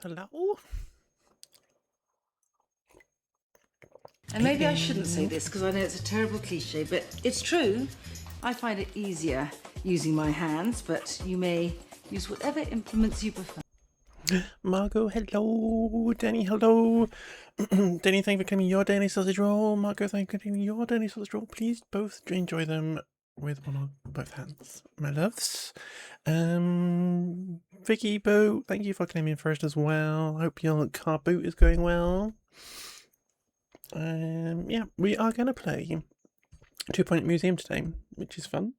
Hello? And maybe I shouldn't say this because I know it's a terrible cliche, but it's true. I find it easier using my hands, but you may use whatever implements you prefer. Margot, hello. Danny, hello. Danny, thank you for coming your Danny sausage roll. Margot, thank you for coming your Danny sausage roll. Please both enjoy them with one or both hands, my loves. Vicky, Bo, thank you for coming in first as well. Hope your car boot is going well. Yeah, we are going to play 2 Point Museum today, which is fun.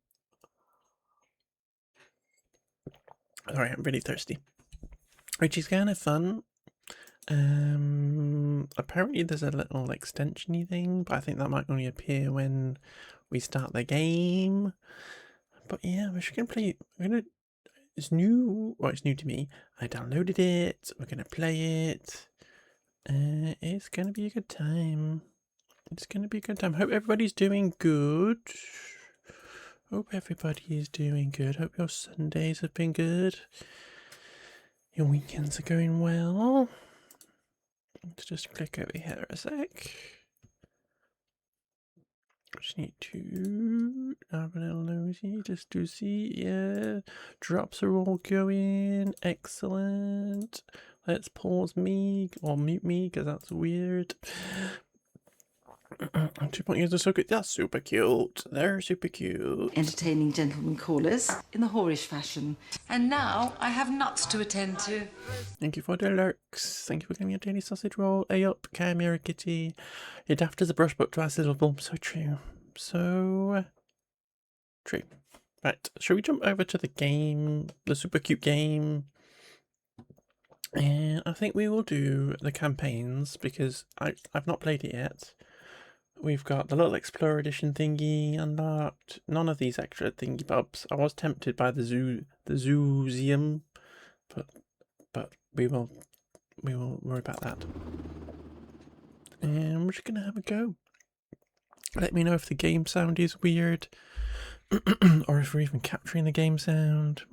Sorry, I'm really thirsty. Which is kind of fun. Apparently there's a little extension-y thing, but I think that might only appear when we start the game. But yeah, we're just gonna play. It's new. Well, it's new to me. I downloaded it. We're gonna play it. It's gonna be a good time. It's gonna be a good time. Hope everybody's doing good. Hope everybody is doing good. Hope your Sundays have been good. Your weekends are going well. Let's just click over here a sec. Just need to have a little nosy just to see. Yeah, drops are all going. Excellent. Let's pause me or mute me because that's weird. 2 Point users are so good. That's super cute. They're super cute. Entertaining gentlemen callers in the whorish fashion. And now I have nuts to attend to. Thank you for the lurks. Thank you for getting your daily sausage roll. Hey up, Camera Kitty. You're daft as a brush, but twice as little. So true. So true. Right, shall we jump over to the game, the super cute game? And I think we will do the campaigns because I've not played it yet. We've got the little Explorer Edition thingy unlocked. None of these extra thingy bobs. I was tempted by the zoozium, but we will worry about that. And we're just gonna have a go. Let me know if the game sound is weird, or if we're even capturing the game sound.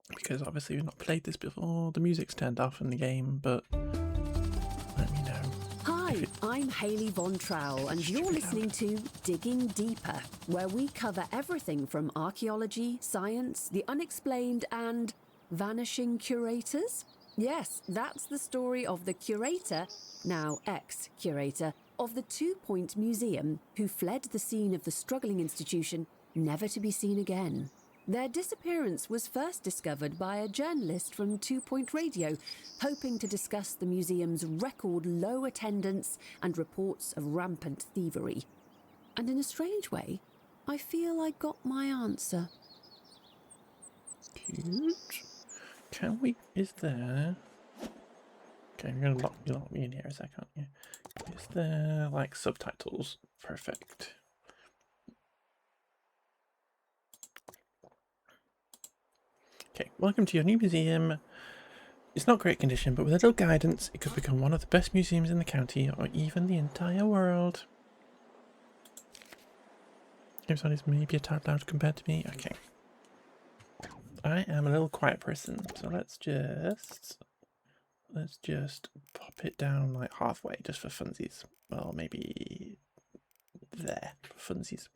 Because obviously we've not played this before. The music's turned off in the game, but let me know. Hi, I'm Hayley Von Trowell, and you're listening to Digging Deeper, where we cover everything from archaeology, science, the unexplained, and vanishing curators. Yes, that's the story of the curator, now ex-curator, of the 2 Point Museum, who fled the scene of the struggling institution, never to be seen again. Their disappearance was first discovered by a journalist from 2 Point Radio, hoping to discuss the museum's record low attendance and reports of rampant thievery. And in a strange way, I feel I got my answer. Cute. Can we? Is there? Okay, you're gonna lock me in here a sec, aren't you? Is there like subtitles? Perfect. Okay, welcome to your new museum. It's not great condition, but with a little guidance, it could become one of the best museums in the county, or even the entire world. Game sound is maybe a tad loud compared to me. Okay. I am a little quiet person, so let's just pop it down like halfway, just for funsies. Well, maybe there, for funsies.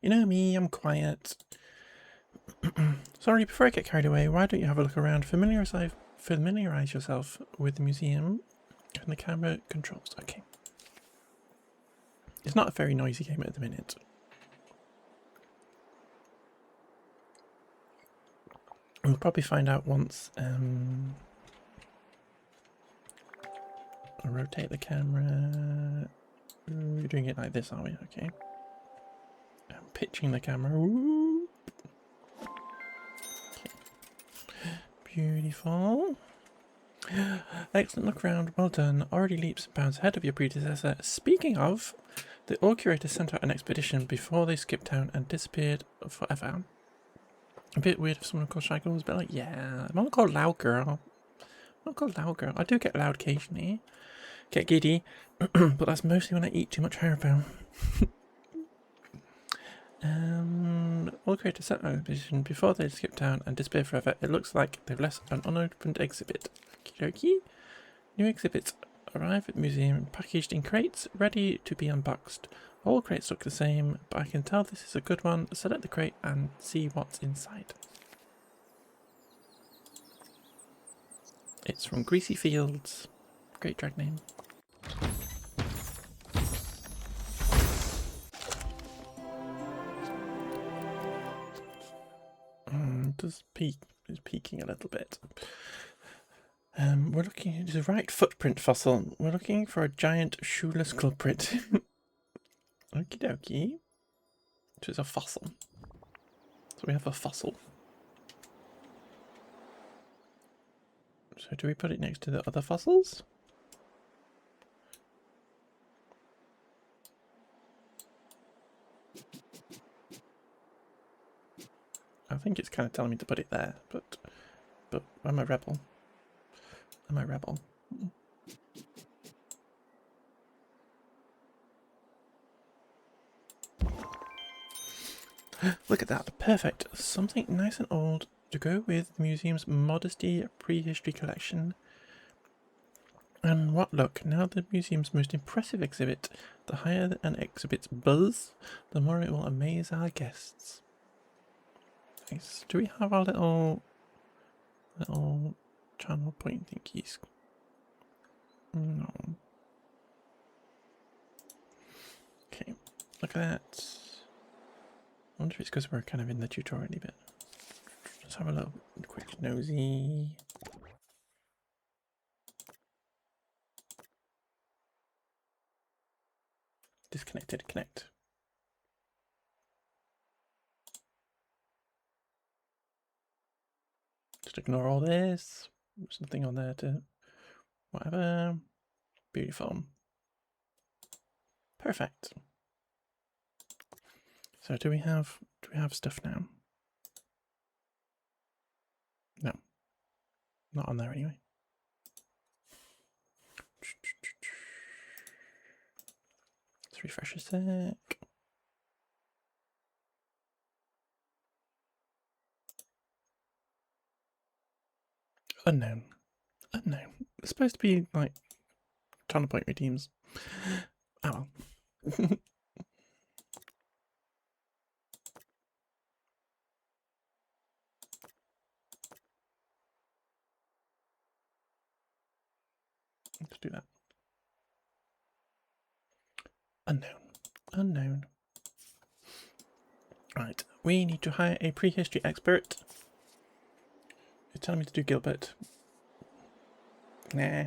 You know me, I'm quiet. Sorry, before I get carried away, why don't you have a look around, familiarize yourself with the museum and the camera controls. Okay. It's not a very noisy game at the minute. We'll probably find out once I rotate the camera. We're doing it like this, are we? Okay. I'm pitching the camera. Ooh. Okay. Beautiful. Excellent look around. Well done. Already leaps and bounds ahead of your predecessor. Speaking of, the old curator sent out an expedition before they skipped town and disappeared forever. A bit weird if someone called Shy Girl was a bit like, yeah, I'm not called Loud Girl. I'm not called Loud Girl. I do get loud occasionally. Get giddy. But that's mostly when I eat too much Haribo. All creators set an exhibition before they skip down and disappear forever. It looks like they've left an unopened exhibit. Okie dokie. New exhibits arrive at the museum packaged in crates, ready to be unboxed. All crates look the same, but I can tell this is a good one. Select the crate and see what's inside. It's from Greasy Fields. Great drag name. It's peaking a little bit. We're looking at the right footprint fossil. We're looking for a giant shoeless culprit. Okie dokie. Which is a fossil. So we have a fossil. So do we put it next to the other fossils? I think it's kind of telling me to put it there, but I'm a rebel. I'm a rebel. Look at that, perfect. Something nice and old to go with the museum's modesty prehistory collection. And what luck, now the museum's most impressive exhibit. The higher an exhibit's buzz, the more it will amaze our guests. Nice. Do we have our little channel point thingies? No. Okay, look at that. I wonder if it's because we're kind of in the tutorial bit. Let's have a little quick nosy. Disconnected, connect. Just ignore all this. There's nothing on there to whatever. Beautiful. Perfect. So do we have stuff now? No. Not on there anyway. Let's refresh a sec. Unknown. Unknown. It's supposed to be like channel point redeems. Oh well. Let's do that. Unknown. Unknown. Right, we need to hire a prehistory expert. You're telling me to do Gilbert. Nah.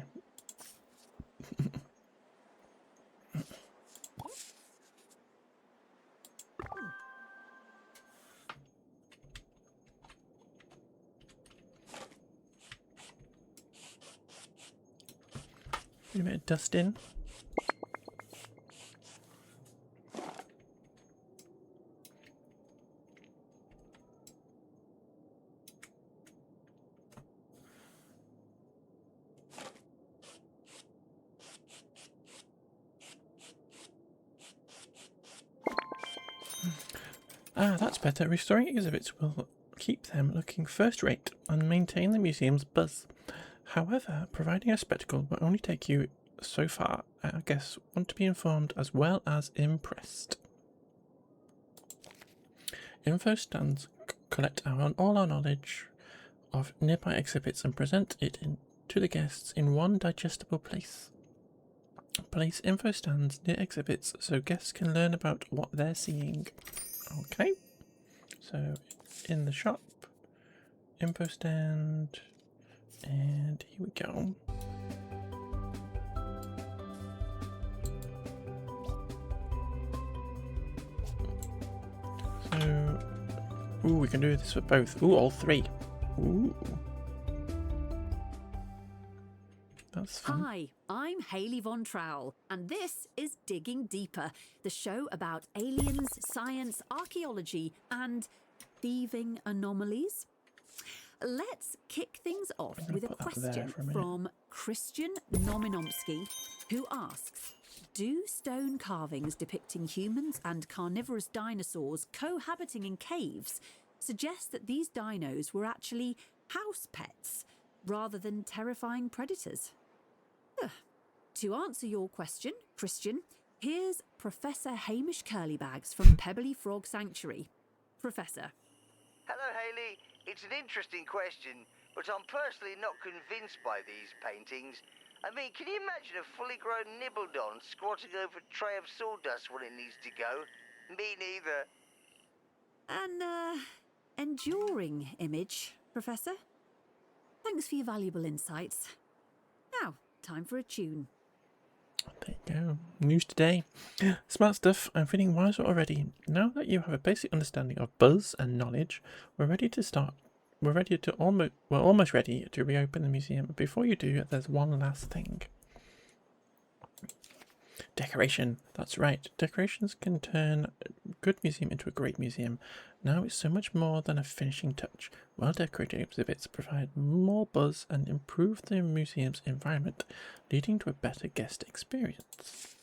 A bit of dust in. Ah, that's better. Restoring exhibits will keep them looking first rate and maintain the museum's buzz. However, providing a spectacle will only take you so far. I guess want to be informed as well as impressed. Info stands collect all our knowledge of nearby exhibits and present it to the guests in one digestible place. Place info stands near exhibits so guests can learn about what they're seeing. Okay, so in the shop, info stand, and here we go. So, ooh, we can do this for both. Ooh, all three. Ooh. That's fun. Hi, I'm Hayley Von Trowell, and this is Digging Deeper, the show about aliens, science, archaeology, and thieving anomalies. Let's kick things off with a question from Christian Nominomsky, who asks, Do stone carvings depicting humans and carnivorous dinosaurs cohabiting in caves suggest that these dinos were actually house pets rather than terrifying predators? To answer your question, Christian, here's Professor Hamish Curlybags from Pebbly Frog Sanctuary. Professor. Hello, Hayley. It's an interesting question, but I'm personally not convinced by these paintings. I mean, can you imagine a fully grown Nibbledon squatting over a tray of sawdust when it needs to go? Me neither. An enduring image, Professor. Thanks for your valuable insights. Now, time for a tune. There you go. News today. Smart stuff. I'm feeling wiser already. Now that you have a basic understanding of buzz and knowledge, we're ready to start. We're almost ready to reopen the museum. Before you do, there's one last thing. Decoration. That's right. Decorations can turn a good museum into a great museum. Now it's so much more than a finishing touch. Well-decorated exhibits provide more buzz and improve the museum's environment, leading to a better guest experience.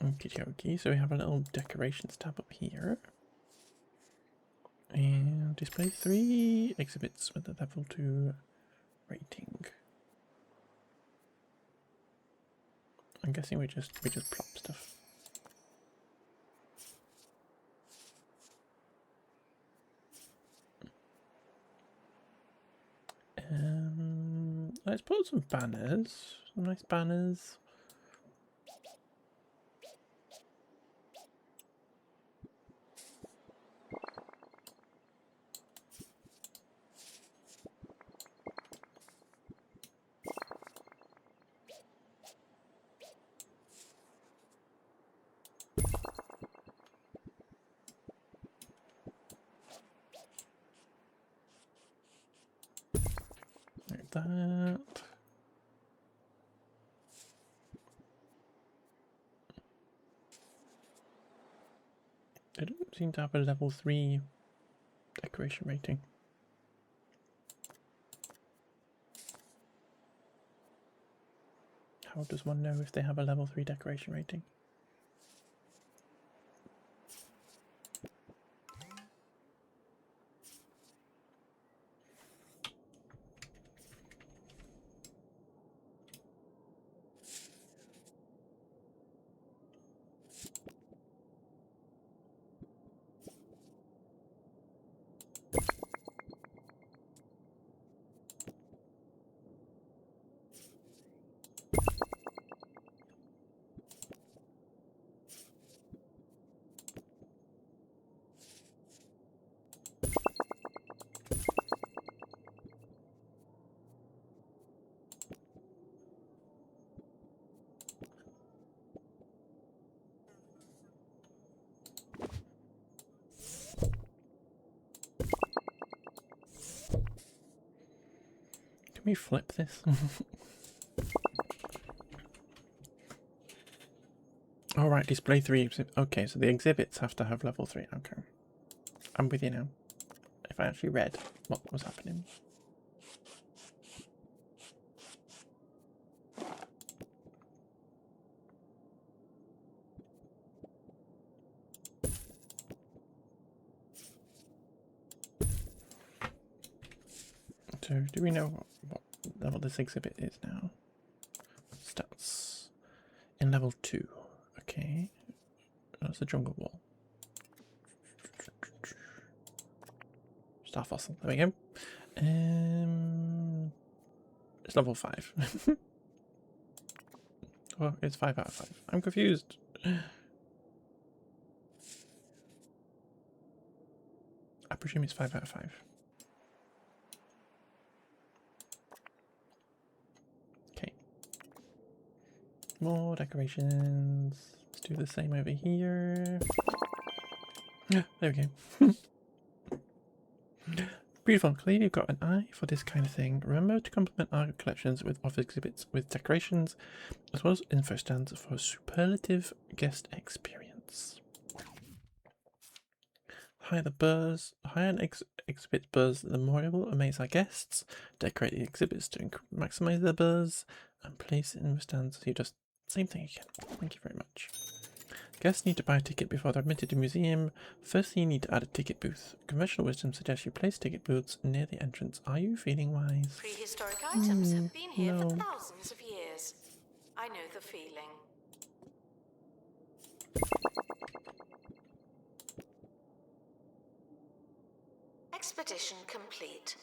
Okie dokie, so we have a little decorations tab up here. And display 3 exhibits with a level 2 rating. I'm guessing we just plop stuff. Let's put some banners, some nice banners. Like that. They don't seem to have a level 3 decoration rating. How does one know if they have a level 3 decoration rating? Can we flip this? Alright, display 3 exhibit. Okay, so the exhibits have to have level 3. Okay. I'm with you now. If I actually read what was happening. So, do we know what level this exhibit is now? Stats. In level 2. Okay. That's the jungle wall. Star fossil. There we go. It's level 5. Oh, it's 5 out of 5. I'm confused. I presume it's 5 out of 5. Okay. More decorations. Let's do the same over here. Yeah, there we go. Beautiful. Clearly you've got an eye for this kind of thing. Remember to complement our collections of exhibits with decorations, as well as info stands for superlative guest experience. Higher an exhibit buzz, the more it will amaze our guests. Decorate the exhibits to maximize their buzz. and place it in the stands. So you just same thing again. Thank you very much. Guests need to buy a ticket before they're admitted to the museum. Firstly, you need to add a ticket booth. Conventional wisdom suggests you place ticket booths near the entrance. Are you feeling wise? Prehistoric items have been here no. for thousands of years. I know the feeling. Expedition complete.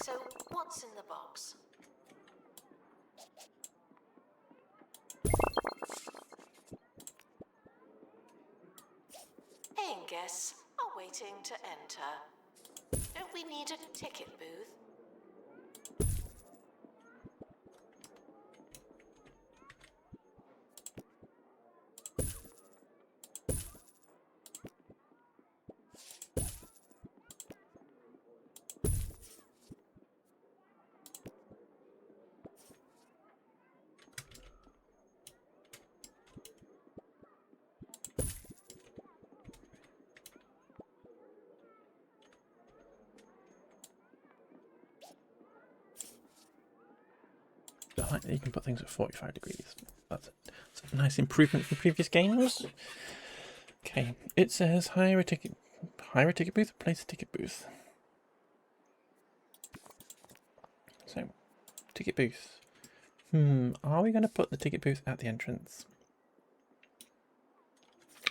So, what's in the box? Paying guests are waiting to enter. Don't we need a ticket booth? I like that you can put things at 45 degrees. That's a nice improvement from previous games. Okay, it says hire a ticket booth, place a ticket booth. So, ticket booth. Are we going to put the ticket booth at the entrance?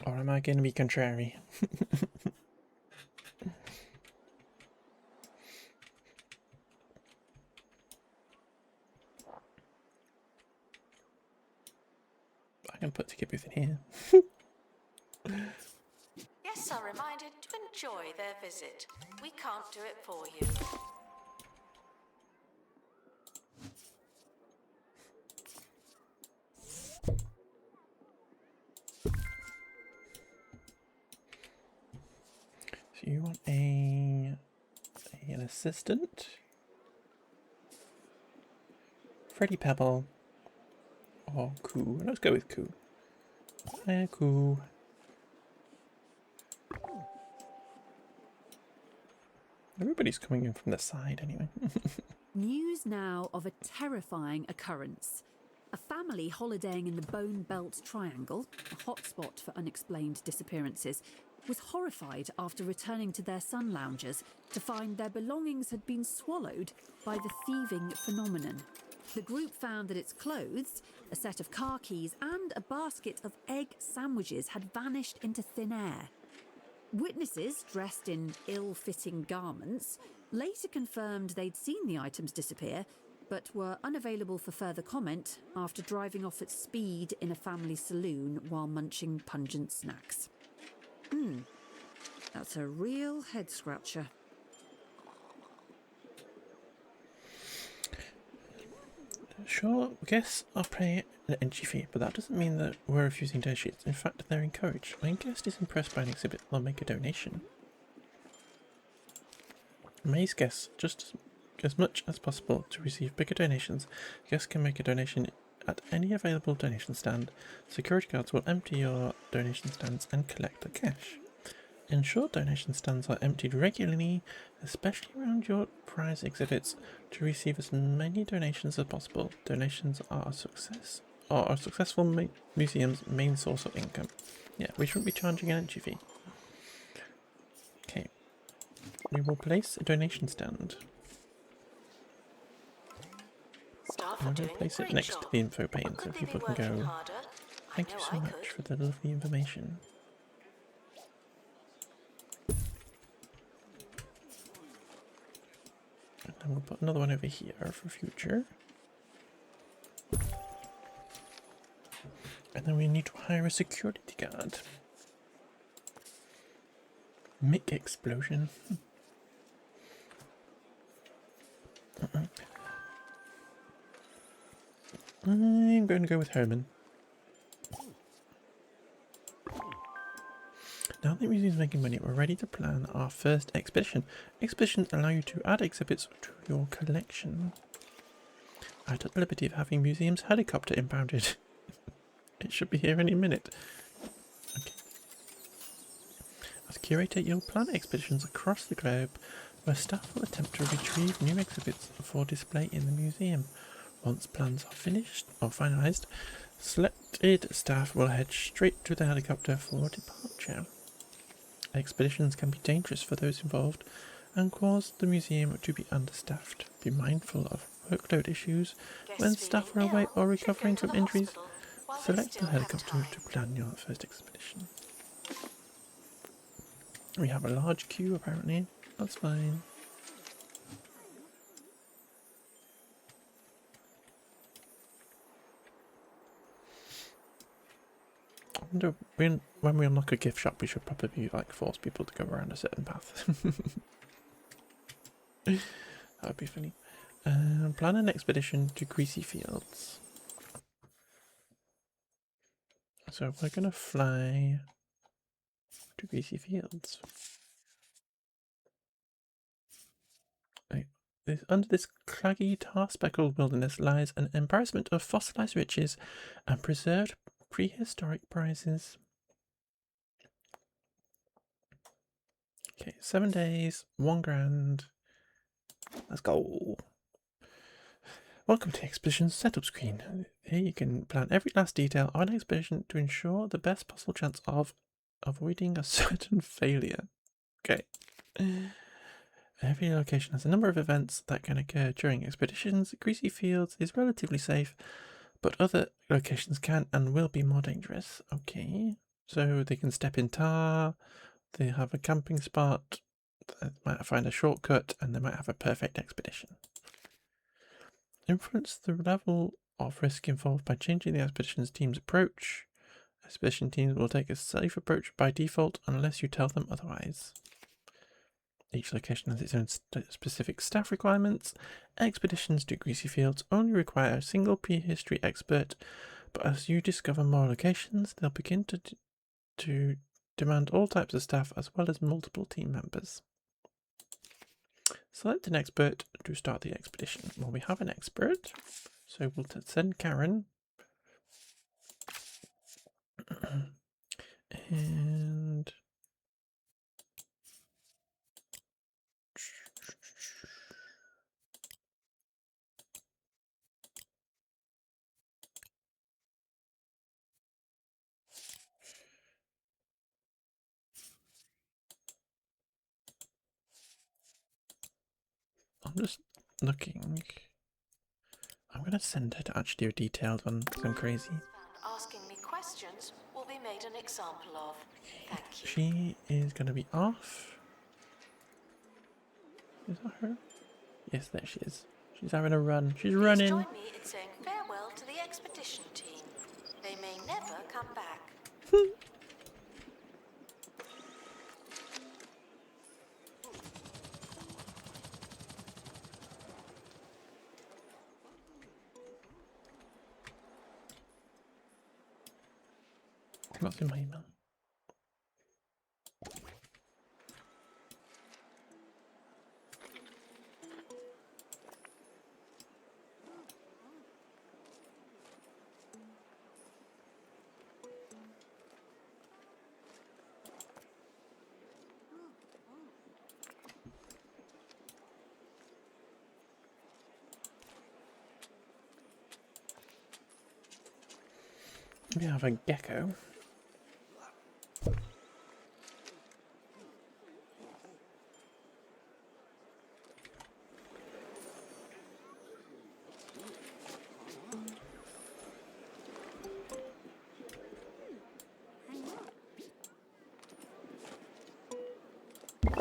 Or am I going to be contrary? I can put ticket booth in here. Guests are reminded to enjoy their visit. We can't do it for you. So you want an assistant? Freddy Pebble or Coo? Let's go with Coo. Coo. Everybody's coming in from the side anyway. News now of a terrifying occurrence. A family holidaying in the Bone Belt Triangle, a hotspot for unexplained disappearances, was horrified after returning to their sun loungers to find their belongings had been swallowed by the thieving phenomenon. The group found that its clothes, a set of car keys and a basket of egg sandwiches had vanished into thin air. Witnesses, dressed in ill-fitting garments, later confirmed they'd seen the items disappear, but were unavailable for further comment after driving off at speed in a family saloon while munching pungent snacks. That's a real head-scratcher. Sure, guests are paying an entry fee, but that doesn't mean that we're refusing donations. In fact, they're encouraged. When a guest is impressed by an exhibit, they'll make a donation. Amaze guests just as much as possible to receive bigger donations. Guests can make a donation at any available donation stand. Security guards will empty your donation stands and collect the cash. Ensure donation stands are emptied regularly, especially around your prize exhibits, to receive as many donations as possible. Donations are a successful museum's main source of income. Yeah, we shouldn't be charging an entry fee. Okay, we will place a donation stand. Staff I'm are going to doing place a it great next job. to the info pane so Could they people be can working go, harder? thank you I so know I much for could. the lovely information. And then we'll put another one over here for future. And then we need to hire a security guard. Mick explosion. I'm going to go with Herman. Now that the museum's making money, we're ready to plan our first expedition. Expeditions allow you to add exhibits to your collection. I took the liberty of having museum's helicopter impounded. It should be here any minute. Okay. As curator, you'll plan expeditions across the globe where staff will attempt to retrieve new exhibits for display in the museum. Once plans are finished or finalised, selected staff will head straight to the helicopter for departure. Expeditions can be dangerous for those involved and cause the museum to be understaffed. Be mindful of workload issues when Guests staff are feeling away ill or should go recovering to from the injuries. hospital while they Select the still have helicopter time. to plan your first expedition. We have a large queue apparently. That's fine. I wonder when we unlock a gift shop, we should probably like force people to go around a certain path. That would be funny. Plan an expedition to Greasy Fields. So we're gonna fly to Greasy Fields. Under this craggy, tar-speckled wilderness lies an embarrassment of fossilized riches and preserved prehistoric prizes. Okay, 7 days, 1 grand. Let's go. Welcome to the Expedition's setup screen. Here you can plan every last detail of an expedition to ensure the best possible chance of avoiding a certain failure. Okay. Every location has a number of events that can occur during expeditions. Greasy Fields is relatively safe, but other locations can and will be more dangerous. Okay. So they can step in tar, they have a camping spot, they might find a shortcut, and they might have a perfect expedition. Influence the level of risk involved by changing the expedition's team's approach. Expedition teams will take a safe approach by default unless you tell them otherwise. Each location has its own specific staff requirements. Expeditions to Greasy Fields only require a single prehistory expert, but as you discover more locations, they'll begin to demand all types of staff as well as multiple team members. Select an expert to start the expedition. Well, we have an expert, so we'll send Karen. And I'm just looking. I'm going to send her to actually do a detailed one because I'm crazy. Asking me questions will be made an example of. Thank you. She is going to be off. Is that her? Yes, there she is. She's having a run. She's running. Join me in saying farewell to the expedition team. They may never come back. What's in my email? We have a gecko.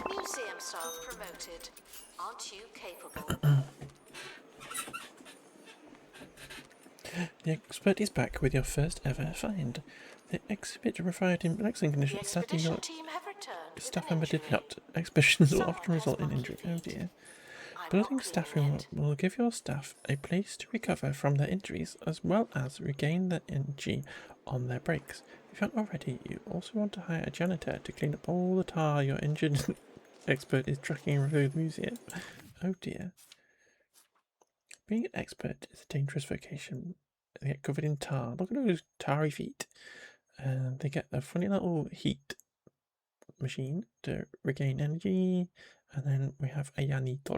Museum staff promoted. Aren't you capable? The expert is back with your first ever find. The exhibit provided in excellent The condition. Sadly, expedition your team have returned with staff an member did injury. not. Expeditions will Someone often has result in muddled injury. the Oh feet. dear. I'm Building not staff cleaning room it. will give your staff a place to recover from their injuries as well as regain their energy on their breaks. If you haven't already, you also want to hire a janitor to clean up all the tar your injured expert is tracking through the museum. Oh dear. Being an expert is a dangerous vocation. They get covered in tar. Look at those tarry feet. And they get a funny little heat machine to regain energy. And then we have a janitor.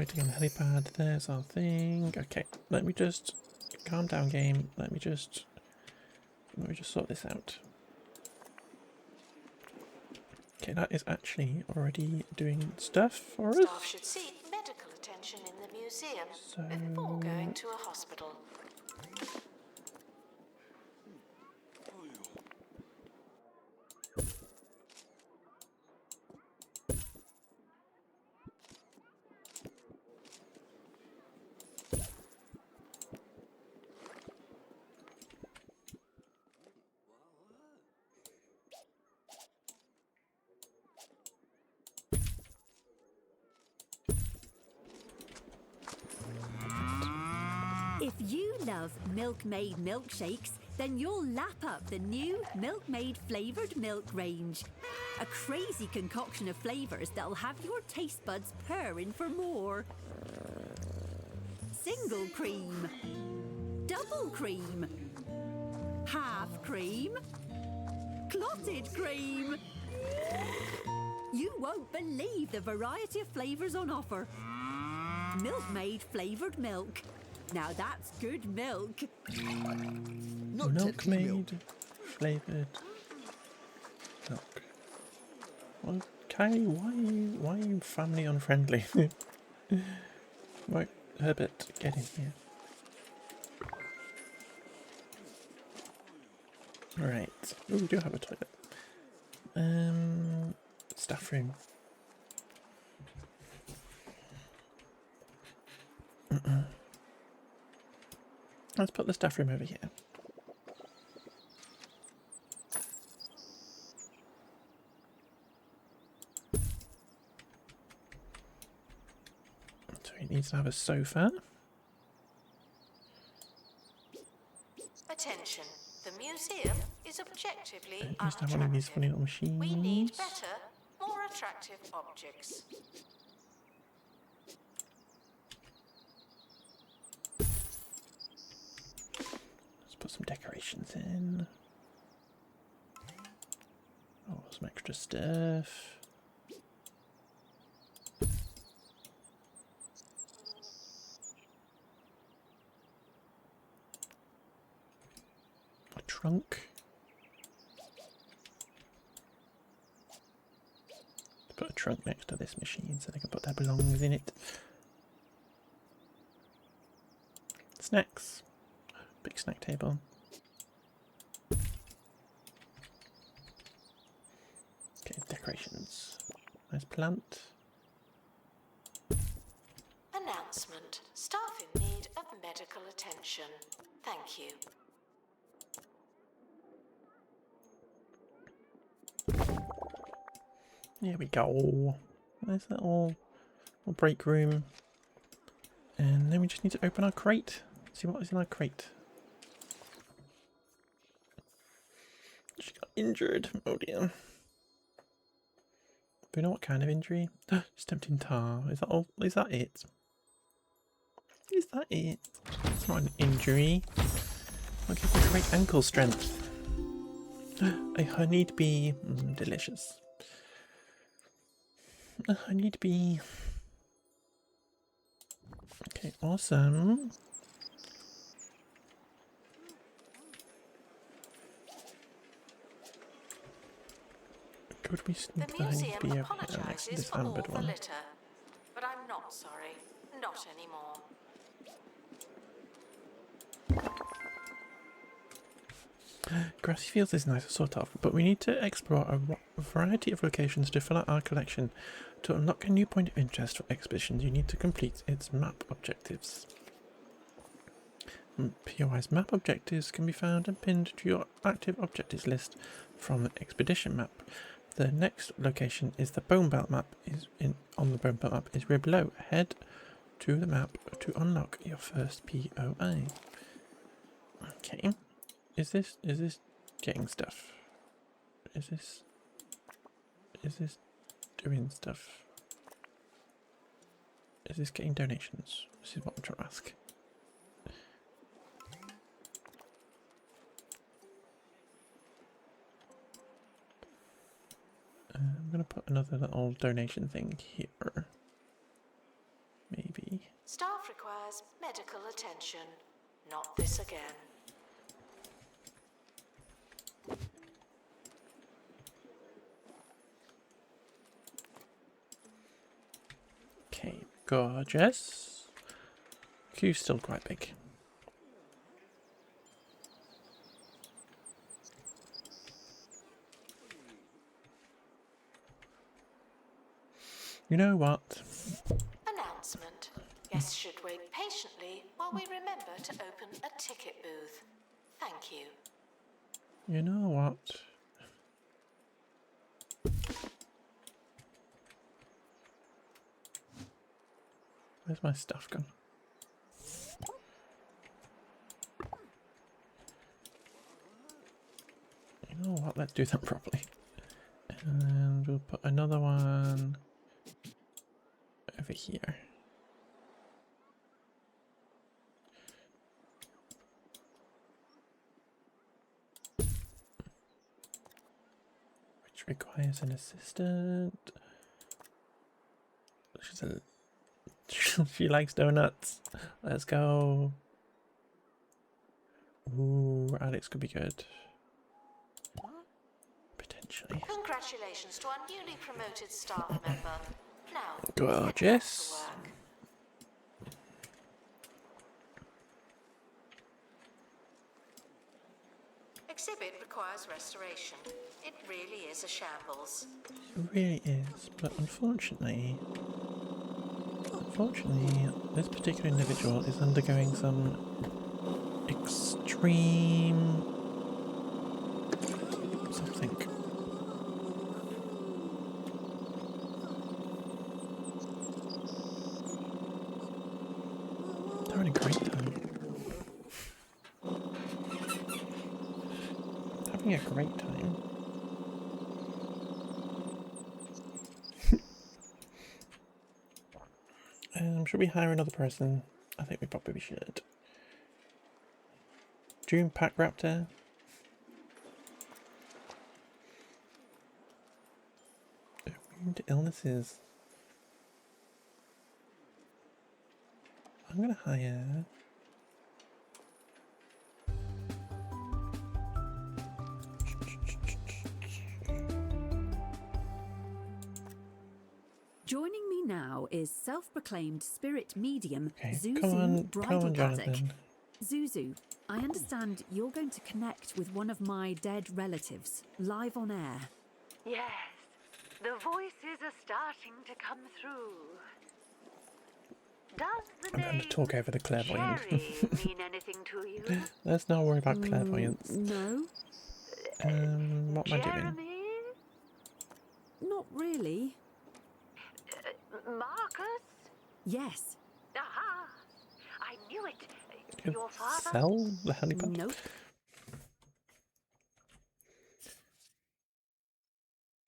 waiting on the helipad. There's our thing. Okay, let me just calm down, game. Let me just sort this out. Okay, that is actually already doing stuff for us. Staff should seek medical attention in the museum before going to a hospital. If you love Milkmaid milkshakes, then you'll lap up the new Milkmaid flavoured milk range. A crazy concoction of flavours that'll have your taste buds purring for more. Single cream, double cream, half cream, clotted cream. You won't believe the variety of flavours on offer. Milkmaid flavoured milk. Now that's good milk. Milkmaid flavoured milk. Well, Kylie, why are you family unfriendly? Right, Herbert, get in here. Right. Oh, we do have a toilet. Staff room. Let's put the staff room over here. So he needs to have a sofa. Attention, the museum is objectively He needs to have one of these funny little machines. We need better, more attractive objects. Let's put some decorations in. Oh, some extra stuff. A trunk. Let's put a trunk next to this machine so they can put their belongings in it. Snacks. Big snack table. Okay, decorations. Nice plant. Announcement. Staff in need of medical attention. Thank you. There we go. Nice little break room. And then we just need to open our crate. See what is in our crate. She got injured. Oh dear. Do we know what kind of injury? Stepped in tar. Is that all? Is that it? Is that it? It's not an injury. I'll give her great ankle strength. A honeyed bee. Delicious. A honeyed bee. Okay, awesome. Could we sneak The the honeyed museum bee over here next to apologizes this for all ambered the one? litter, but I'm not sorry. Not anymore. Grassy fields is nice to sort of, but we need to explore a variety of locations to fill out our collection. To unlock a new point of interest for expeditions, you need to complete its map objectives. POI's map objectives can be found and pinned to your active objectives list from the expedition map. The next location is the Bone Belt map. On the Bone Belt map is here below. Head to the map to unlock your first POI. Okay. Is this getting stuff? Is this doing stuff? Is this getting donations? This is what I'm trying to ask. I'm gonna put another little donation thing here. Maybe. requires medical attention. Not this again. Okay, gorgeous. Queue's still quite big. You know what? Announcement. Guests should wait patiently while we remember to open a ticket booth. Thank you. You know what? Where's my stuff gone? You know what? Let's do that properly. And we'll put another one over here. Which requires an assistant. She likes donuts. Let's go. Ooh, Alex could be good. Potentially. Congratulations to our newly promoted staff member. Now, Gorgeous. get back to work. Exhibit requires restoration. It really is a shambles. It really is, but unfortunately, this particular individual is undergoing some extreme something. They're having a great time. Having a great time. Should we hire another person? I think we probably should. June Pack Raptor. Immune to illnesses. I'm gonna hire. Joining me now is self-proclaimed spirit medium Okay, Zuzu come on, Bridal Paddock. Jonathan. Zuzu, I understand you're going to connect with one of my dead relatives, live on air. Yes, the voices are starting to come through. Does the I'm going to name talk over the clairvoyant. Jerry mean anything to you? Let's not worry about clairvoyance. No, What am I doing? Jeremy? not really. Marcus? Yes. Aha! I knew it. You Your father? sell the helipad? Nope.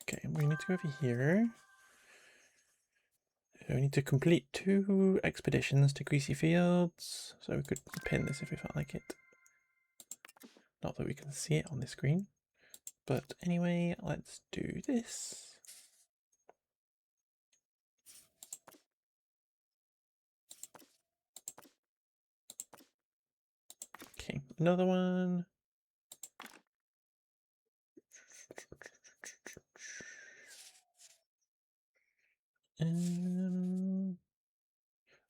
Okay, we need to go over here. We need to complete 2 expeditions to Greasy Fields. So we could pin this if we felt like it. Not that we can see it on the screen. But anyway, let's do this. Okay, another one.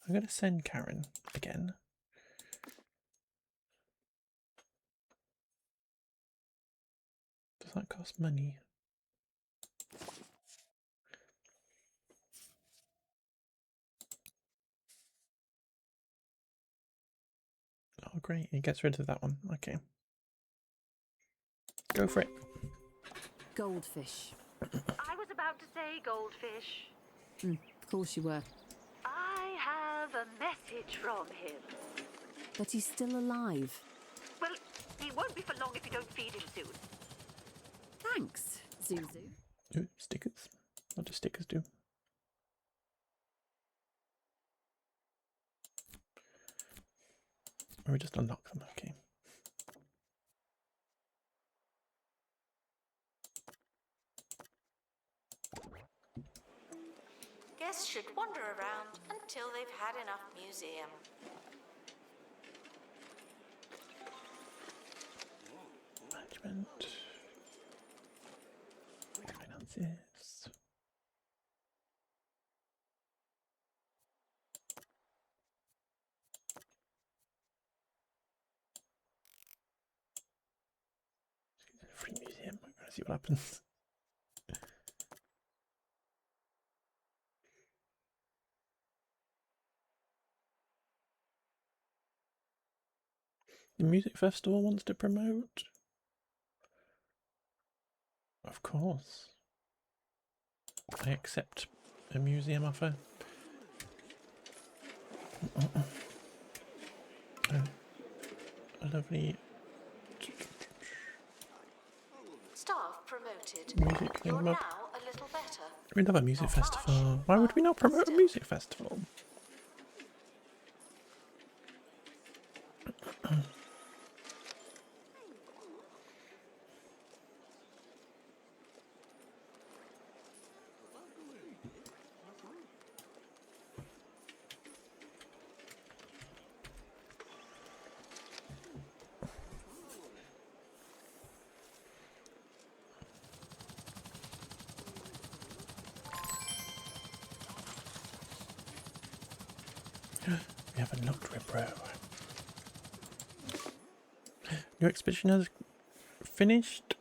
I'm gonna send Karen again. Does that cost money? Oh great, it gets rid of that one. Okay. Go for it. Goldfish. I was about to say goldfish. Of course you were. I have a message from him. But he's still alive. Well, he won't be for long if you don't feed him soon. Thanks, Zuzu. Ooh, stickers. What do stickers do? Or we just unlock them, okay. Guests should wander around until they've had enough museum. management. Finances. Free museum. I'm gonna see what happens. The music festival wants to promote. Of course. I accept a museum offer. A lovely Staff promoted. music You're thing. now a little better. We love a music Not festival. much, Why would we not promote a still. music festival? We have unlocked Repro. New expedition has finished.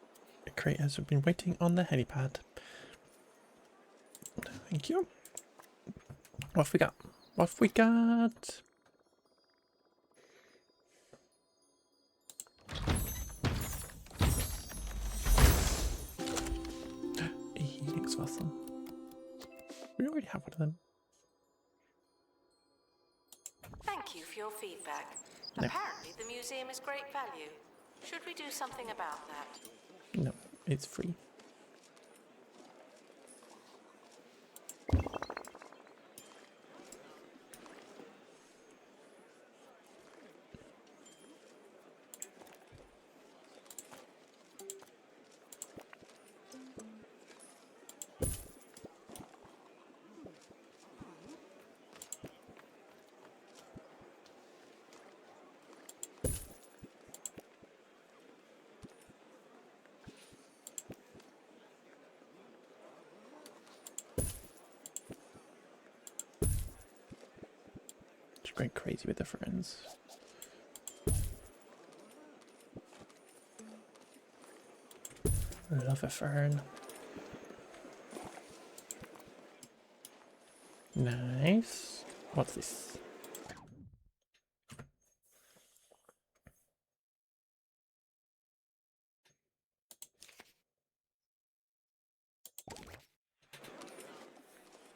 The creators have been waiting on the helipad. Thank you. What have we got? What have we got? He looks awesome. We already have one of them. Thank you for your feedback. No. Apparently the museum is great value. Should we do something about that? No, it's free. Just going crazy with the friends. Love a fern. Nice. What's this?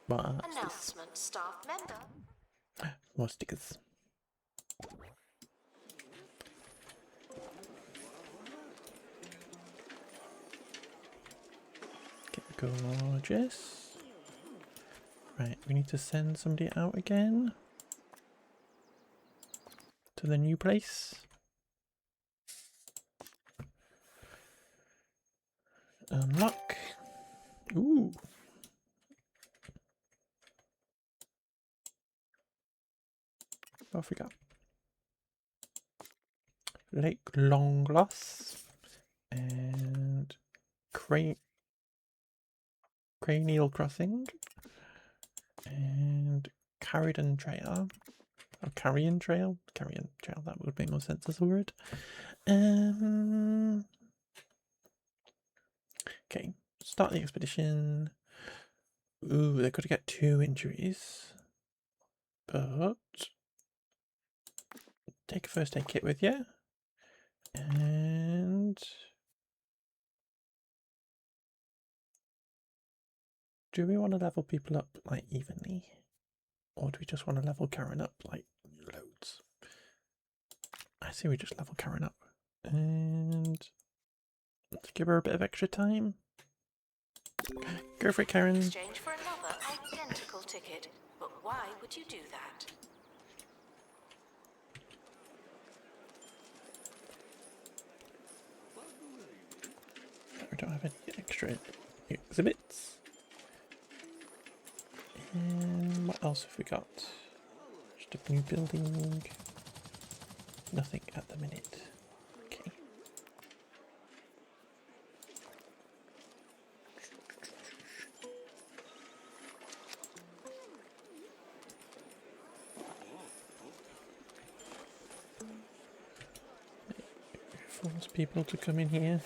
What's this? Announcement, staff member. More stickers. Okay, gorgeous. Right, we need to send somebody out again to the new place. Unlock. Ooh. What have we got? Lake Longloss and Cranial Crossing and Carrion Trail. Oh, Carrion Trail? Carrion Trail, that would make more sense as a word. Okay, start the expedition. Ooh, they've got to get 2 injuries. But take a first aid kit with you. And do we want to level people up like evenly? Or do we just want to level Karen up like loads? I say we just level Karen up. And let's give her a bit of extra time. Go for it, Karen. Exchange for another identical ticket. But why would you do that? We don't have any extra exhibits. And what else have we got? Just a new building. Nothing at the minute. Okay. force people to come in here.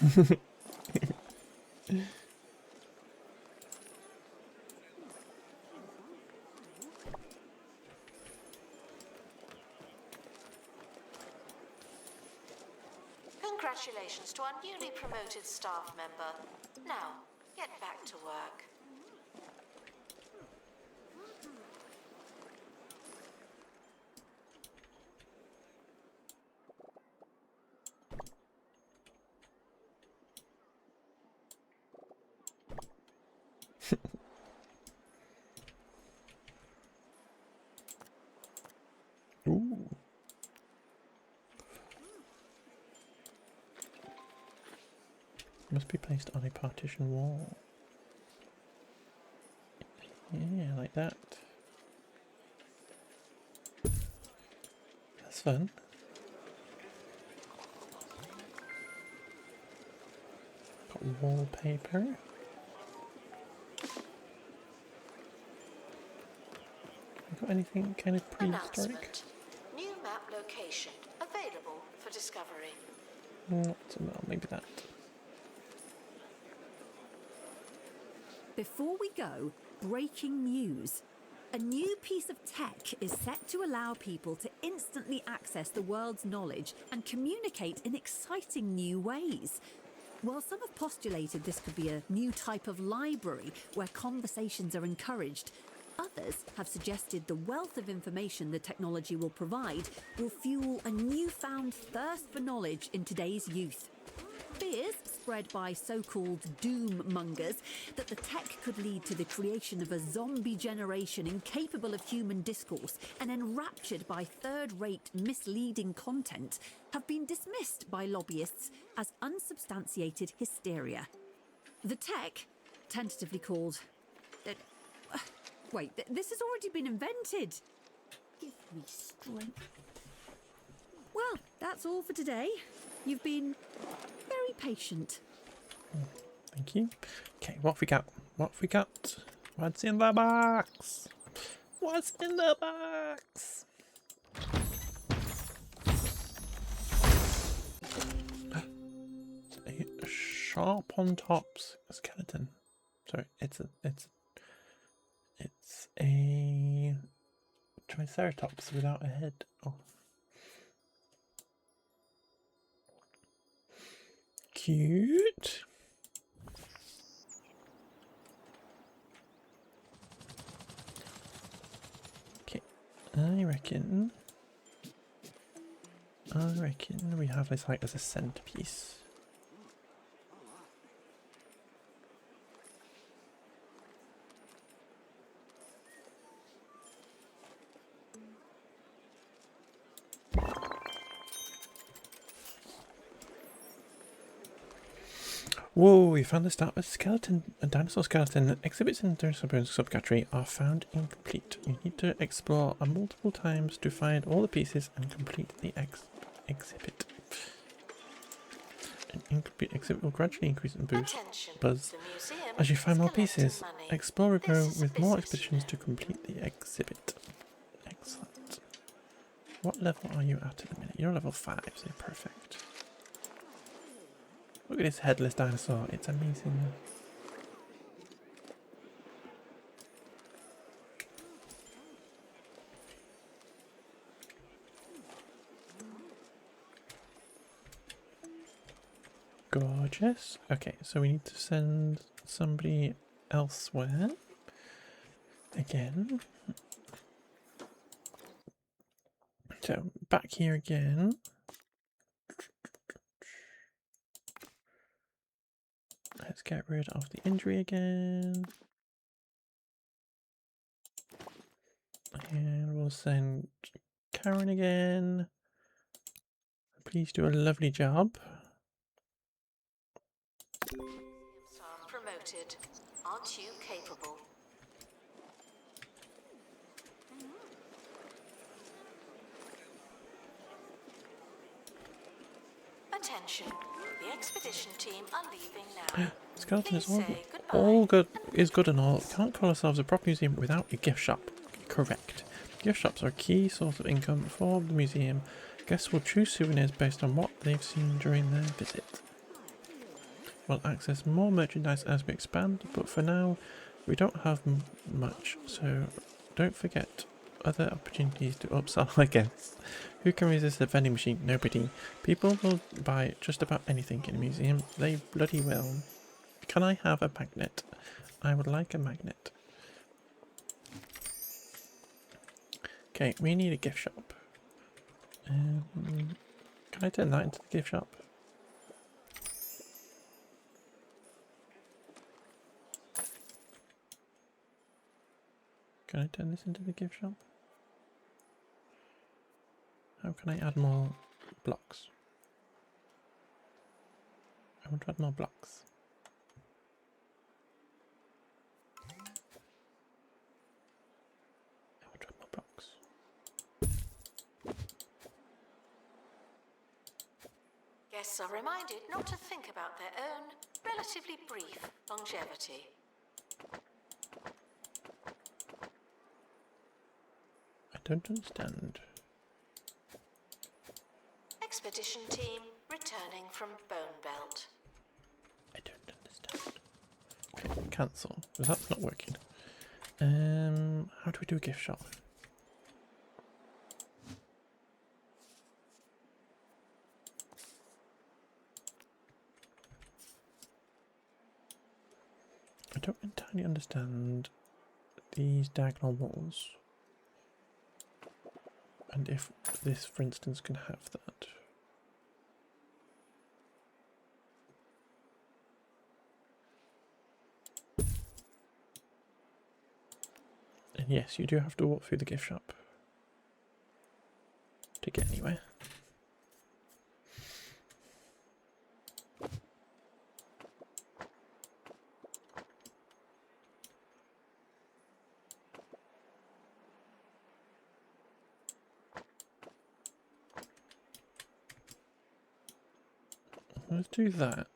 Congratulations to our newly promoted staff member. Now, get back to work. Ooh. Must be placed on a partition wall. Yeah, like that. That's fun. Got wallpaper. Got anything kind of prehistoric? Announcement. New map location available for discovery. Well, maybe that. Before we go, breaking news. A new piece of tech is set to allow people to instantly access the world's knowledge and communicate in exciting new ways. While some have postulated this could be a new type of library where conversations are encouraged, others have suggested the wealth of information the technology will provide will fuel a newfound thirst for knowledge in today's youth. Fears spread by so-called doom mongers that the tech could lead to the creation of a zombie generation incapable of human discourse and enraptured by third-rate misleading content have been dismissed by lobbyists as unsubstantiated hysteria. The tech, tentatively called... wait, this has already been invented. Give me strength. Well, that's all for today. You've been very patient. Thank you. Okay, what have we got? What have we got? What's in the box? What's in the box? A sharp on tops skeleton. Sorry, it's a triceratops without a head. Oh. Cute. Okay, I reckon we have this like as a centerpiece. Whoa, we found the start of a dinosaur skeleton. Exhibits in the dinosaur bones subcategory are found incomplete. You need to explore multiple times to find all the pieces and complete the exhibit. An incomplete exhibit will gradually increase in buzz as you find more pieces. Explore will grow with more expeditions to complete the exhibit. Excellent. What level are you at the minute? You're level 5, so perfect. Look at this headless dinosaur, it's amazing. Gorgeous. Okay, so we need to send somebody elsewhere. Again. So, back here again. Let's get rid of the injury again. And we'll send Karen again. Please do a lovely job. Promoted. Aren't you capable? Attention. The expedition team are leaving now. Skeleton is all good and all. We can't call ourselves a proper museum without a gift shop. Correct. Gift shops are a key source of income for the museum. Guests will choose souvenirs based on what they've seen during their visit. We'll access more merchandise as we expand, but for now we don't have much, so don't forget other opportunities to upsell our guests. Who can resist a vending machine? Nobody. People will buy just about anything in a museum. They bloody will. Can I have a magnet? I would like a magnet. Okay, we need a gift shop. Can I turn that into the gift shop? Can I turn this into the gift shop? How can I add more blocks? I want to add more blocks. I want to add more blocks. Guests are reminded not to think about their own relatively brief longevity. I don't understand. Expedition team returning from Bone Belt. I don't understand. Okay, cancel. Because that's not working. How do we do a gift shop? I don't entirely understand these diagonal walls. And if this, for instance, can have that. And yes, you do have to walk through the gift shop to get anywhere. Let's do that,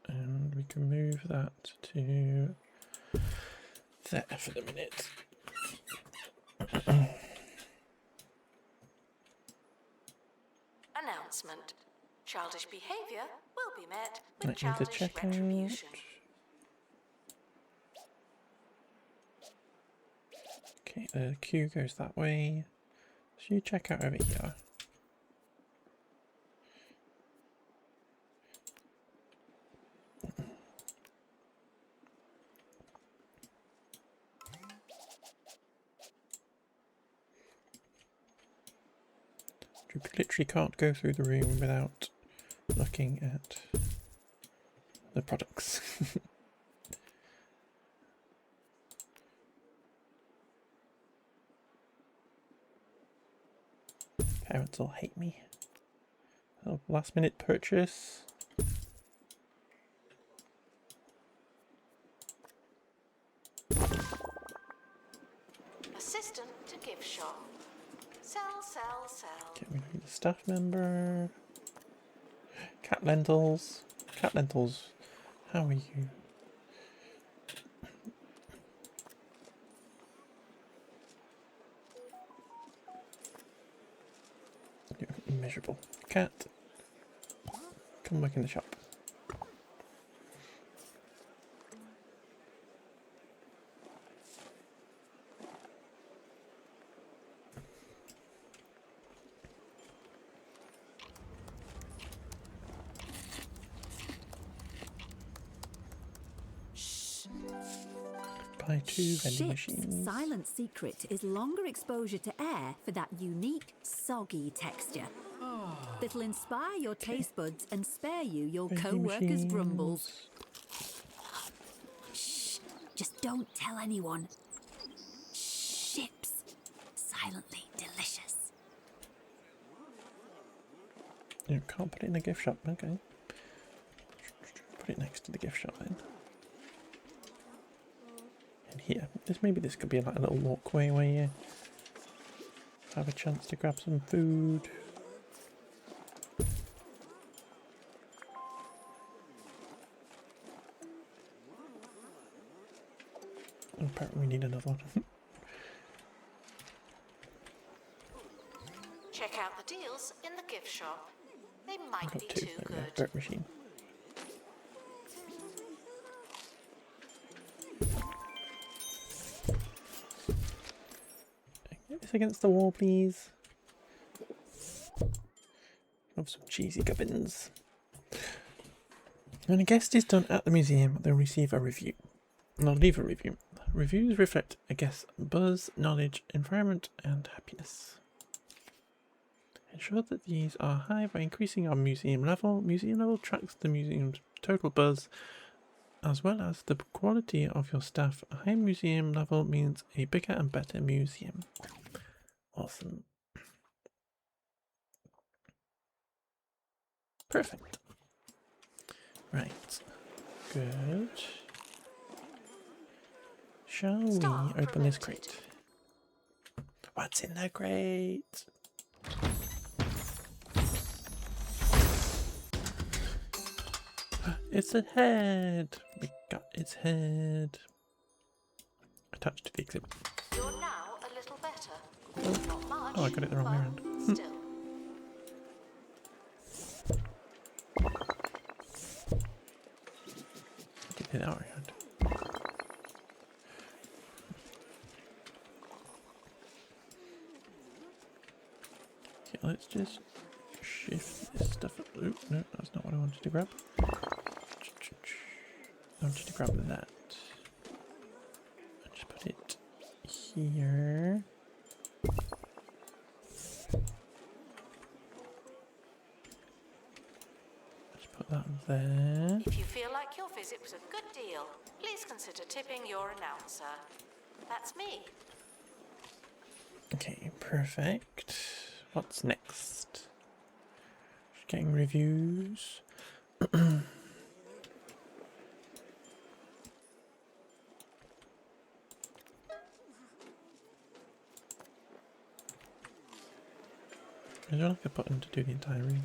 and we can move that to there for the minute. Announcement. Childish behaviour will be met I with need to childish check out. retribution. Okay, the queue goes that way. So you check out over here. You literally can't go through the room without looking at the products. Parents will hate me. Oh, last minute purchase. Assistant to gift shop. Sell, sell, sell. Get rid of the staff member. Cat lentils. Cat lentils. How are you? You're miserable. Cat. Come work in the shop. Buy 2 vending Ship's machines. silent secret is longer exposure to air for that unique, soggy texture. That'll inspire your taste buds and spare you your Vending co-workers' grumbles. machines. Shh, just don't tell anyone. Ships, silently delicious. You can't put it in the gift shop. Okay. Put it next to the gift shop then. And here, maybe this could be like a little walkway where you have a chance to grab some food. And apparently we need another one. Check out the deals shop. They might Got be two. too There we go. good. Dirt machine. Get this against the wall, please. Have some cheesy gubbins. When a guest is done at the museum, they'll receive a review. They'll leave a review. Reviews reflect a guest's buzz, knowledge, environment, and happiness. Ensure that these are high by increasing our museum level. Museum level tracks the museum's total buzz as well as the quality of your staff. A high museum level means a bigger and better museum. Awesome. Perfect. Right. Good. Shall we open this crate? What's in the crate? It's a head. We got its head. Attached to the exhibit. You're now a little better. Not much. Oh, I got it the wrong way around. Still. Get it out around. Okay, let's just shift this stuff. Oop, no, that's not what I wanted to grab. I wanted to grab that. I'll just put it here. Just put that there. If you feel like your visit was a good deal, please consider tipping your announcer. That's me. Okay, perfect. What's next? Just getting reviews. Is there like a button to do the entire room?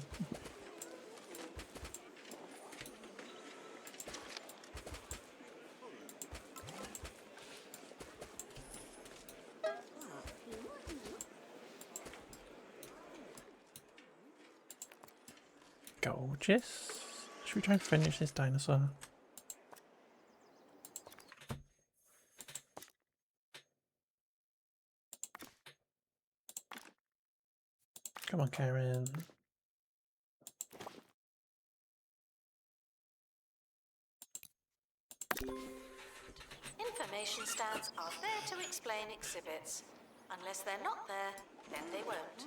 Gorgeous. Should we try and finish this dinosaur? Come on, Karen. Information stands are there to explain exhibits. Unless they're not there, then they won't.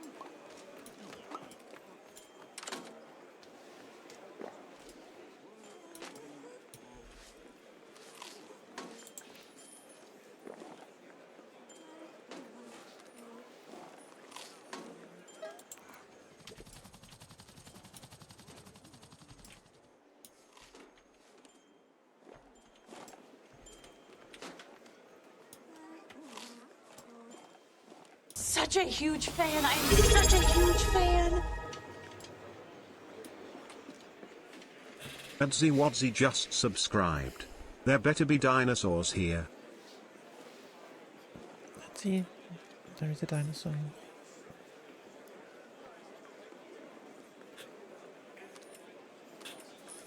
Such a huge fan. I'm such a huge fan. Adzi Wadzi just subscribed. There better be dinosaurs here. Let's see. There is a dinosaur.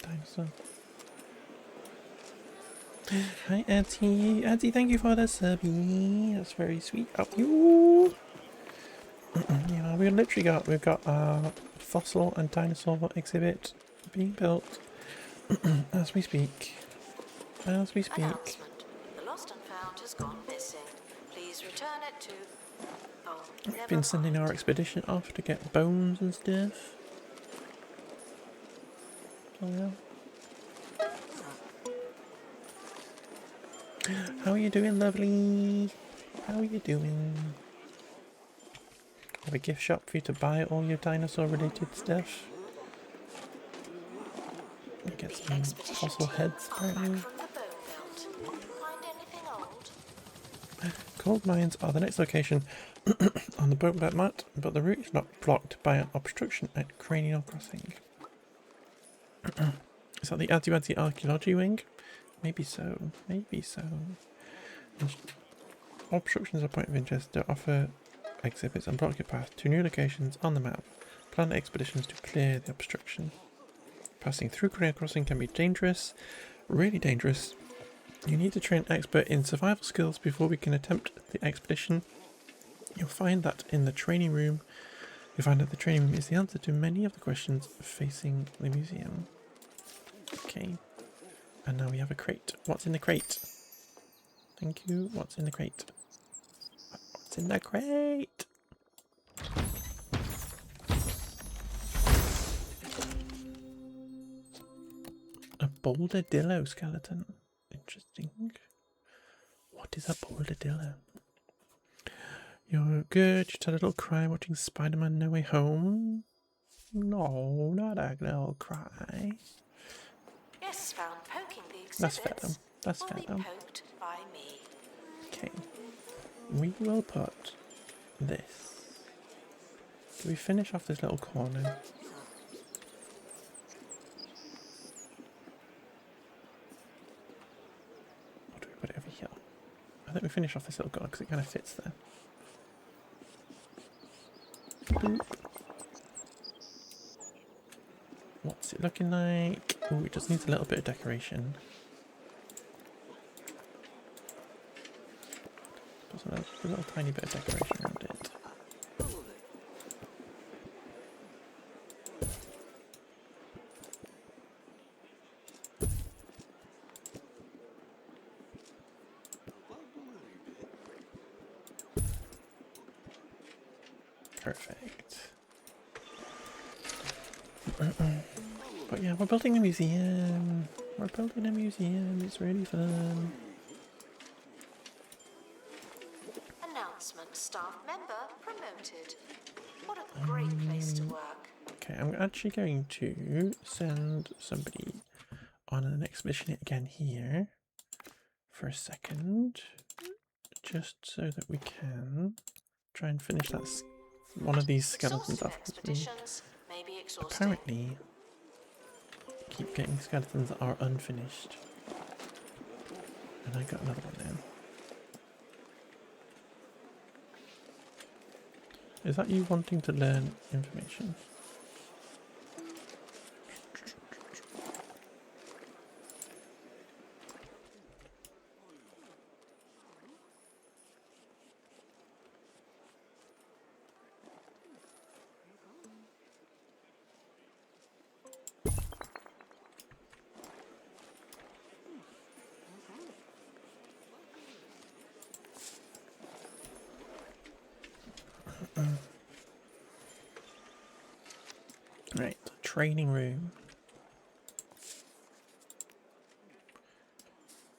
Dinosaur. Hi, Auntie. Auntie, thank you for the subby. That's very sweet of you. Yeah, we've got our fossil and dinosaur exhibit being built as we speak. As we speak. Announcement. The lost and found has gone missing. Please return it to... Oh, We've been sending our expedition off to get bones and stuff. Oh yeah. How are you doing, lovely? How are you doing? I have a gift shop for you to buy all your dinosaur-related stuff. You get some fossil heads, apparently. From the bone belt. Find anything old? Cold mines are the next location on the boat map, but the route is not blocked by an obstruction at Cranial Crossing. Is that the Adzi Archaeology Wing? Maybe so. Maybe so. Obstructions are a point of interest to offer exhibits and block your path to new locations on the map. Plan expeditions to clear the obstruction. Passing through Korea Crossing can be dangerous, really dangerous. You need to train expert in survival skills before we can attempt the expedition. You'll find that the training room is the answer to many of the questions facing the museum. Okay. And now we have a crate. What's in the crate? Thank you. What's in the crate? What's in the crate? A boulderdillo skeleton. Interesting. What is a boulderdillo? You're good. Just had a little cry watching Spider-Man No Way Home. No, not a little cry. Guests found poking the exhibits That's fair though. That's will fair be though. poked by me. Okay. We will put this. Do we finish off this little corner? Or do we put it over here? I think we finish off this little corner because it kind of fits there. Boop. What's it looking like? Oh, it just needs a little bit of decoration. Just a little tiny bit of decoration around it. Perfect. But yeah, we're building a museum. We're building a museum. It's really fun. Announcement: staff member promoted. What a great place to work. Okay, I'm actually going to send somebody on an expedition again here for a second, just so that we can try and finish that one of these skeletons off. Expeditions may be exhausting. Apparently keep getting skeletons that are unfinished. And I got another one now. Is that you wanting to learn information? Right, training room.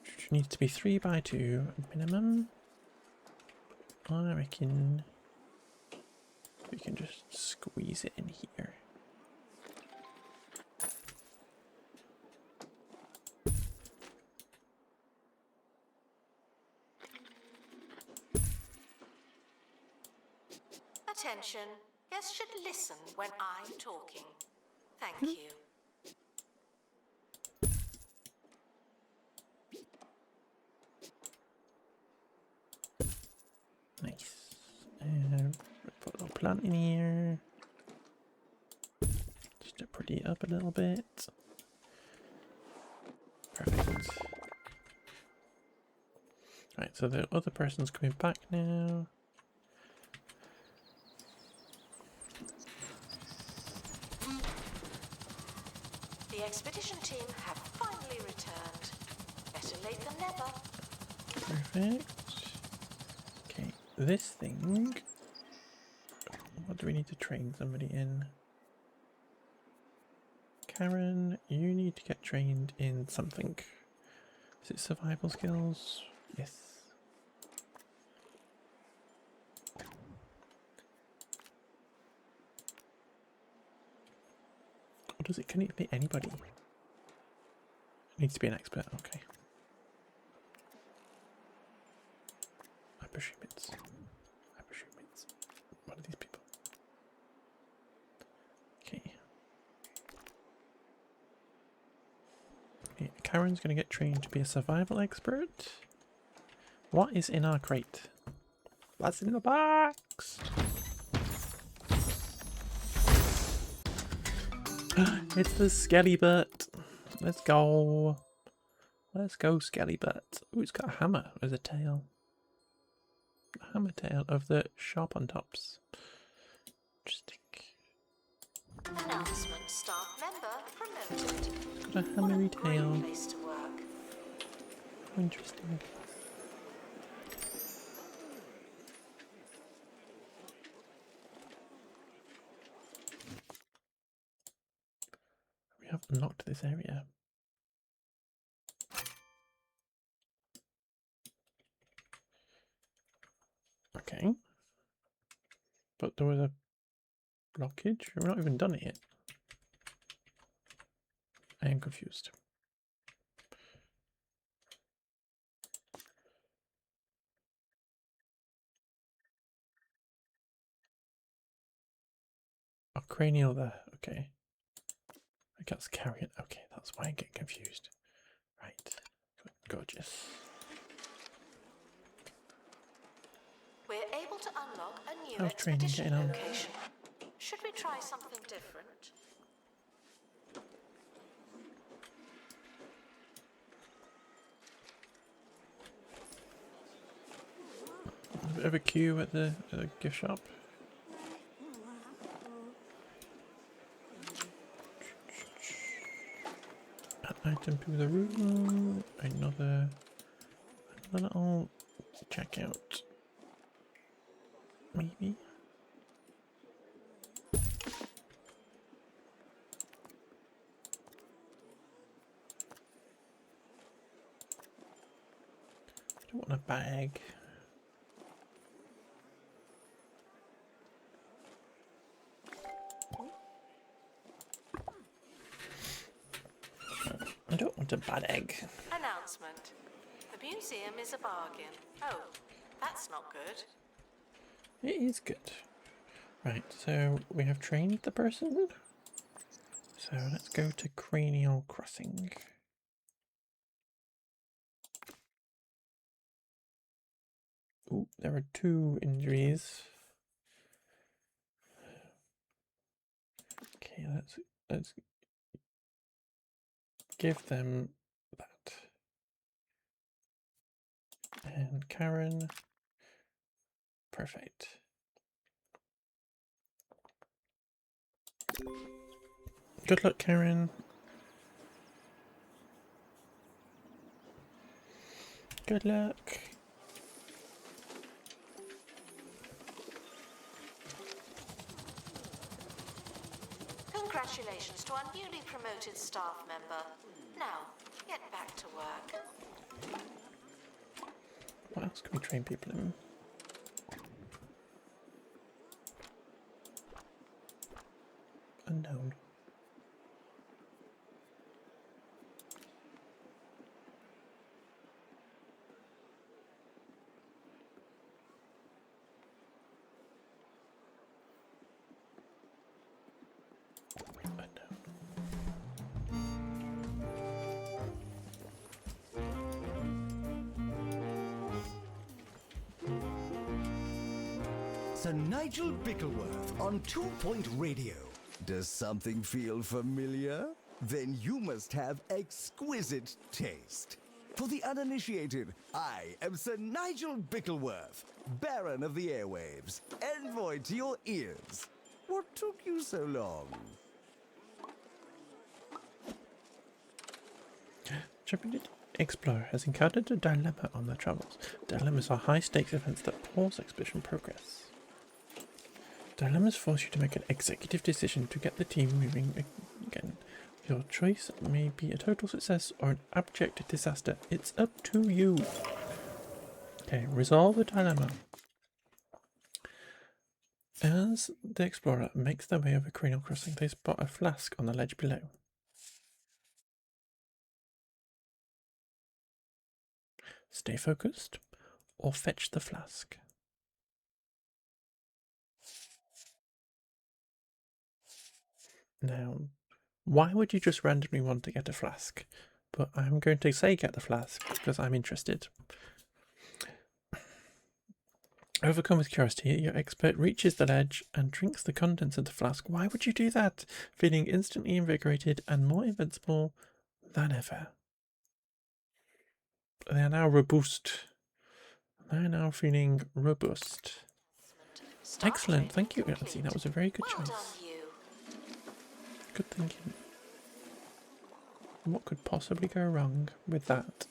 Which needs to be 3 by 2 minimum. I reckon we can just squeeze it in here. Attention. Guests should listen when I'm talking. Thank you. Nice. Put a little plant in here. Just to pretty it up a little bit. Perfect. Right, so the other person's coming back now. The expedition team have finally returned. Better late than never. Perfect. Okay, this thing. What do we need to train somebody in? Karen, you need to get trained in something. Is it survival skills? Yes. Or does it, can it be anybody? It needs to be an expert, okay. I presume it's one of these people. Okay. Okay, Karen's gonna get trained to be a survival expert. What is in our crate? What's in the box? It's the skelly butt. Let's go. Let's go, skelly butt. Ooh, it's got a hammer as a tail. A hammer tail of the sharp on tops. Interesting. Announcement: staff member promoted. It's got a What a hammery great tail. place to work. Interesting. We have unlocked this area. Okay. But there was a blockage. We've not even done it yet. I am confused. Oh, cranial there. Okay. I can't carry it. Okay, that's why I get confused. Right. Gorgeous. We're able to unlock a new How's training expedition getting on? location. Should we try something different? A bit of a queue at the gift shop. An item to the room. Another little checkout. Maybe. I don't want a bag. I don't want a bad egg. Announcement: the museum is a bargain. Oh, that's not good. It is good. Right, so we have trained the person. So let's go to Cranial Crossing. Ooh, there are 2 injuries. Okay, let's give them that. And Karen. Perfect. Good luck, Karen. Good luck. Congratulations to our newly promoted staff member. Now, get back to work. What else can we train people in? Unknown. Sir Nigel Bickleworth on 2 Point Radio. Does something feel familiar? Then you must have exquisite taste. For the uninitiated, I am Sir Nigel Bickleworth, Baron of the Airwaves, envoy to your ears. What took you so long? Intrepid explorer has encountered a dilemma on their travels. Dilemmas are high-stakes events that pause expedition progress. Dilemmas force you to make an executive decision to get the team moving again. Your choice may be a total success or an abject disaster. It's up to you. Okay, resolve the dilemma. As the explorer makes their way over Cranial Crossing, they spot a flask on the ledge below. Stay focused or fetch the flask. Now, why would you just randomly want to get a flask? But I'm going to say get the flask because I'm interested. Overcome with curiosity, your expert reaches the ledge and drinks the contents of the flask. Why would you do that? Feeling instantly invigorated and more invincible than ever. They are now robust. They are now feeling robust. Excellent, thank you, Nancy. That was a very good choice. Good thinking. What could possibly go wrong with that?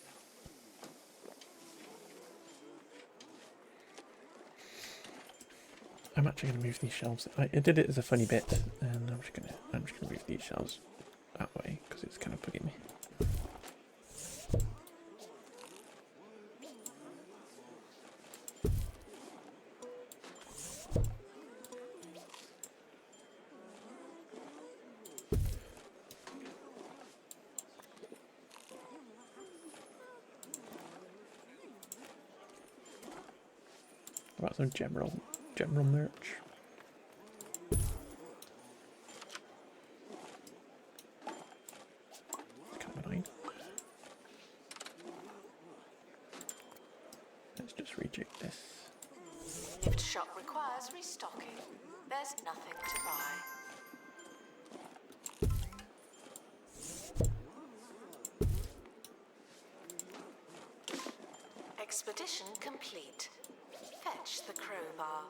I'm actually going to move these shelves. I did it as a funny bit, and I'm just going to move these shelves that way because it's kind of bugging me. What about some general merch? It's kind of annoying. Let's just reject this. Gift shop requires restocking. There's nothing to buy. Expedition complete. Fetch the crowbar.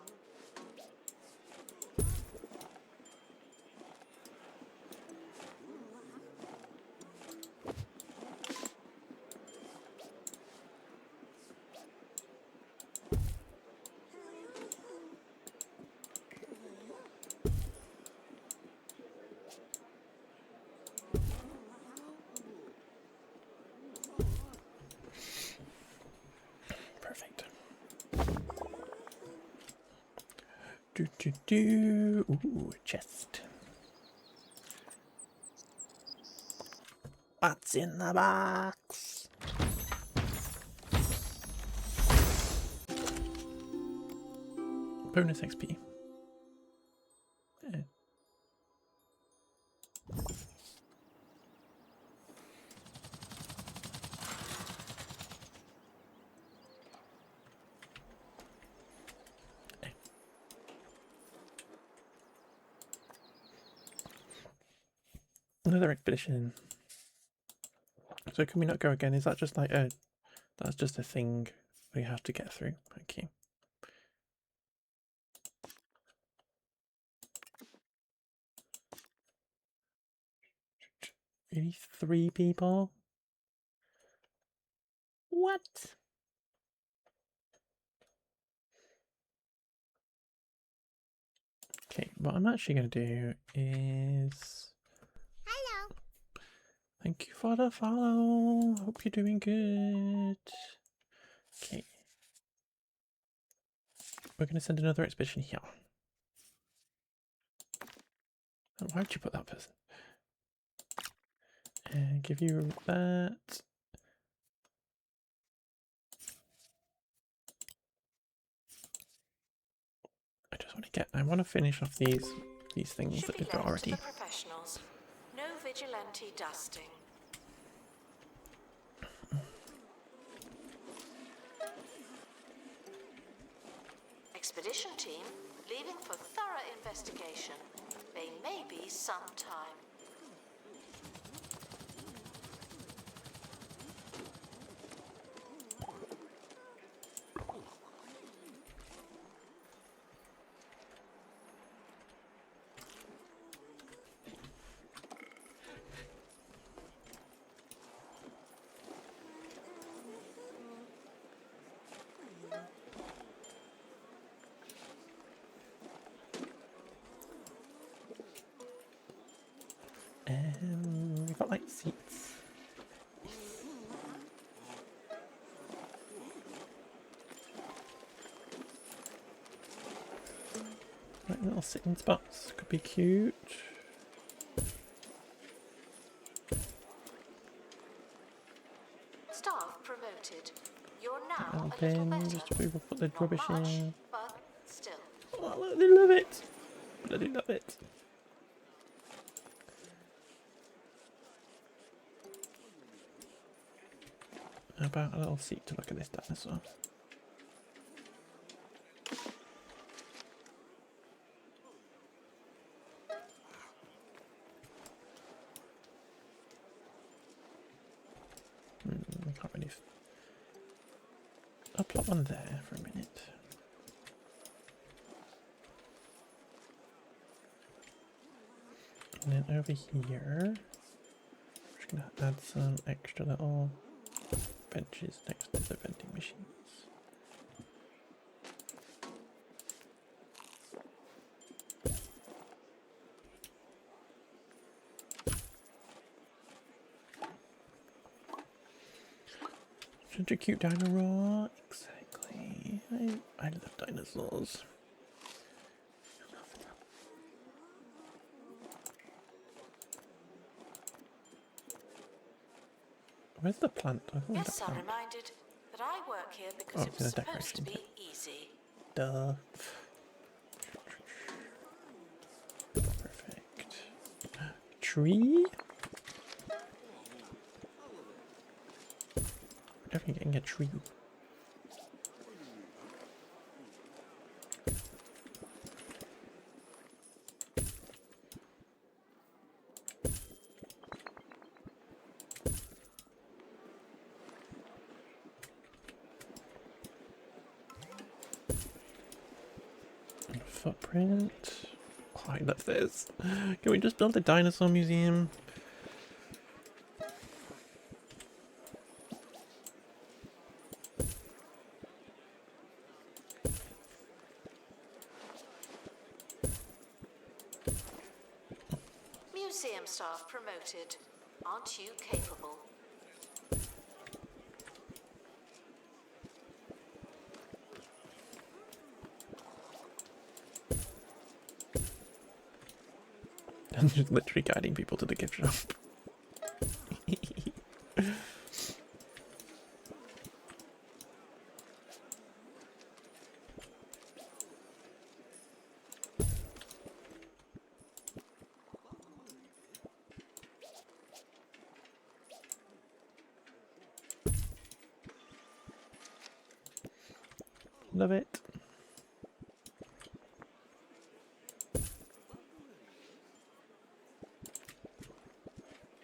Perfect. Ooh, chest. What's in the box? Bonus XP. Yeah. Another expedition. So can we not go again? Is that just like that's just a thing we have to get through? Okay. Really, 3 people? What? Okay, what I'm actually going to do is... Hello. Thank you for the follow. Hope you're doing good. Okay. We're going to send another expedition here. Oh, why would you put that person? And give you that. I want to finish off these things that we've got already. To the professionals. No vigilante dusting. Expedition team leaving for thorough investigation. They may be some time. We've got like seats. Like little sitting spots, could be cute. Staff promoted. You're now Little a little bin, better. just to be able to put the Not rubbish much, in. but still. Oh, they love it! Bloody love it. How about a little seat to look at this dinosaur? I can't really. I'll plot one there for a minute. And then over here, I'm just gonna add some extra little benches next to the vending machines. Such a cute dinosaur. Exactly. I love dinosaurs. Where's the plant? I thought Guests that are plant. reminded that I work here because Oh, it it's was in the supposed to decoration. be easy. Duh. Perfect. Tree? We're definitely getting a tree. Footprint. Oh, I love this. Can we just build a dinosaur museum? Museum staff promoted. Aren't you capable? I'm just literally guiding people to the gift shop. Love it.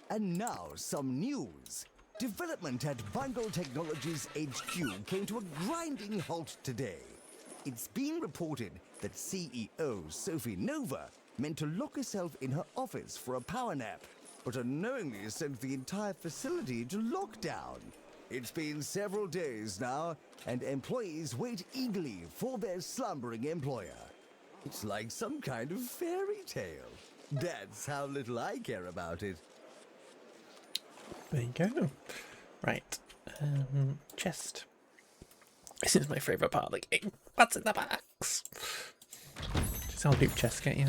And now some news. Development at Bungle Technologies HQ came to a grinding halt today. It's been reported that CEO Sophie Nova meant to lock herself in her office for a power nap, but unknowingly sent the entire facility to lockdown. It's been several days now, and employees wait eagerly for their slumbering employer. It's like some kind of fairy tale. That's how little I care about it. There you go. Right. Chest. This is my favourite part of the game. What's in the box? Just how loot chests get you.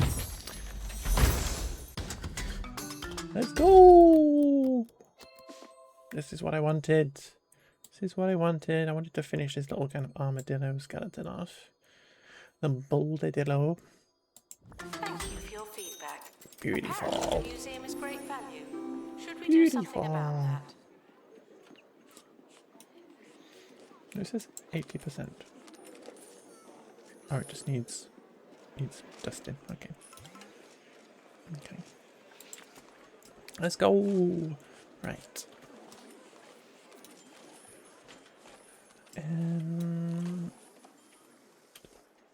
Let's go! This is what I wanted. This is what I wanted. I wanted to finish this little kind of armadillo skeleton off. The boldadillo. Thank you for your feedback. Beautiful. Apparently the museum is great value. Should we do something about that? This is 80%. Oh, it just needs dusting. Okay. Okay. Let's go. Right.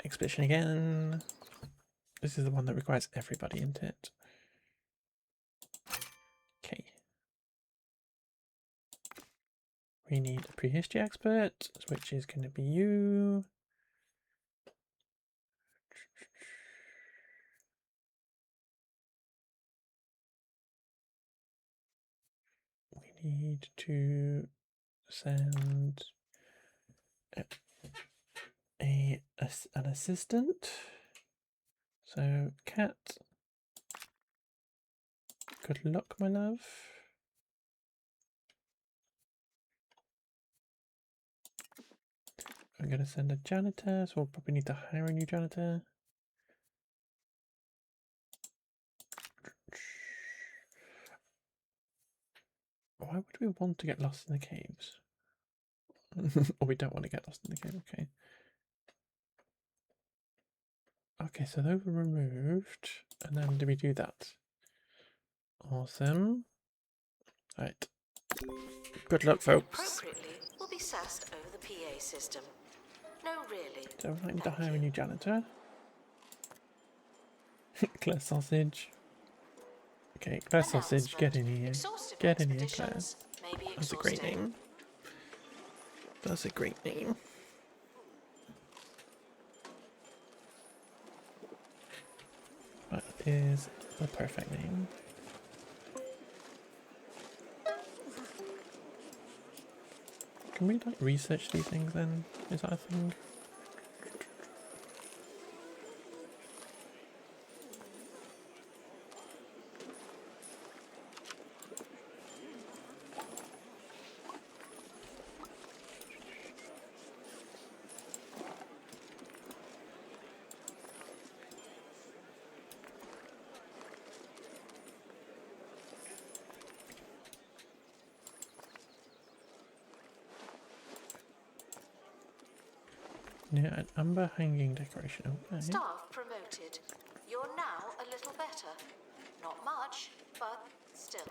Expedition again. This is the one that requires everybody into it. Okay. We need a prehistory expert, which is going to be you. We need to send an assistant. So, Cat. Good luck, my love. I'm going to send a janitor, so we'll probably need to hire a new janitor. Why would we want to get lost in the caves? Or we don't want to get lost in the cave, okay. Okay, so those were removed. And then do we do that? Awesome. Right. Good luck, folks. Appropriately, will be sassed over the PA system. No, really. So I need to Thank hire a you. new janitor. Claire Sausage. Okay, Claire Sausage, get in here. Exhaustive Get in here, Claire. expeditions may be That's a great exhausting. name. That's a great name. That is the perfect name. Can we like research these things then? Is that a thing? Yeah, an amber hanging decoration. Okay. Staff promoted. You're now a little better. Not much, but still.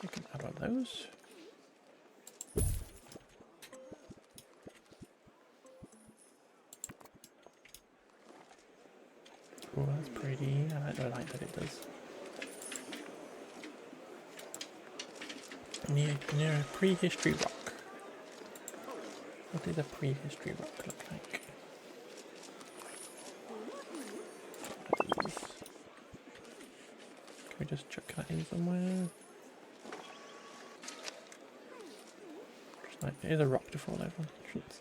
We can add on those. Oh, that's pretty. I like that it does. Near a prehistory rock. What does a prehistory rock look like? These. Can we just chuck that in somewhere? Just like, here's a rock to fall over. Shouldn't-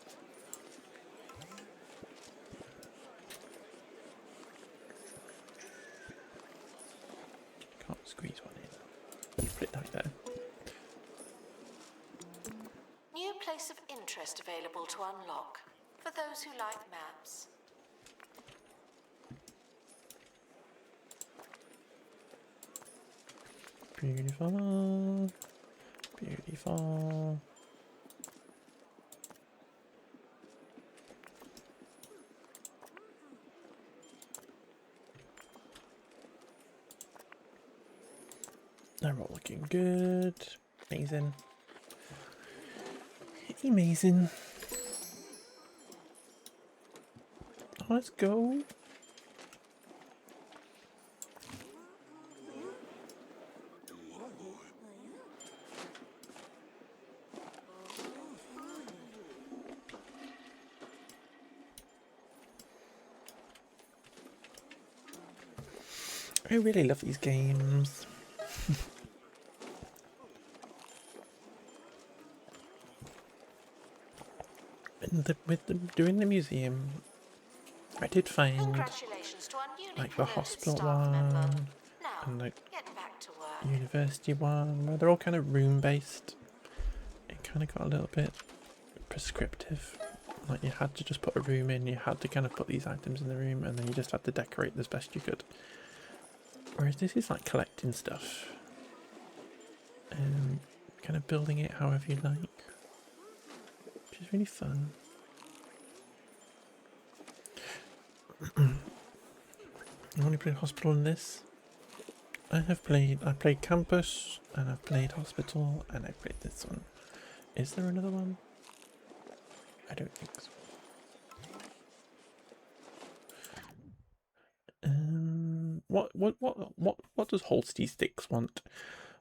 Can't squeeze one in. Put it like there. New place of interest available to unlock for those who like maps. Beautiful. Beautiful. They're all looking good. Amazing. Amazing. Let's go. I really love these games. Doing the museum, I did find Congratulations to our newly like the promoted hospital staff member. one Now, and like get back to work. university one, where they're all kind of room based. It kind of got a little bit prescriptive. Like you had to just put a room in, you had to kind of put these items in the room, and then you just had to decorate as best you could. Whereas this is like collecting stuff and kind of building it however you like, which is really fun. I've only played hospital in this. I played campus, and I've played hospital, and I've played this one. Is there another one? I don't think so. What does Holstey Sticks want?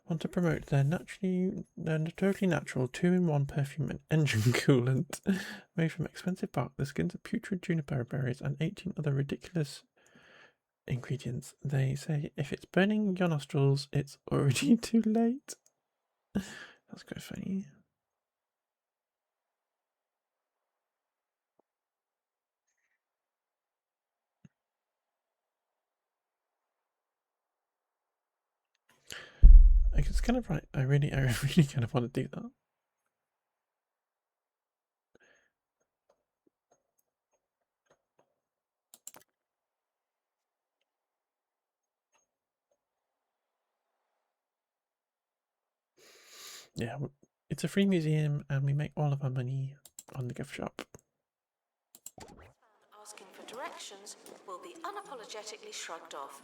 Want to promote their totally natural 2-in-1 perfume and engine coolant made from expensive bark, the skins of putrid juniper berries, and 18 other ridiculous ingredients. They say if it's burning your nostrils, it's already too late. That's quite funny. It's kind of right. I really kind of want to do that. Yeah, it's a free museum, and we make all of our money on the gift shop. Asking for directions will be unapologetically shrugged off.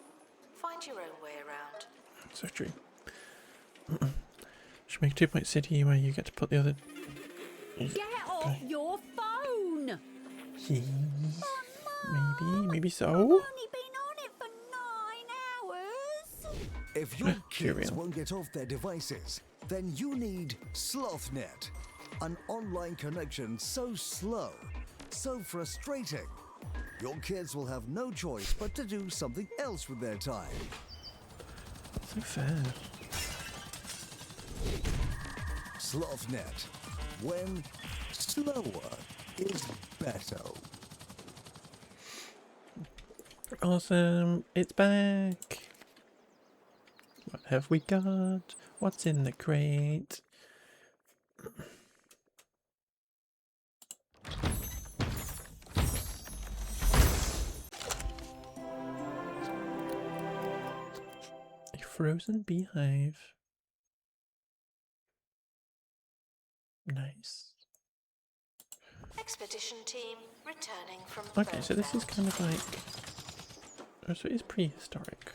Find your own way around. So true. Should make a 2-point city where you get to put the other. Get off your phone! Yes. Maybe so. Only been on it for 9 hours. If your kids Cheerio. won't get off their devices, then you need SlothNet, an online connection so slow, so frustrating. Your kids will have no choice but to do something else with their time. So fair. SlothNet, when slower is better. Awesome. It's back. What have we got? What's in the crate? A frozen beehive. Nice. Expedition team returning from Okay, so this is Birdland. kind of like... Oh, so it is prehistoric.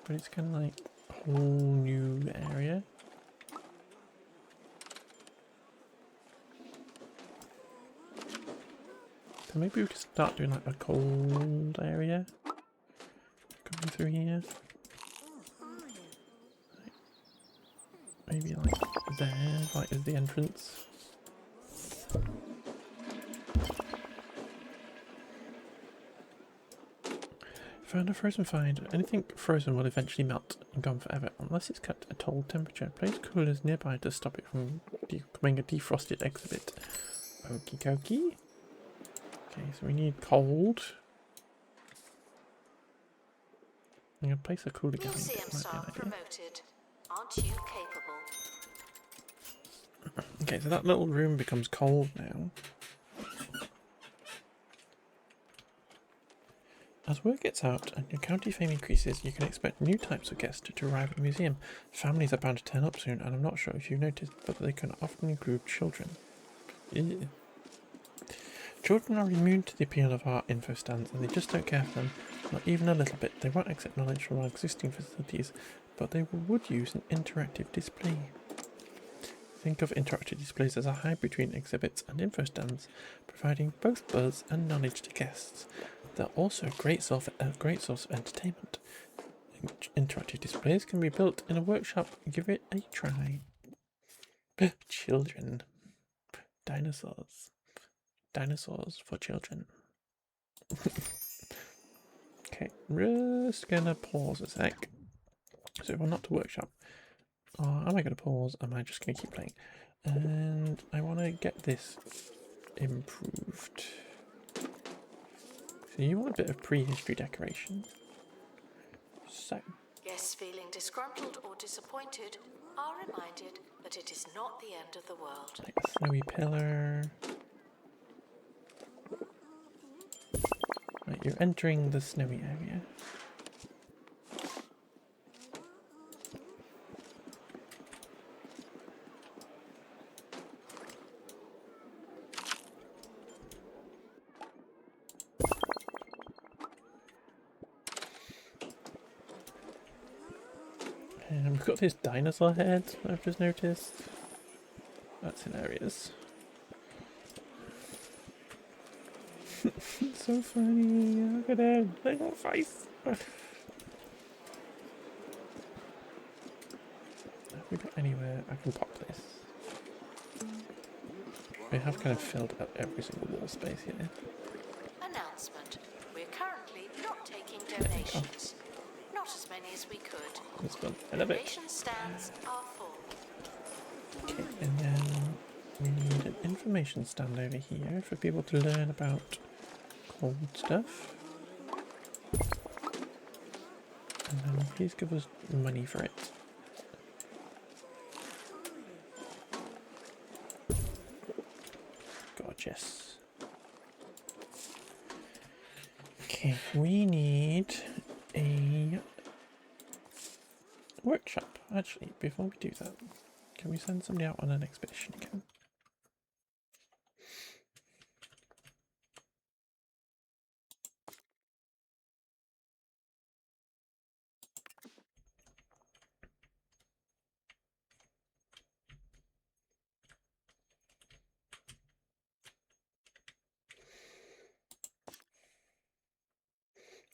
But it's kind of like a whole new area. So maybe we could start doing like a cold area. Going through here. Maybe like there, like is the entrance. Found a frozen find. Anything frozen will eventually melt and gone forever unless it's kept at a cold temperature. Place coolers nearby to stop it from becoming a defrosted exhibit. Okie dokie. Okay, so we need cold. I'm gonna place a cooler guide. Museum Might be staff an idea. promoted. Aren't you capable? Okay, so that little room becomes cold now. As word gets out and your county fame increases, you can expect new types of guests to arrive at the museum. Families are bound to turn up soon, and I'm not sure if you've noticed, but they can often include children. Ew. Children are immune to the appeal of our info stands, and they just don't care for them, not even a little bit. They won't accept knowledge from our existing facilities, but they would use an interactive display. Think of interactive displays as a hybrid between exhibits and info stands, providing both buzz and knowledge to guests. They're also a great source of entertainment. Interactive displays can be built in a workshop. Give it a try. Children. Dinosaurs. Dinosaurs for children. Okay, just gonna pause a sec. So if I'm not to workshop, am I gonna pause? Am I just gonna keep playing? And I want to get this improved. So you want a bit of prehistory decoration. So Guests feeling disgruntled or disappointed are reminded that it is not the end of the world. like snowy pillar. Right, you're entering the snowy area. We've got this dinosaur head I've just noticed. That's hilarious. So funny. Look at that little face. Have we got anywhere I can pop this? We have kind of filled up every single wall space here. Announcement. We're currently not taking donations. Not as many as we could. This one, I love it. Donation stands are full. Okay, and then we need an information stand over here for people to learn about cold stuff. And then please give us money for it. Gorgeous. Okay, we need a workshop. Actually, before we do that, can we send somebody out on an expedition again?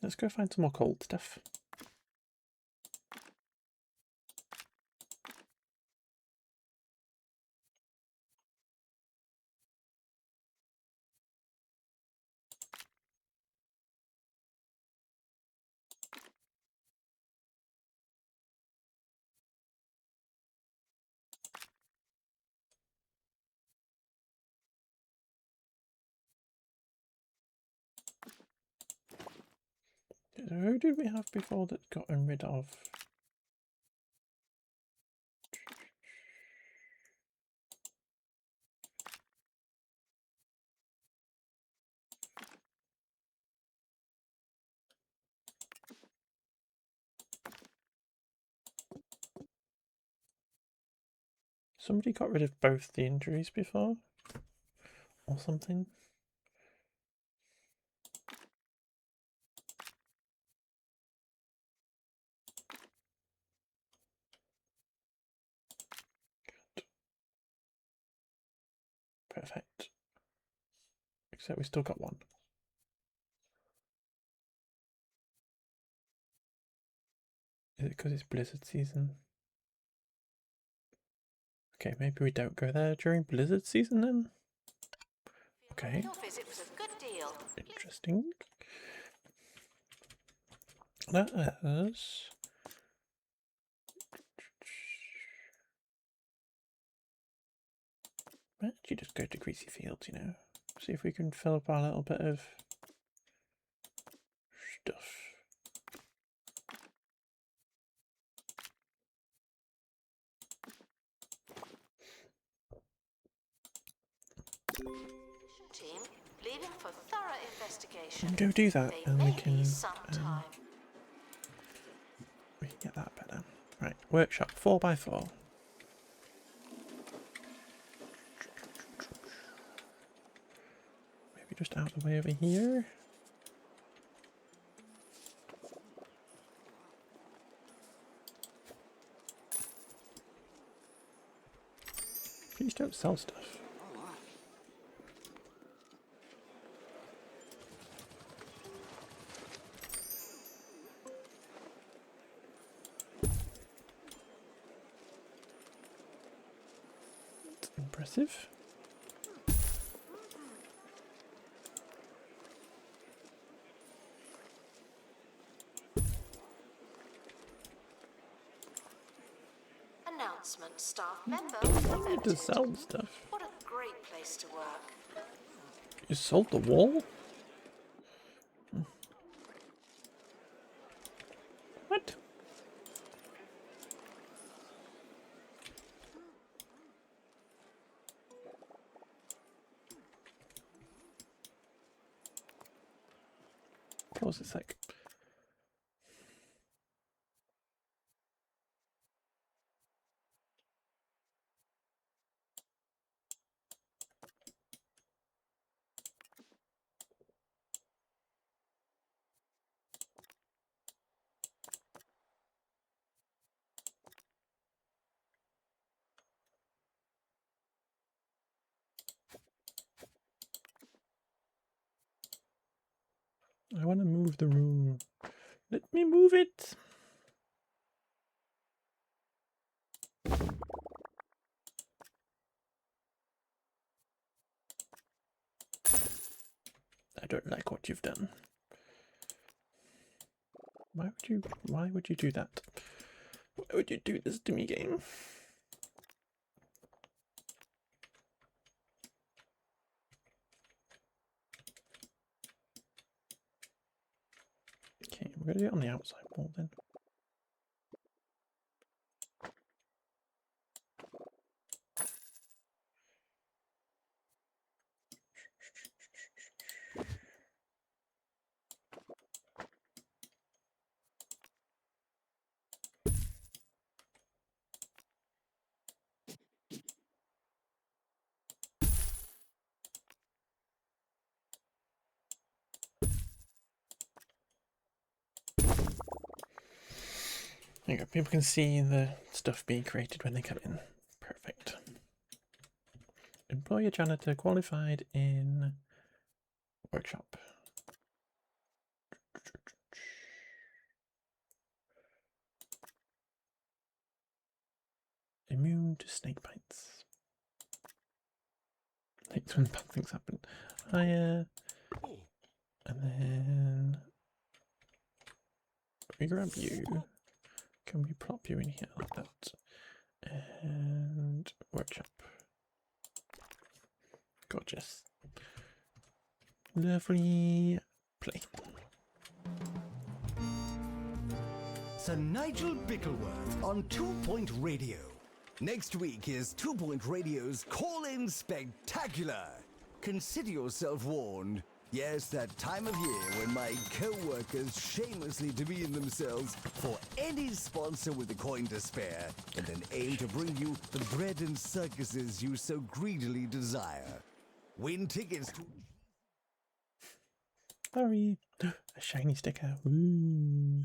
Let's go find some more cold stuff. Who did we have before that gotten rid of? Somebody got rid of both the injuries before? Or something? Perfect. Except we still got one. Is it because it's blizzard season? Okay, maybe we don't go there during blizzard season then? Okay. Your visit was a good deal. Interesting. That is... Why don't you just go to Greasy Fields, you know? See if we can fill up our little bit of stuff. Team, leaving for thorough investigation. Go do that, They and may we be can some time. get that better. Right, workshop 4x4. Maybe just out of the way over here. Please don't sell stuff. That's impressive. Announcement, staff member. Don't need to sell stuff. What a great place to work. You sold the wall? What? Close a sec. I want to move the room. Let me move it. I don't like what you've done. Why would you do that? Why would you do this to me, game? Okay, we're gonna do it on the outside wall then. There you go, people can see the stuff being created when they come in. Perfect. Employ a janitor qualified in workshop. prone to snake bites. Hates when bad things happen. Higher. And then we grab you. Can we plop you in here like that? And workshop. Gorgeous. Lovely. Play. Sir Nigel Bickleworth on 2 Point Radio. Next week is 2 Point Radio's Call-In Spectacular. Consider yourself warned. Yes, that time of year when my co-workers shamelessly demean themselves for any sponsor with a coin to spare, and then aim to bring you the bread and circuses you so greedily desire. Win tickets to... Sorry. A shiny sticker. Ooh.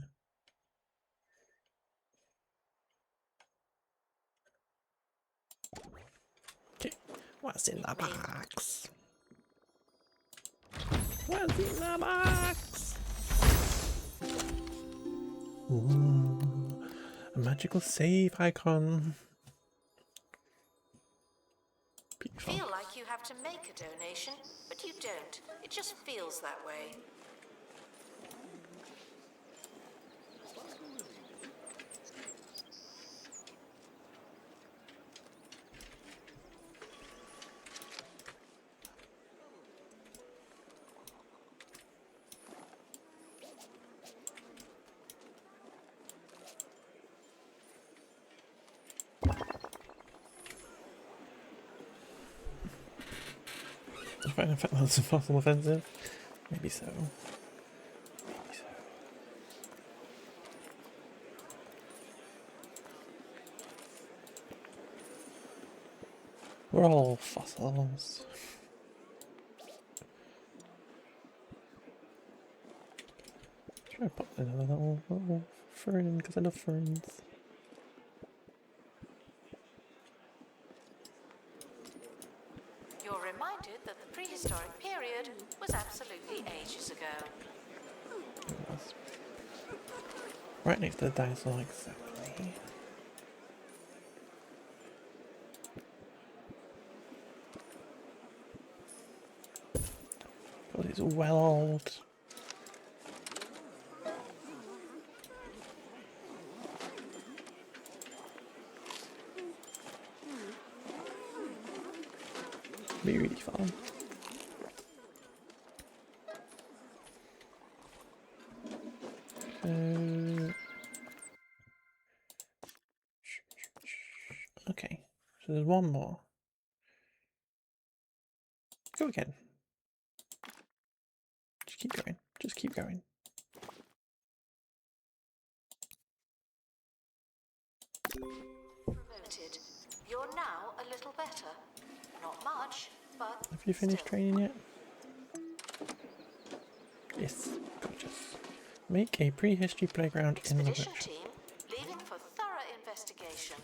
Okay. What's in the box? What's in the box? Ooh. A magical save icon. Beautiful. Feel like you have to make a donation, but you don't. It just feels that way. I find that's impossible offensive. Maybe so. Maybe so. We're all fossils. Should I put another little fern in because I love ferns? You're reminded that the prehistoric period was absolutely ages ago. It was. Right next to the dinosaur, exactly. God, it's well old. Be really fun. Okay, so there's one more. Go again. Just keep going. Just keep going. Promoted. You're now a little better. Not much, but Have you finished still. training yet? Yes, gorgeous. Make a prehistory playground in the Expedition workshop. team leaving for thorough investigation.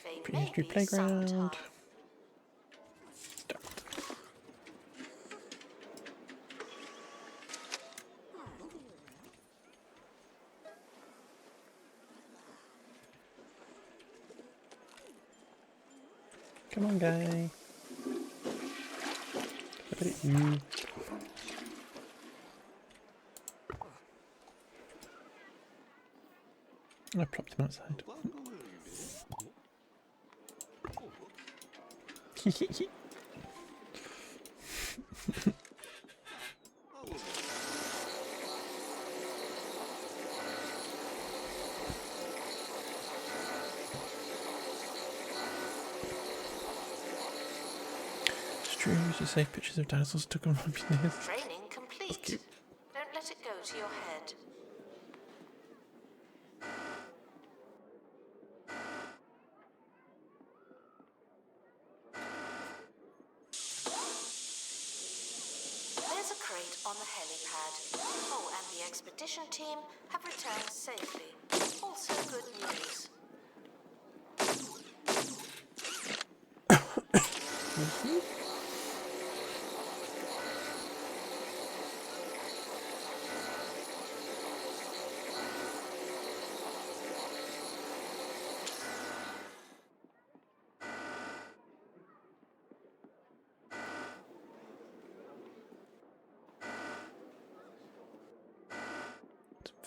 They Prehistory may be playground. sometime. Start. Come on, guy. Look at you. I plopped him outside. It's true, you should save pictures of dinosaurs took from years. Training complete. cute. Don't let it go to your head. There's a crate on the helipad. Oh, and the expedition team have returned safely. Also good news.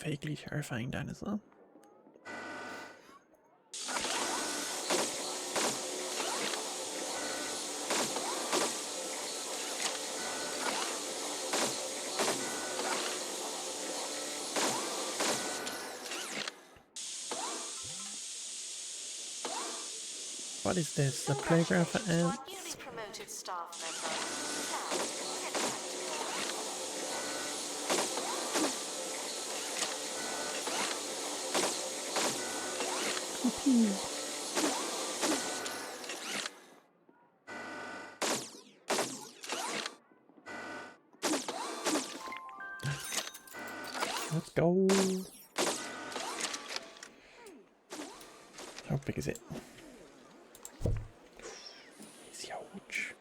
vaguely terrifying dinosaur. What is this? A playground for Congratulations to our ants? newly promoted staff member. Now, get back to work. Let's go. How big is it? It's huge.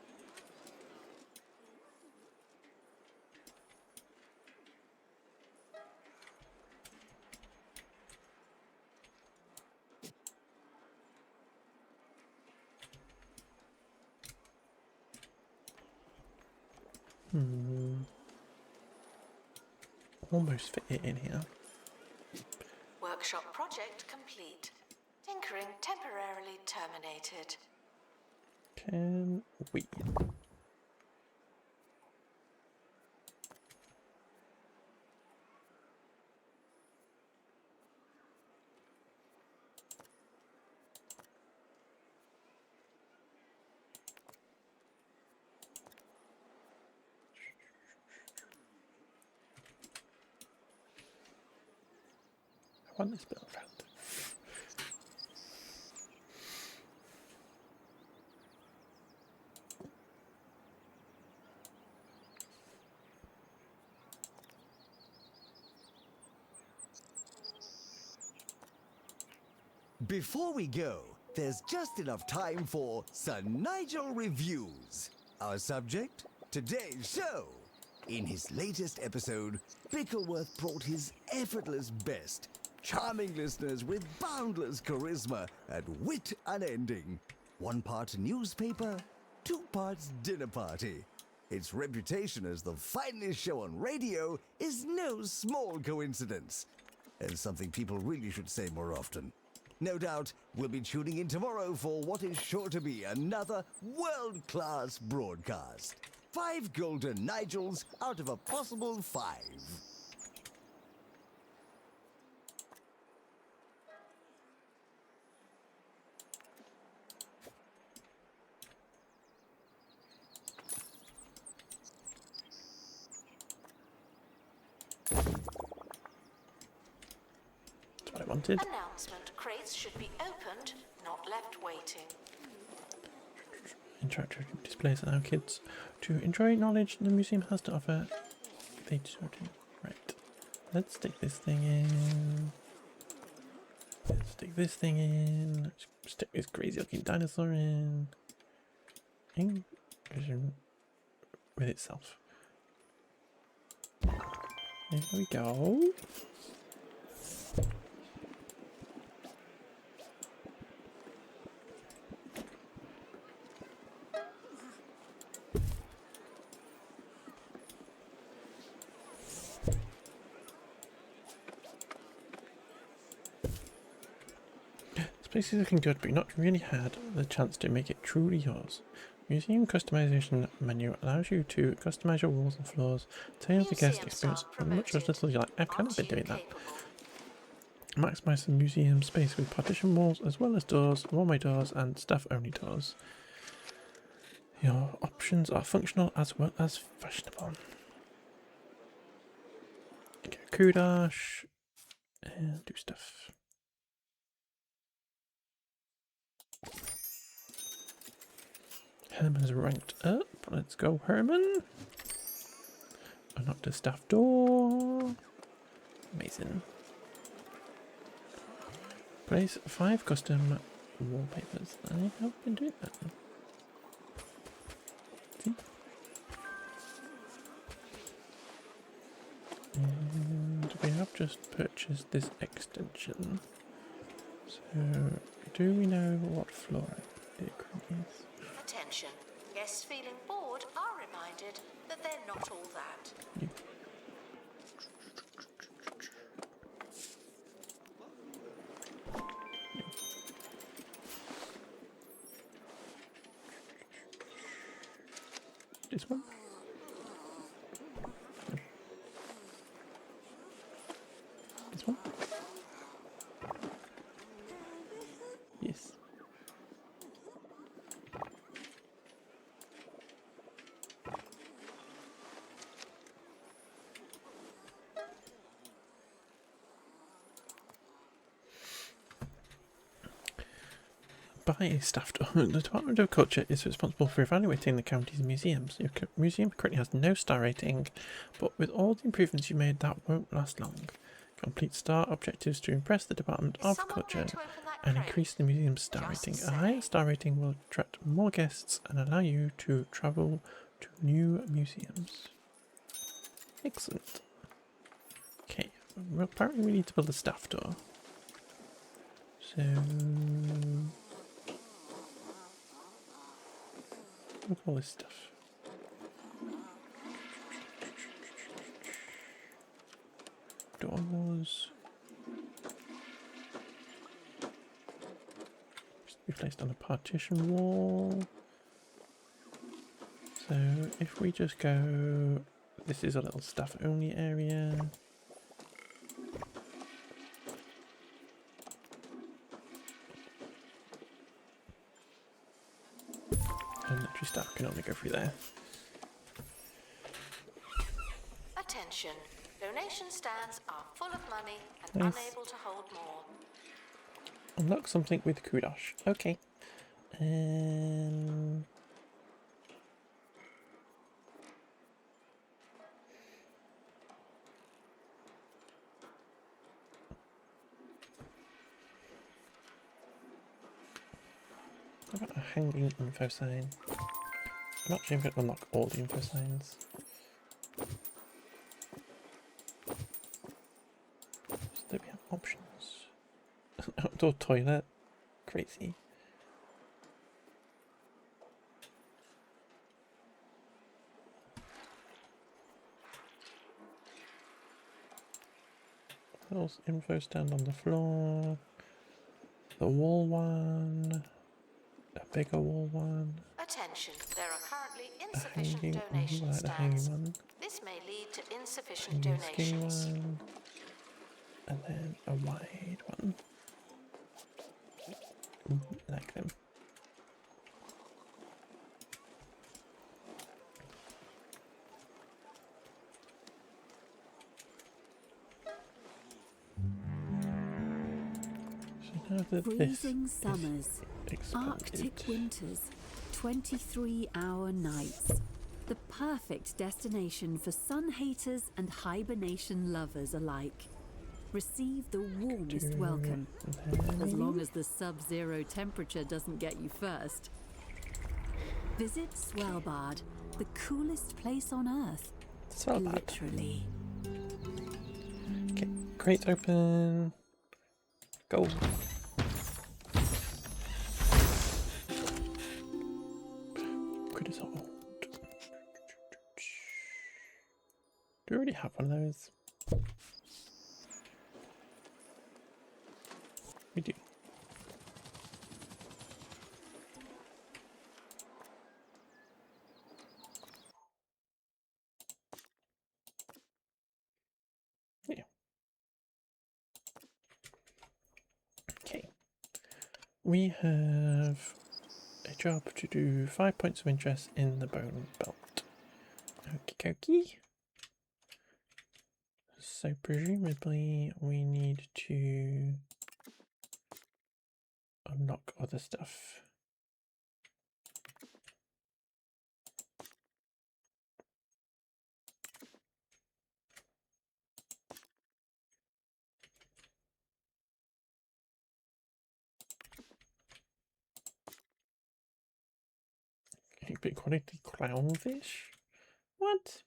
Almost fit it in here. Workshop project complete. Tinkering temporarily terminated. Can we? I want this bit around. Before we go, there's just enough time for Sir Nigel Reviews. Our subject, today's show. In his latest episode, Bickleworth brought his effortless best, charming listeners with boundless charisma and wit unending. 1 part newspaper, 2 parts dinner party. Its reputation as the finest show on radio is no small coincidence, and something people really should say more often. No doubt we'll be tuning in tomorrow for what is sure to be another world-class broadcast. 5 golden Nigels out of a possible 5. That's what I wanted. Announcement crates should be opened, not left waiting. Interactive displays allow kids to enjoy knowledge the museum has to offer. They sort of right. Let's stick this thing in. Let's stick this thing in. Let's stick this crazy looking dinosaur in. With itself. There we go. This place is looking good, but you've not really had the chance to make it truly yours. Museum customization menu allows you to customize your walls and floors, tailor the guest experience much as little as you like. I've kind of been doing that. Maximize the museum space with partition walls as well as doors, one-way doors and staff-only doors. Your options are functional as well as fashionable. Get a kudosh and do stuff. Herman's ranked up. Let's go, Herman. Unlock the staff door. Amazing. Place 5 custom wallpapers. I have been doing that. See? And we have just purchased this extension. So, do we know what floor it is? Attention. Guests feeling bored are reminded that they're not all that. This one? This one? Yes. By staff, the Department of Culture is responsible for evaluating the county's museums. Your museum currently has no star rating, but with all the improvements you made, that won't last long. Complete star objectives to impress the Department of Culture and increase the museum's star rating. A higher star rating will attract more guests and allow you to travel to new museums. Excellent. Okay, well, apparently we need to build a staff door. So look at all this stuff. Doors. Be placed on a partition wall. So if we just go, this is a little staff only area. And military staff can only go through there. Attention. Donation stands are full of money and Nice. unable to hold more. Unlock something with kudos. Okay. I've got a hanging info sign. I'm not sure I'm going to unlock all the info signs. So there we have options. Outdoor toilet. Crazy. Little info stand on the floor. The wall one. A bigger wall one. Attention. There are currently A insufficient hanging, donation like the hanging stands. one. This may lead to insufficient Hanging skinny donations. one. And then a wide one. Ooh, I like them. So now that Freezing this summers, is Arctic expanded, winters, 23-hour nights. The perfect destination for sun haters and hibernation lovers alike. Receive the warmest welcome, as long as the sub-zero temperature doesn't get you first. Visit Svalbard, the coolest place on Earth. Svalbard. Literally. Okay, crates open. Go. Critters are old. Do we already have one of those? We do. Yeah. Okay. We have a job to do 5 points of interest in the bone belt. Okie dokie. So presumably we need to unlock other stuff. Big quality clownfish? What?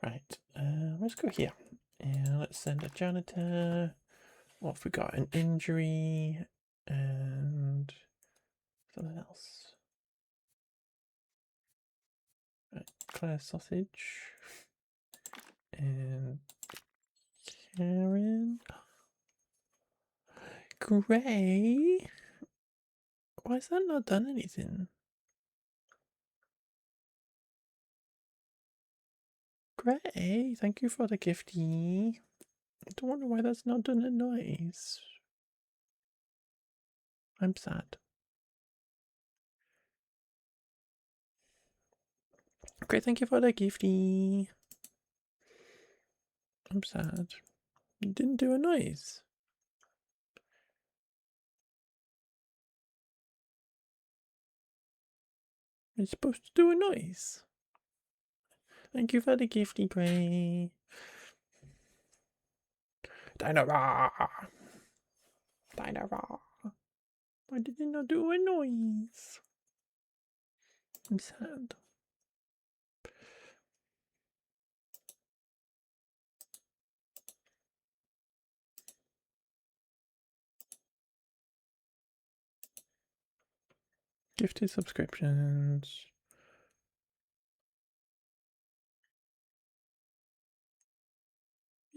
Right, let's go here. And let's send a janitor. What have we got? An injury and something else. Right, Claire sausage. And Karen. Gray? Why has that not done anything? Gray, thank you for the gifty. I don't wonder why that's not done a noise. I'm sad. Okay, thank you for the gifty. I'm sad. You didn't do a noise. You're supposed to do a noise. Thank you for the gifty, Gray. Dinara! Dinara! Why did you not do a noise? I'm sad. Gifted subscriptions.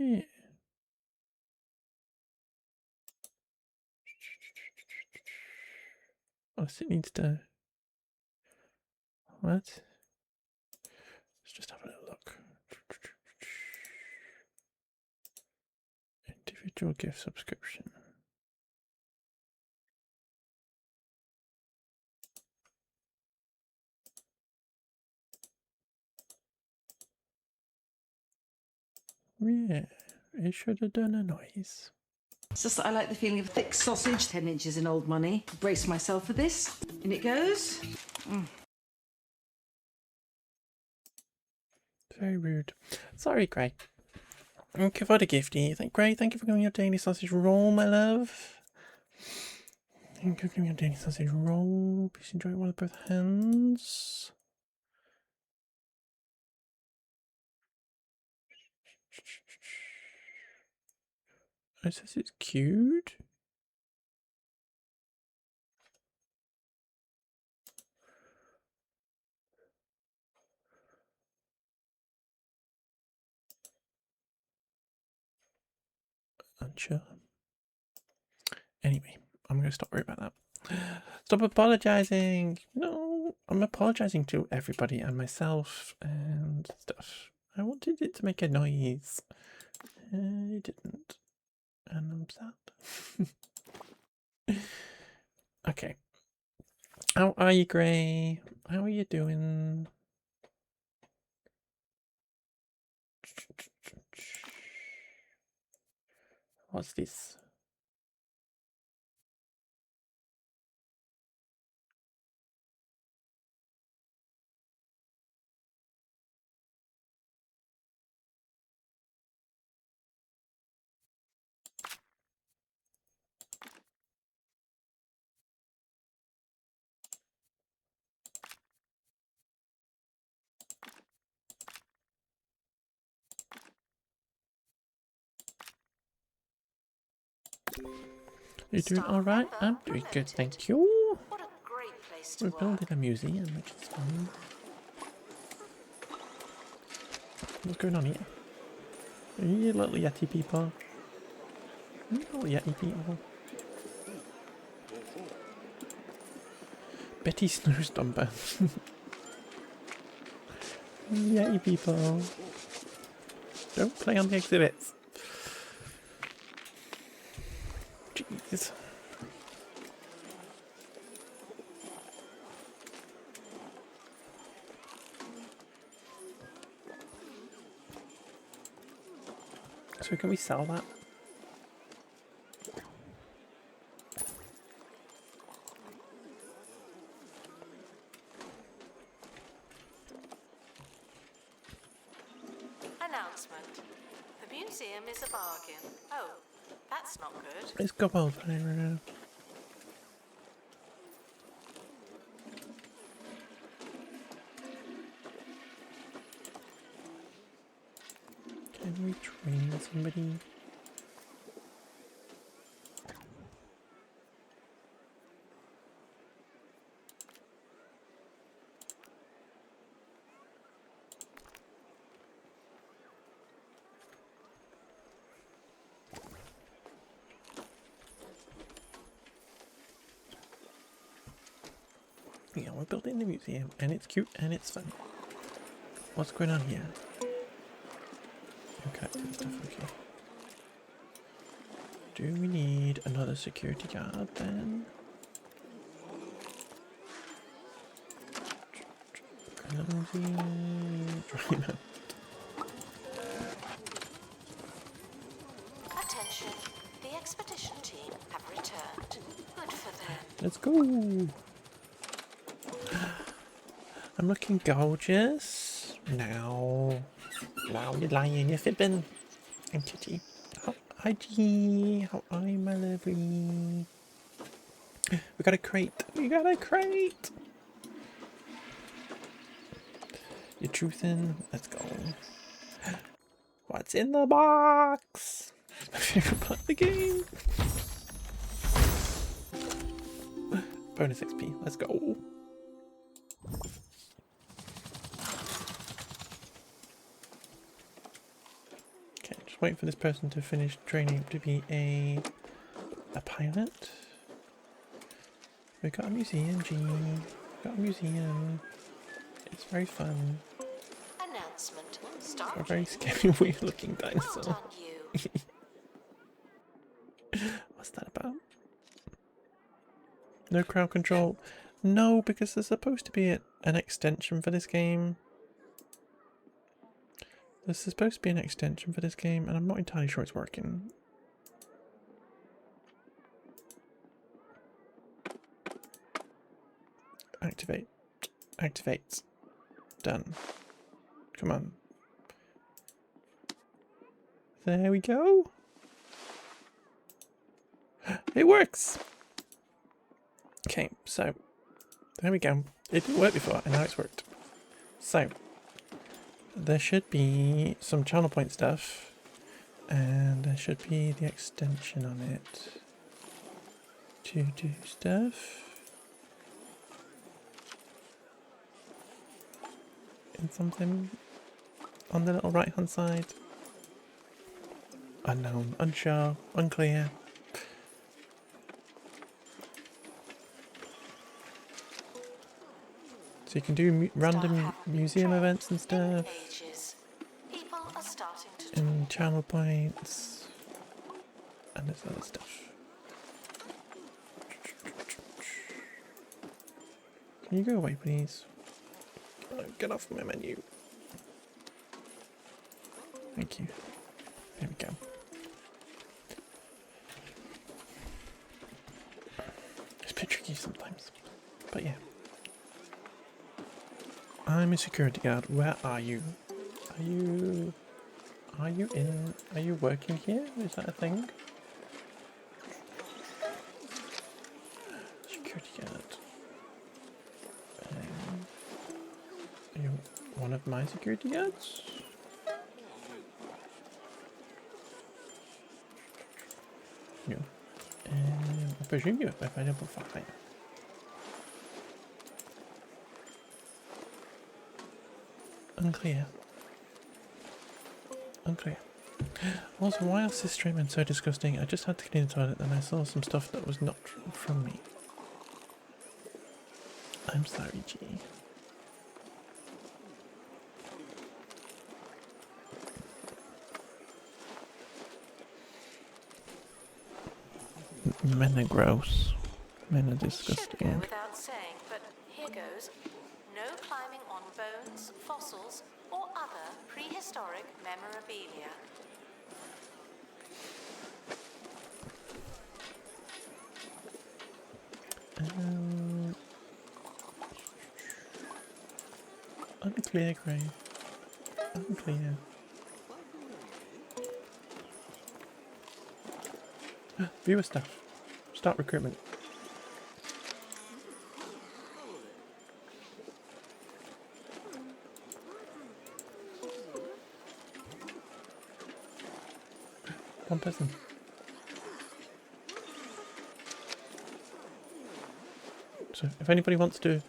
Yeah. Oh, it needs to. What? Let's just have a little look. Individual gift subscription. Yeah, it should have done a noise. It's just that I like the feeling of thick sausage, 10 inches in old money. Brace myself for this. In it goes. Very rude. Sorry, Gray. Thank you for the gifty. Gray, thank you for giving your daily sausage roll, my love. Thank you for giving your daily sausage roll. Please enjoy it with both hands. It says it's queued. Unsure. Anyway, I'm going to stop worrying about that. Stop apologizing. No, I'm apologizing to everybody and myself and stuff. I wanted it to make a noise. It didn't. And I'm sad. Okay. How are you, Gray? How are you doing? What's this? You doing alright? I'm doing good, thank you. What a great place to We're work. building a museum, which is fun. What's going on here? Are you little Yeti people? You little Yeti people. Betty Snooze Dumper. Yeti people. Don't play on the exhibits. Jeez. So can we sell that? Announcement. The museum is a bargain. Oh, that's not good. Let's go over. Can we train somebody? Yeah, we're building the museum, and it's cute and it's fun. What's going on here? and stuff. Okay. Do we need another security guard then? Attention, the expedition team have returned. Good for them. Let's go. I'm looking gorgeous. Now you're lying, you're fibbing. I'm Titty. Hi G, how are you, my lovely? We got a crate. We got a crate. You're truthing. Let's go. What's in the box? It's my favorite part of the game. Bonus XP. Let's go. Okay, just waiting for this person to finish training to be a pilot. We've got a museum, G. We've got a museum. It's very fun. Announcement. Start. A very scary, weird looking Well dinosaur. done, you. What's that about? No crowd control. No, because there's supposed to be an extension for this game. There's supposed to be an extension for this game, and I'm not entirely sure it's working. Activate. Activate. Done. Come on. There we go. It works! Okay, so there we go. It didn't work before, and now it's worked. So there should be some channel point stuff, and there should be the extension on it to do stuff. And something on the little right hand side. Unknown, unsure, unclear. So you can do random museum events and stuff, People are starting to and channel points, and there's other stuff. Can you go away, please? Get off my menu. Thank you. There we go. It's a bit tricky sometimes, but yeah. I'm a security guard. Where are you? Are you working here? Is that a thing? Security guard. Are you one of my security guards? No. I presume you're available for hire. Unclear. Unclear. Also, why else is this streaming so disgusting? I just had to clean the toilet and I saw some stuff that was not from me. I'm sorry, G. Men are gross. Men are Should go disgusting. without saying, but here goes. No climbing on bones, fossils, or other prehistoric memorabilia. Unclear, Gray. Unclear. Viewer stuff. Start recruitment. One person. So if anybody wants to,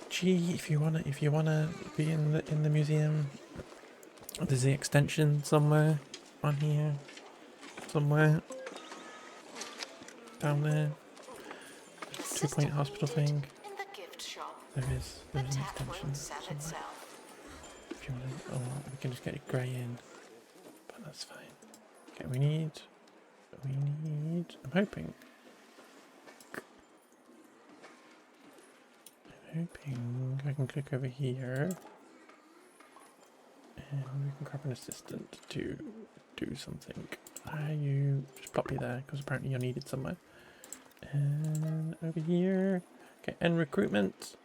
gee, if you wanna be in the museum, there's the extension somewhere on here, somewhere down there. 2-point hospital thing. In the gift shop, There is. the There's an tap extension won't sell somewhere. itself. If you wanna, or we can just get it grey in. But That's fine. Okay, we need, I'm hoping I can click over here and we can grab an assistant to do something. You just plop you there because apparently you're needed somewhere. And over here, okay, end recruitment,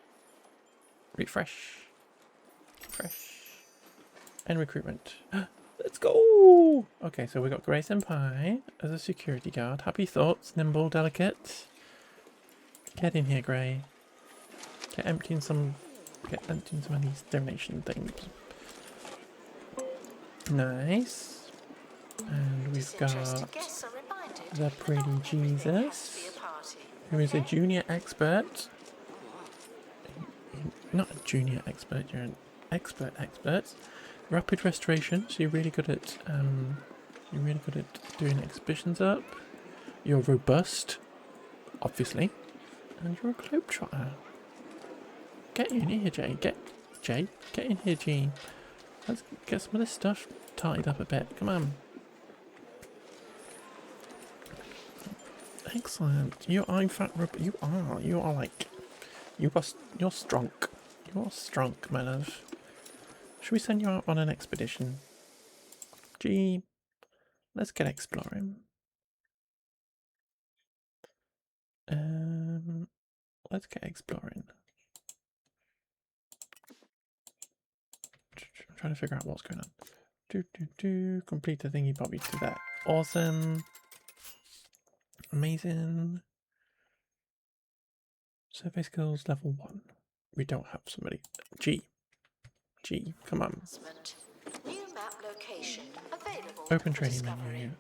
refresh, end recruitment. Let's go! Okay, so we got Grey Senpai as a security guard. Happy thoughts, nimble, delicate. Get in here, Grey. Get emptying some of these donation things. Nice. And we've got the pretty Jesus, who is a junior expert. Not a junior expert, you're an expert. Rapid restoration, so you're really good at doing exhibitions up. You're robust, obviously, and you're a globetrotter. Get in here, Jay. Get in here, G. Let's get some of this stuff tidied up a bit. Come on. Excellent. You are in fact you're strong. You're strong, my love. Should we send you out on an expedition? Gee, let's get exploring. Let's get exploring. I'm trying to figure out what's going on. Complete the thingy bobby to that. Awesome. Amazing. Survey skills level 1. We don't have somebody. G, come on. New map location available. Open training menu.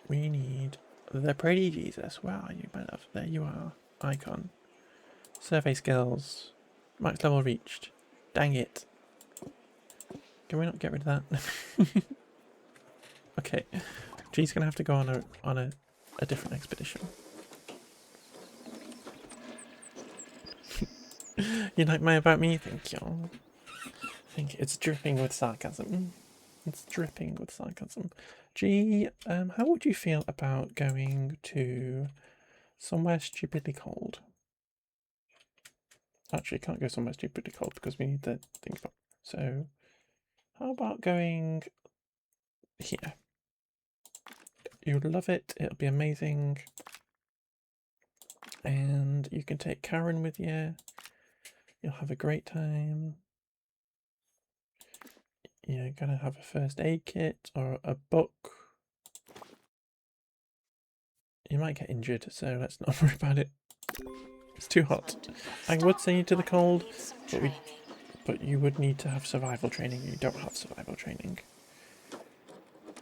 We need the pretty Jesus. Where are you, my love? There you are. Icon. Survey skills. Max level reached. Dang it. Can we not get rid of that? Okay. G's gonna have to go on a different expedition. You like my about me? Thank you. Thank you. It's dripping with sarcasm. It's dripping with sarcasm. G, how would you feel about going to somewhere stupidly cold? Actually, can't go somewhere stupidly cold because we need the thing. So, how about going here? You'll love it. It'll be amazing. And you can take Karen with you. You'll have a great time. You're gonna have a first aid kit or a book. You might get injured, so let's not worry about it. It's too hot. I would send you to the cold, but you would need to have survival training. You don't have survival training.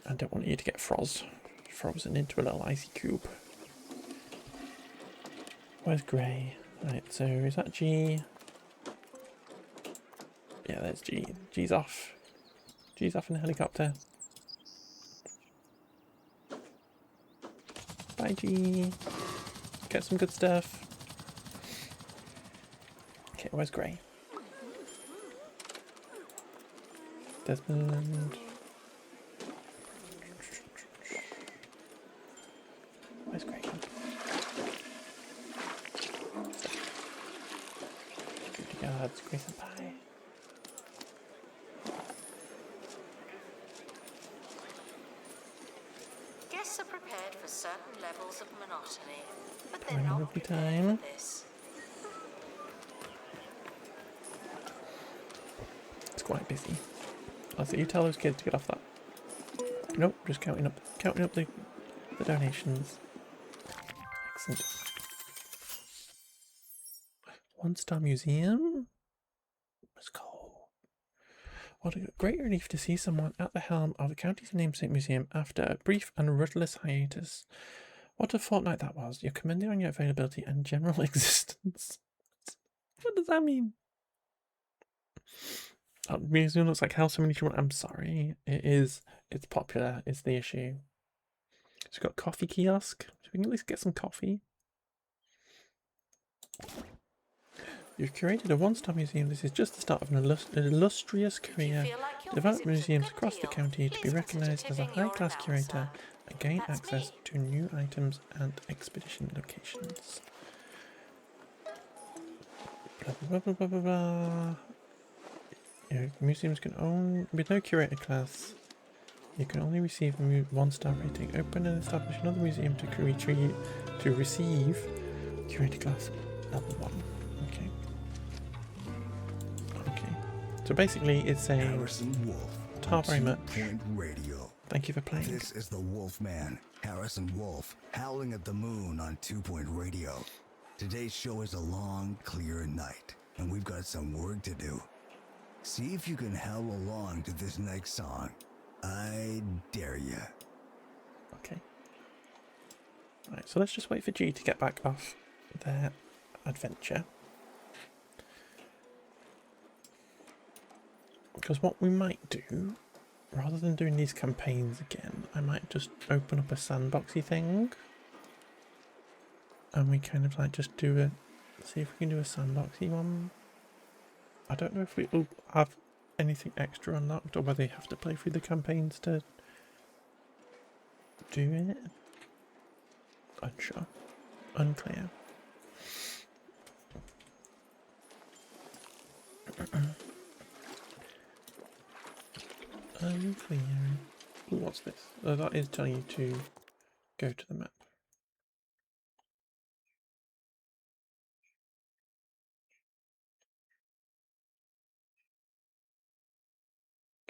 I don't want you to get frozen into a little icy cube. Where's Grey? Right, so is that G? Yeah, there's G. G's off. G's off in the helicopter. Bye, G. Get some good stuff. Okay, where's Grey? Desmond. Where's Grey? Security guards, Grey Senpai. Guests are prepared for certain levels of monotony, but they're Having a not lovely prepared time. for this. It's quite busy. I'll see you tell those kids to get off that. Nope, just counting up the donations. Excellent. 1-star museum. Let's go. What a great relief to see someone at the helm of the county's namesake museum after a brief and rudderless hiatus. What a fortnight that was. You're commended on your availability and general existence. What does that mean? Oh, the museum looks like hell. So many children. I'm sorry. It's popular. It's the issue. It's got coffee kiosk. So we can at least get some coffee. You've curated a 1-star museum. This is just the start of an illustrious career. your Develop visit a museums good across the deal, county to be please consider recognised as a tipping your high-class announcer. curator and gain That's access me. to new items and expedition locations. Blah, blah, blah, blah, blah, blah. Museums can own with no curator class. You can only receive a 1-star rating. Open and establish another museum to receive curator class level 1. Okay. Okay. So basically, it's saying, Harrison Wolf. "Ta very much. 2 Point Radio. Thank you for playing." This is the Wolfman, Harrison Wolf, howling at the moon on 2 Point Radio. Today's show is a long, clear night, and we've got some work to do. See if you can howl along to this next song. I dare ya. Okay. Right, so let's just wait for G to get back off their adventure. Because what we might do, rather than doing these campaigns again, I might just open up a sandboxy thing. And we kind of like just do see if we can do a sandboxy one. I don't know if we'll have anything extra unlocked or whether you have to play through the campaigns to do it. Unsure. Unclear. Unclear. Ooh, what's this? Oh, that is telling you to go to the map.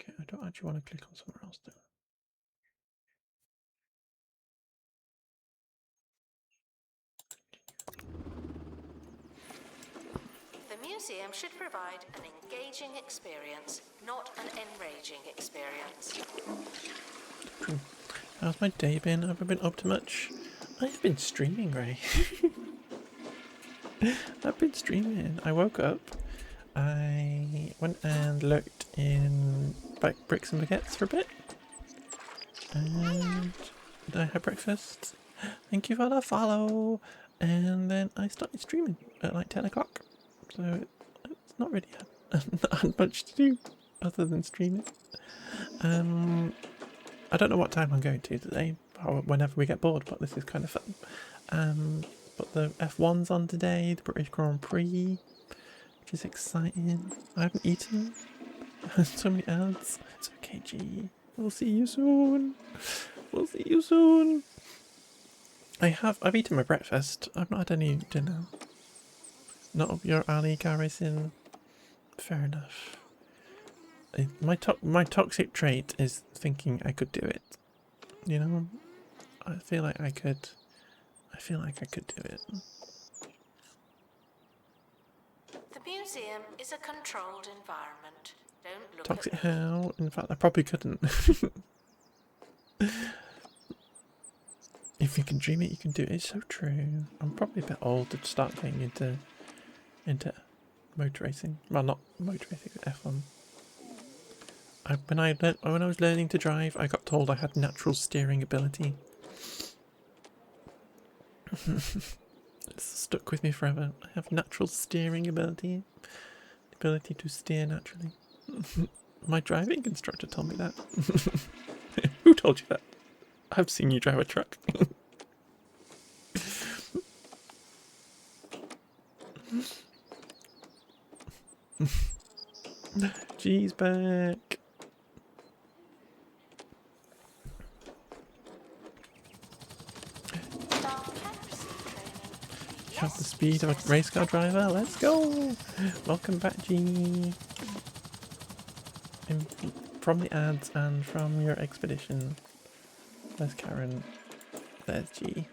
Okay, I don't actually want to click on somewhere else though. The museum should provide an engaging experience, not an enraging experience. How's my day been? Have I been up to much? I've been streaming, Ray. I've been streaming. I woke up. I went and looked in Bricks and Baguettes for a bit. And I had breakfast. Thank you for the follow. And then I started streaming at like 10 o'clock. So it's not really not much to do other than streaming. I don't know what time I'm going to today, or whenever we get bored, but this is kind of fun. But the F1's on today, the British Grand Prix, which is exciting. I haven't eaten. So many ads. It's okay, G. We'll see you soon. We'll see you soon. I've eaten my breakfast. I've not had any dinner. Not up your alley, Garrison. Fair enough. My toxic trait is thinking I could do it. You know, I feel like I could do it. The museum is a controlled environment. Don't look Toxic at me. how? In fact, I probably couldn't. If you can dream it, you can do it. It's so true. I'm probably a bit old to start getting into motor racing. Well, not motor racing, F1. When I was learning to drive, I got told I had natural steering ability. It's stuck with me forever. I have natural steering ability. The ability to steer naturally. My driving instructor told me that. Who told you that? I've seen you drive a truck. G's back. Have the speed of a race car driver. Let's go. Welcome back, G. From the ads and from your expedition. There's Karen. There's G.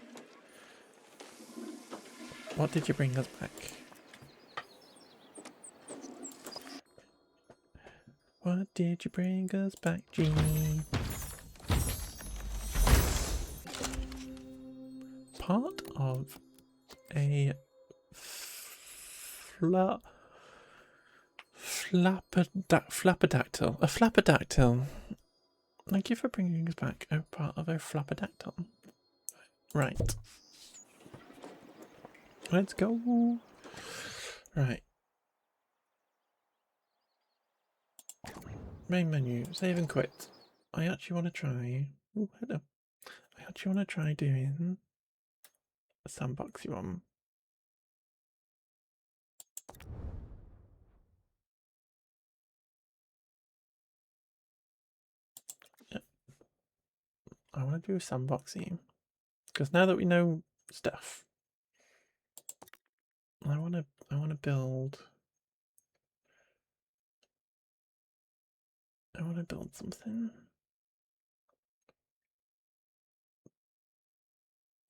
What did you bring us back? What did you bring us back, G? Part of a flapperdactyl. A flapperdactyl. Thank you for bringing us back a part of a flapperdactyl. Right. Let's go. Right. Main menu, save and quit. I actually want to try. Oh, hello. I actually want to try doing a sandboxy one. Yep. I want to do a sandboxy because now that we know stuff, I want to build. I want to build something.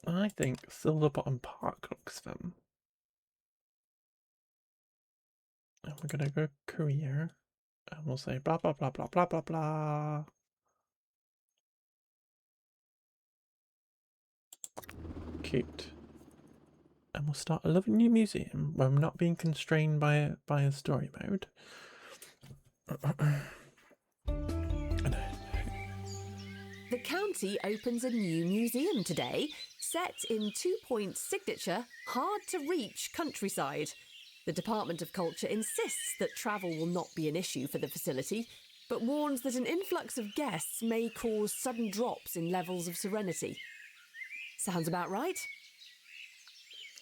I think Silver Bottom Park looks fun. And we're gonna go career, and we'll say blah blah blah blah blah blah blah. Cute. And we'll start a lovely new museum where I'm not being constrained by a story mode. The county opens a new museum today, set in 2-point signature, hard to reach countryside. The Department of Culture insists that travel will not be an issue for the facility, but warns that an influx of guests may cause sudden drops in levels of serenity. Sounds about right?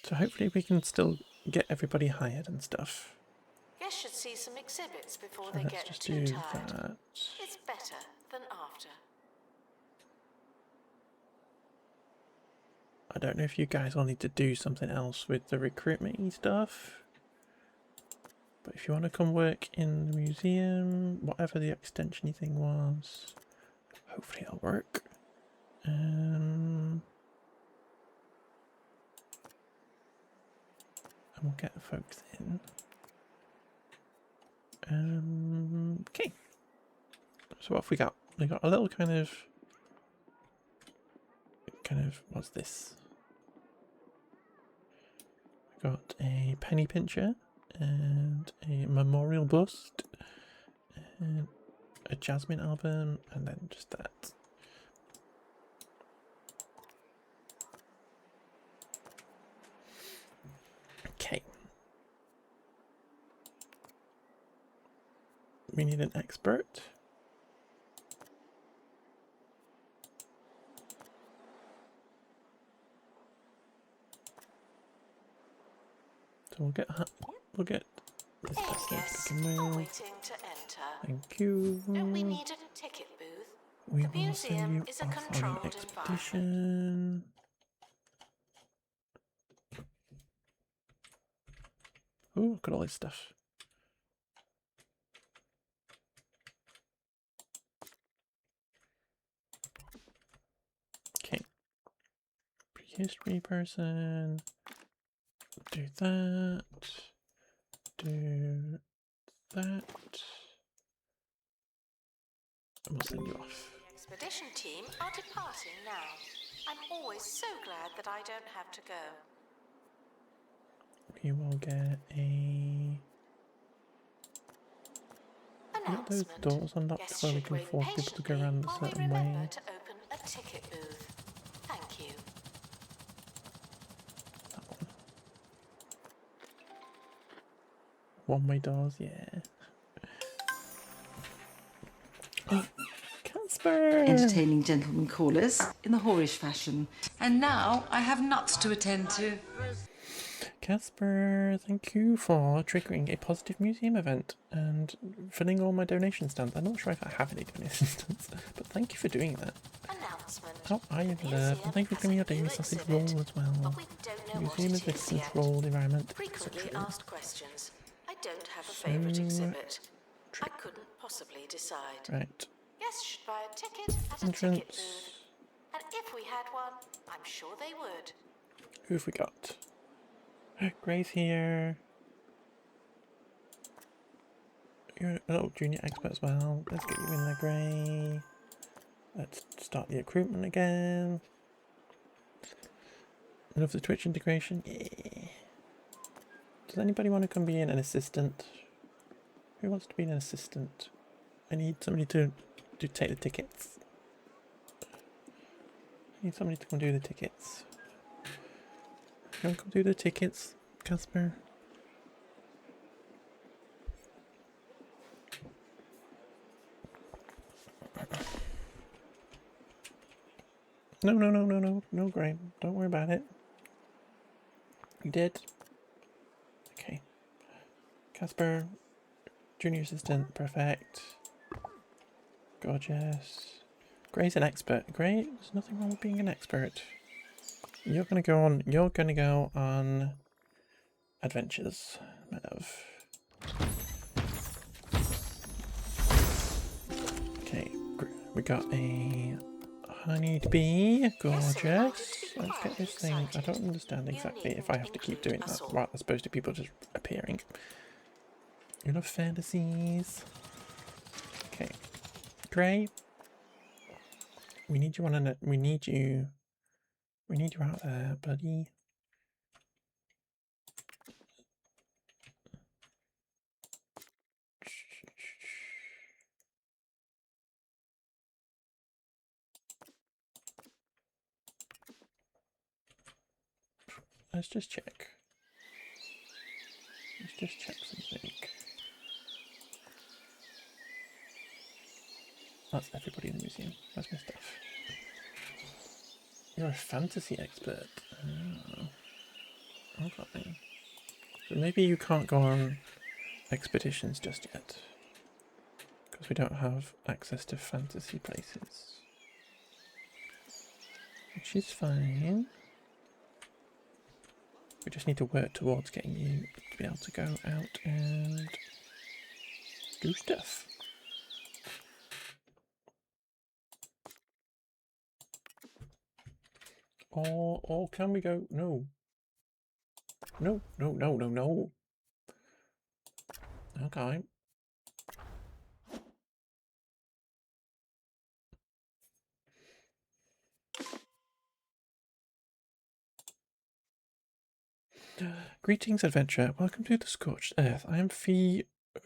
So hopefully we can still get everybody hired and stuff. Guests should see some exhibits before So they let's get just too do tired. that. It's better than after. I don't know if you guys will need to do something else with the recruitment stuff. But if you want to come work in the museum, whatever the extension-y thing was, hopefully it'll work. And we'll get the folks in. Okay. So what have we got? We got a little kind of what's this? We got a penny pincher and a memorial bust and a Jasmine album, and then just that. Okay. We need an expert. So we'll get this person. Waiting to enter. Thank you. Don't we need a ticket booth? We The will museum send you is a off on an controlled expedition. Oh, look at all this stuff. Okay. Prehistory person. Do that. Do that. And we'll send you off. The expedition team are departing now. I'm always so glad that I don't have to go. We will get a... Get those Announcement. doors unlocked Guests where we should can wait force people to go patiently around a while we certain remember way. to open a ticket booth. Thank you. That one. One-way doors, yeah. Casper! Entertaining gentlemen callers in the whorish fashion. And now I have nuts to attend to. Casper, thank you for triggering a positive museum event and filling all my donation stamps. I'm not sure if I have any donation stamps, but thank you for doing that. Announcement. Oh, I The love, and thank you for giving me your daily new sausage exhibit, roll as well. but we don't know what Museum it is resistance yet. roll environment. Frequently etc. asked questions. I don't have a favourite exhibit. I couldn't possibly decide. Right. Guests should buy a ticket at a ticket Entrance. booth. And if we had one, I'm sure they would. Who have we got? Gray's here. You're a little junior expert as well. Let's get you in there, Gray. Let's start the recruitment again. I love the Twitch integration. Yeah. Does anybody want to come be an assistant? Who wants to be an assistant? I need somebody to take the tickets. I need somebody to come do the tickets. You want to come do the tickets, Casper? No, no, no, no, no, no, Graham. Don't worry about it. You did. Okay. Casper, junior assistant, perfect. Gorgeous. Gray's an expert. Gray, there's nothing wrong with being an expert. You're gonna go on adventures, my love. Okay, we got a honeybee. Gorgeous. Let's get this thing. I don't understand exactly if I have to keep doing that while as opposed to people just appearing. You love fantasies. Okay. Gray. We need you on we need you out there, buddy. Let's just check. Let's just check something. That's everybody in the museum. That's my stuff. You're a fantasy expert. Oh. Okay. So maybe you can't go on expeditions just yet. Because we don't have access to fantasy places. Which is fine. We just need to work towards getting you to be able to go out and do stuff. Or can we go? No. No, no, no, no, no. Okay. Greetings, adventurer. Welcome to the Scorched Earth. I'm Fiona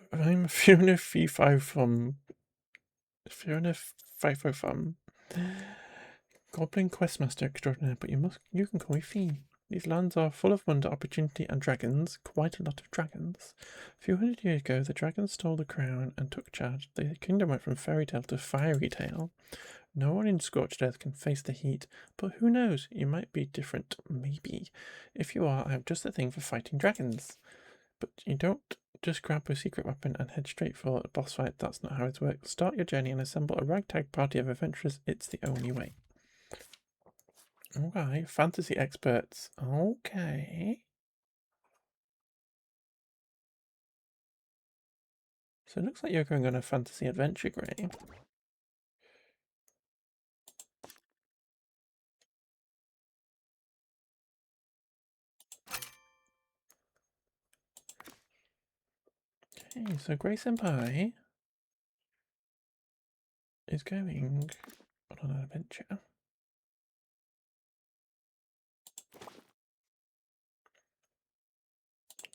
Fee5 from Fiona Fifo from Goblin Questmaster Extraordinaire, but you can call me Fee. These lands are full of wonder, opportunity, and dragons. Quite a lot of dragons. A few hundred years ago, the dragons stole the crown and took charge. The kingdom went from fairy tale to fiery tale. No one in Scorched Earth can face the heat, but who knows? You might be different, maybe. If you are, I have just the thing for fighting dragons. But you don't just grab a secret weapon and head straight for a boss fight. That's not how it works. Start your journey and assemble a ragtag party of adventurers. It's the only way. Okay, fantasy experts. Okay. So it looks like you're going on a fantasy adventure, Gray. Okay, so Gray Senpai is going on an adventure.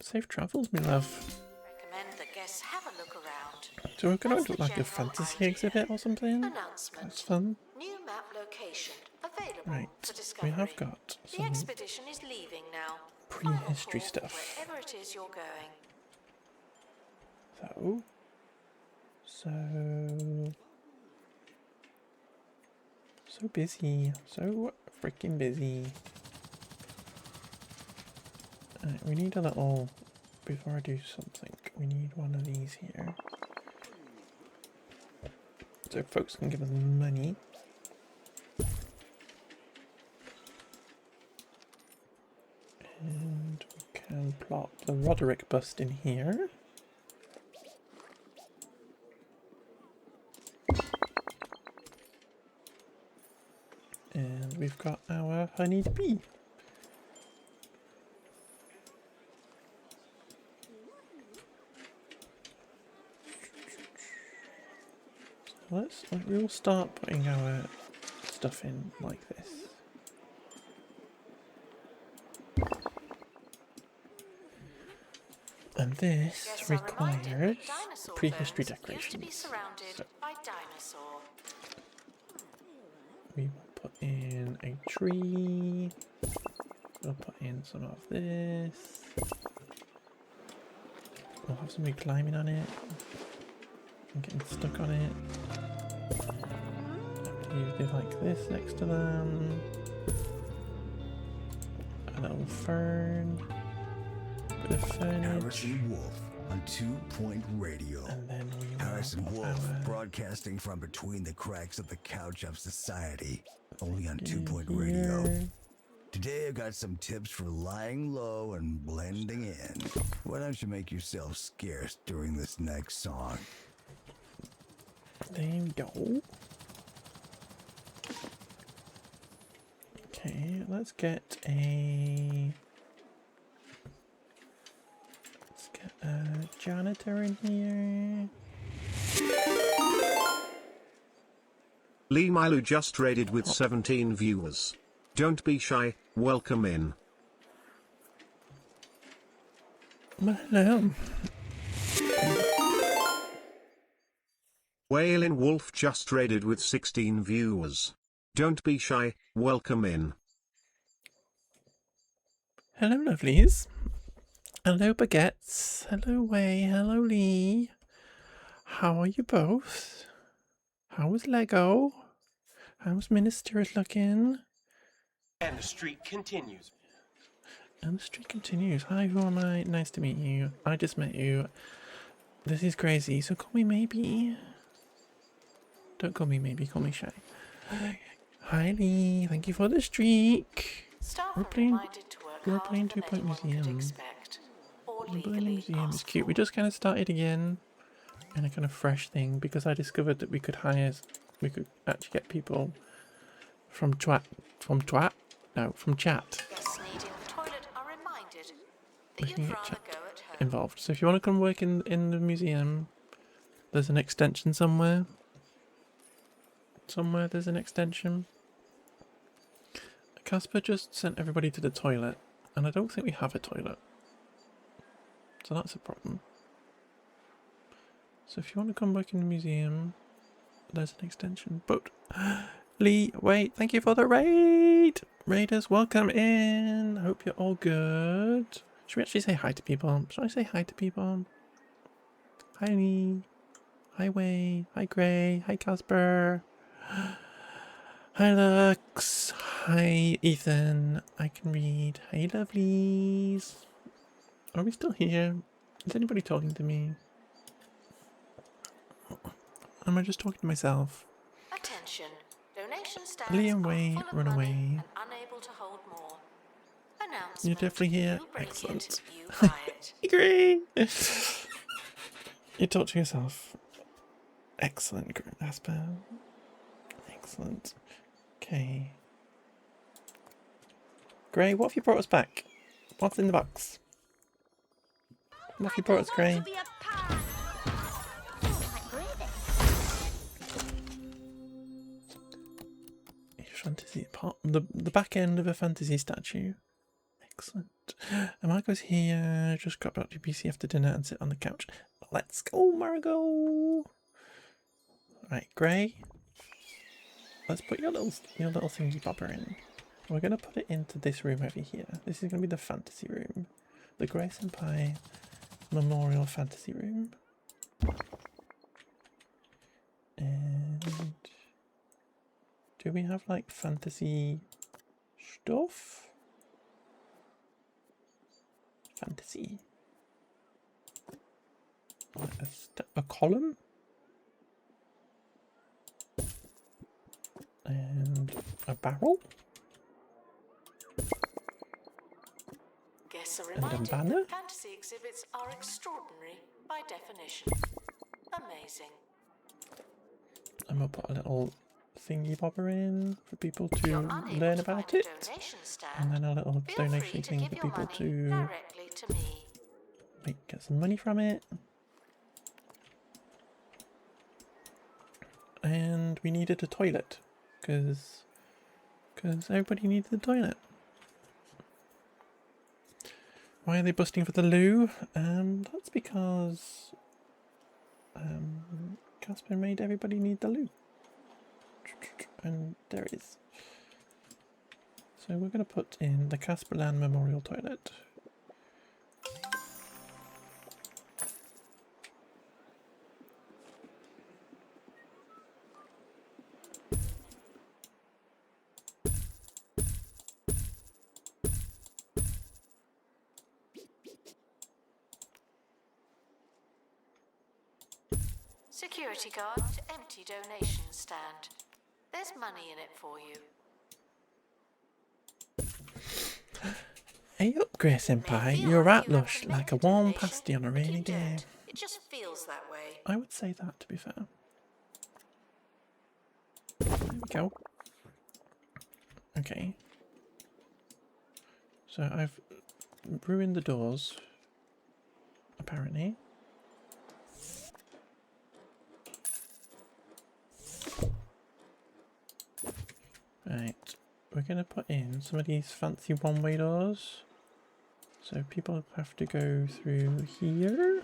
Safe travels, my love. Recommend the guests have a look around. So we're going to like a fantasy exhibit or something? That's fun. New map location available Right, for discovery. we have got The some expedition is leaving now. prehistory stuff. Wherever it is you're going. So busy, so freaking busy. Alright, we need a little, before I do something, we need one of these here. So folks can give us money. And we can plop the Roderick bust in here. And we've got our honeyed bee. We'll start putting our stuff in like this. And this requires prehistory decorations. So we will put in a tree. We'll put in some of this. We'll have somebody climbing on it and getting stuck on it. usually like this next to them. A little fern. Bit of furniture. Harrison Wolf on 2 Point Radio. And then we will Harrison put Wolf our broadcasting from between the cracks of the couch of society. Only on 2 in Point Radio. here. Today I got some tips for lying low and blending in. Why don't you make yourself scarce during this next song? There we go. Okay, let's get a janitor in here. Lee Milu just raided with 17 viewers. Don't be shy, welcome in. Hello. Waylin Wolf just raided with 16 viewers. Don't be shy, welcome in. Hello, lovelies. Hello, baguettes. Hello, Way. Hello, Lee. How are you both? How was Lego? How's Ministers looking? And the streak continues. And the streak continues. Hi, who am I? Nice to meet you. I just met you. This is crazy, so call me maybe. Don't call me maybe, call me Shy. Hi, Lee. Thank you for the streak. Staff We're are playing- reminded to work we're harder playing than 2 Point anyone could Museum. expect or The legally museum is ask cute. We for. just kind of started again in a kind of fresh thing because I discovered that we could actually get people from chat. From chat. Guests needing the toilet are reminded We that can you'd get rather chat go at home. involved. So if you want to come work in the museum, there's an extension somewhere. Somewhere there's an extension. Casper just sent everybody to the toilet, and I don't think we have a toilet. So that's a problem. So if you want to come work in the museum, there's an extension. But Lee, wait, thank you for the raid! Raiders, welcome in! Hope you're all good. Should we actually say hi to people? Should I say hi to people? Hi Lee. Hi Way. Hi Gray. Hi Casper. Hi Lux. Hi Ethan. I can read. Hey lovelies. Are we still here? Is anybody talking to me? Am I just talking to myself? Attention. Donation stands Lee and are Way, full of run money away. and unable to hold more. Announcement. You're definitely here. You bring Excellent. it, you buy it. Agree. You talk to yourself. Excellent, Asper. Excellent. Okay. Gray, what have you brought us back? What's in the box? What have you brought us, Gray? Fantasy part, the back end of a fantasy statue. Excellent. And Margot's here. Just got back to PC after dinner and sit on the couch. Let's go, Margot. Right, Gray. Let's put your little thingy bobber in. We're gonna put it into this room over here. This is gonna be the fantasy room, the Gray Senpai Memorial Fantasy Room. And do we have like fantasy stuff? Fantasy. Like a column? And a barrel? Guests are And a reminded banner? that fantasy exhibits are extraordinary by definition. Amazing. I'm gonna put a little thingy bobber in for people If to you're unable learn to about find a it. donation stand, And then a little feel donation free to thing give for your people money to directly to me. get some money from it. And we needed a toilet because everybody needed a toilet. Why are they busting for the loo? That's because Casper made everybody need the loo. And there it is. So we're going to put in the Casperland Memorial Toilet. Security guard to empty donation stand. There's money in it for you. Hey up, Grey Senpai, you're right lush, like a warm pasty on a rainy day. It just feels that way. I would say that, to be fair. There we go. Okay. So I've ruined the doors, apparently. Right, we're going to put in some of these fancy one-way doors. So people have to go through here.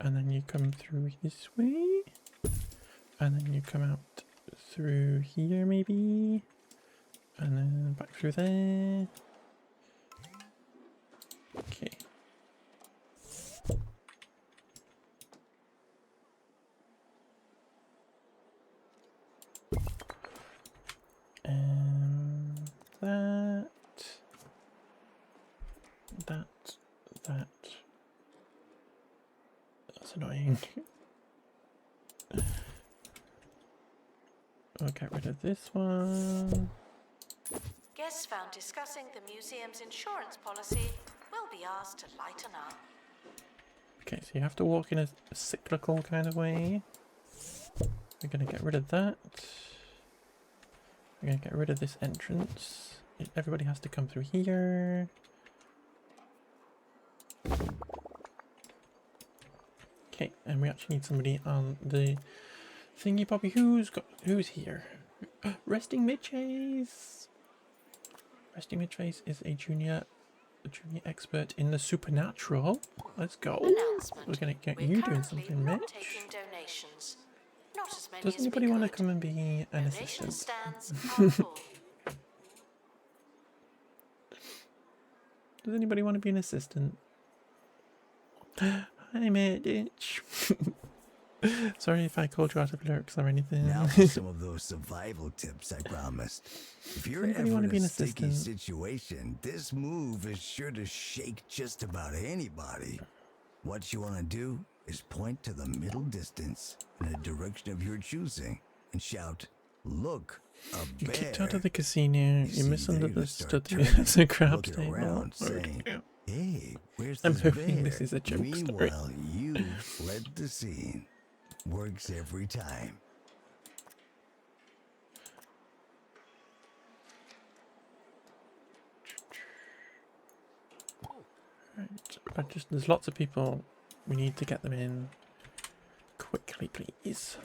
And then you come through this way. And then you come out through here maybe. And then back through there. Okay. That. That's annoying. I'll get rid of this one. Guests found discussing the museum's insurance policy will be asked to lighten up. Okay, so you have to walk in a cyclical kind of way. We're going to get rid of that. We're going to get rid of this entrance. Everybody has to come through here. Okay, and we actually need somebody on the thingy poppy. Who's here? Resting Midface. Resting Midface is a junior expert in the supernatural. Let's go. We're gonna get you doing something, Mitch. Does anybody want to come and be an assistant? Does anybody want to be an assistant? Hi, Mitch. Sorry if I called you out of lyrics or anything. Now for some of those survival tips I promised. If you're ever in a sticky situation, this move is sure to shake just about anybody. What you want to do is point to the middle distance in a direction of your choosing and shout, "Look, a bear." You kicked out of the casino. You misunderstood the crab table. Hey, where's I'm this hoping bear? this is a joke story. Meanwhile, you fled the scene. Works every time. Right, there's lots of people. We need to get them in quickly, please.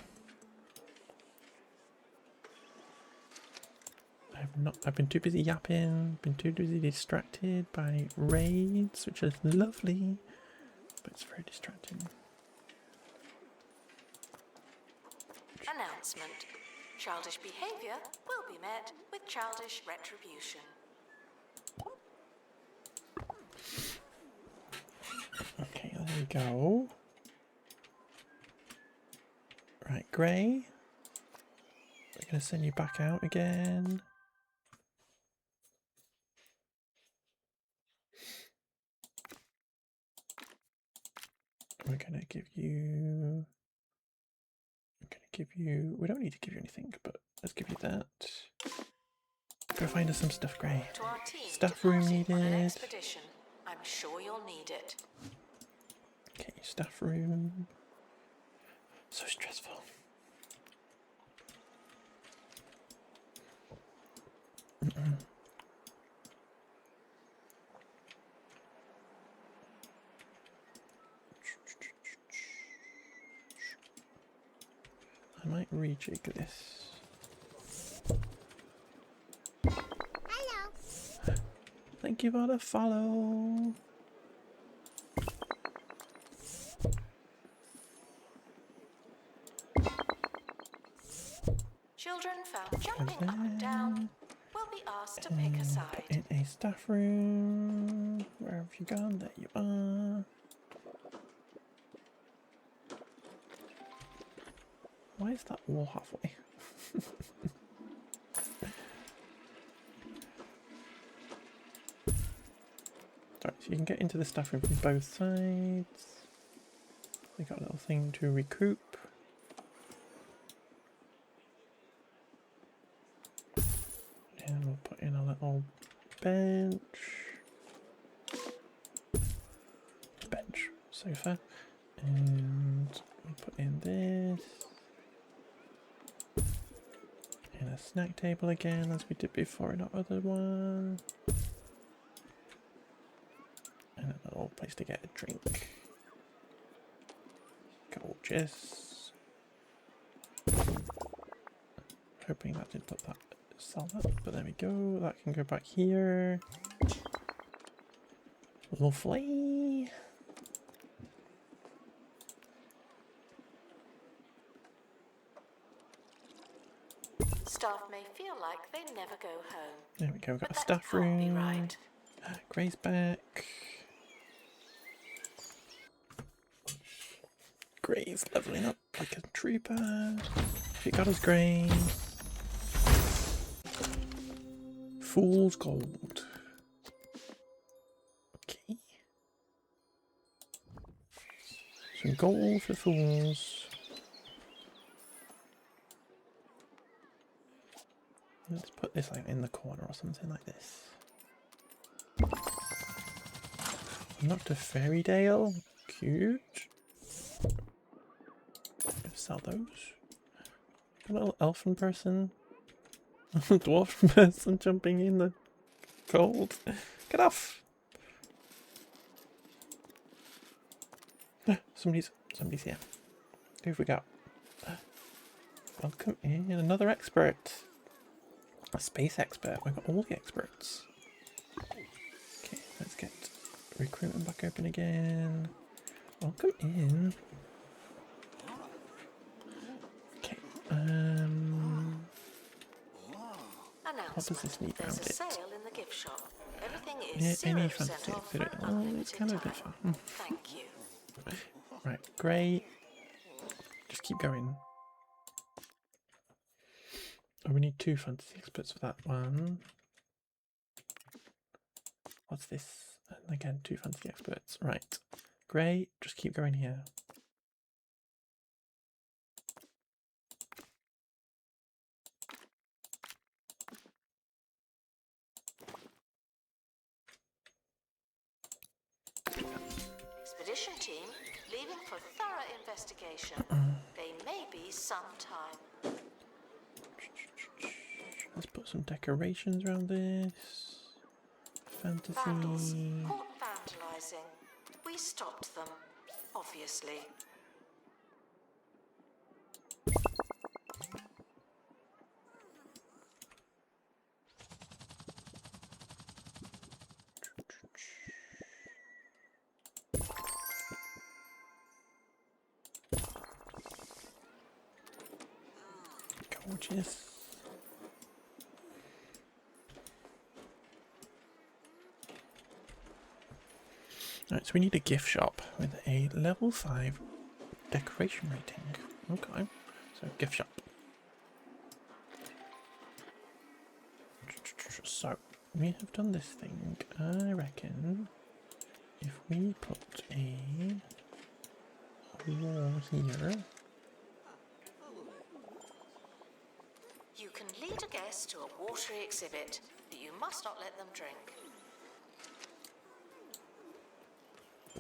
I've been too busy yapping, been too busy distracted by raids, which is lovely, but it's very distracting. Announcement. Childish behavior will be met with childish retribution. Okay, there we go. Right, Grey. We're going to send you back out again. We're going to give you... we don't need to give you anything, but let's give you that. Go find us some stuff, Grey. Staff room needed. I'm sure you'll need it. Okay, staff room. So stressful. I might rejig this. Hello. Thank you for the follow. Children found jumping up and down will be asked to pick a side. In a staff room. Where have you gone? There you are. Why is that wall halfway? Sorry, so you can get into the staff room from both sides. We got a little thing to recoup. And we'll put in a little bench. Sofa. And we'll put in this. And a snack table again, as we did before in our other one. And a little place to get a drink. Gorgeous. Hoping that didn't put that sell that, but there we go. That can go back here. Lovely. Staff may feel like they never go home. There we go, we've got But a that staff can't be room. right. Gray's back. Gray's leveling up like a trooper. She got us Gray. Fool's gold. Okay. Some gold for fools. Let's put this like in the corner or something like this. Not a fairy tale. Cute. Sell those. A little elfin person. Dwarf person jumping in the cold. Get off! Somebody's here. Who have we got? Welcome in. Another expert. A space expert. We've got all the experts. Okay, let's get recruitment back open again. Welcome in. Okay. What does this need There's around a it? sale in the gift shop. Everything Yeah, is any 0% fantasy off fit for it. an Oh, it's unlimited kind of a bit time. far. Thank you. Right, great. Just keep going. Oh, we need 2 fantasy experts for that one. What's this? And again, 2 fantasy experts. Right. Great. Just keep going here. Expedition team leaving for thorough investigation. They may be some time. Let's put some decorations around this. Vandals Fantasy. caught vandalizing. We stopped them, obviously. Gorgeous. Right, so we need a gift shop with a level 5 decoration rating. Okay, so gift shop. So we have done this thing. I reckon if we put a wall here. You can lead a guest to a watery exhibit, but you must not let them drink.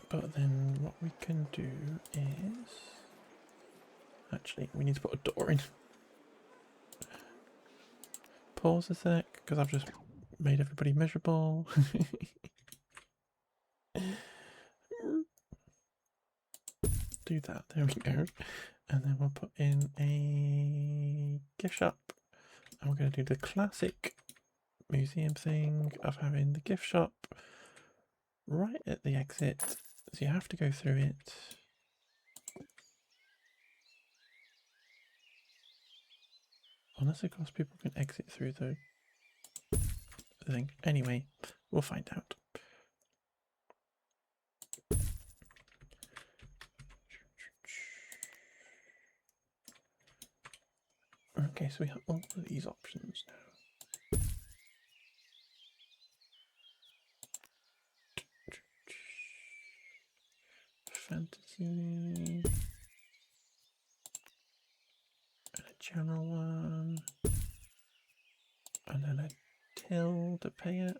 But then what we can do is... Actually, we need to put a door in. Pause a sec, because I've just made everybody miserable. Do that, there we go. And then we'll put in a gift shop. And we're going to do the classic museum thing of having the gift shop right at the exit. So you have to go through it. Unless, of course, people can exit through the thing. Anyway, we'll find out. Okay, so we have all of these options now. fantasy. And a general one. And then a till to pay it.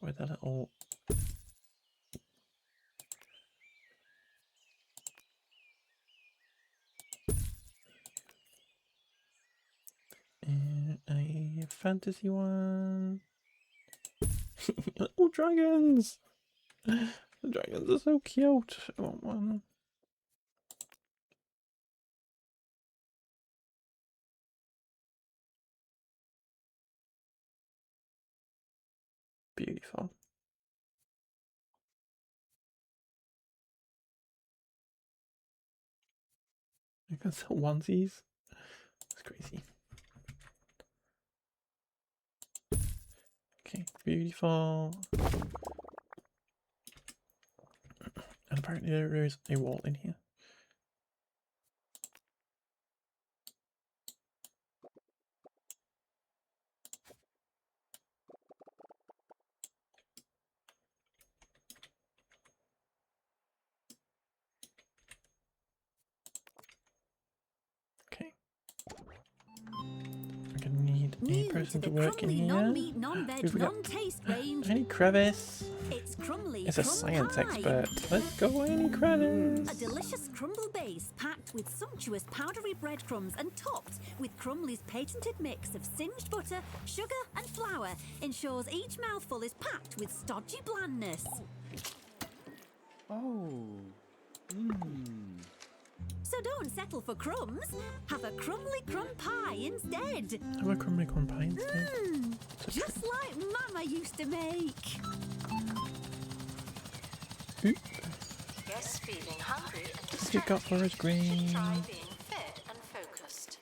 With a little a fantasy one. Little dragons! The dragons are so cute. I want one. Beautiful. You can sell onesies. That's crazy. Okay, beautiful. And apparently there is a wall in here. Okay. I'm gonna need a person to work in here. Non-meat, non-veg, Who've we got? non-taste range. Any crevice? It's Crumley It's a Crumb science Pie. expert. Let's go, any crevice. A delicious crumble base packed with sumptuous powdery breadcrumbs and topped with Crumley's patented mix of singed butter, sugar and flour ensures each mouthful is packed with stodgy blandness. Oh. So don't settle for crumbs. Have a Crumley Crumb Pie instead. Have a crumbly crumb pie instead. Just like Mama used to make. Oop. Guests feeling hungry and What's it got for us, should Green? try being fed and focused.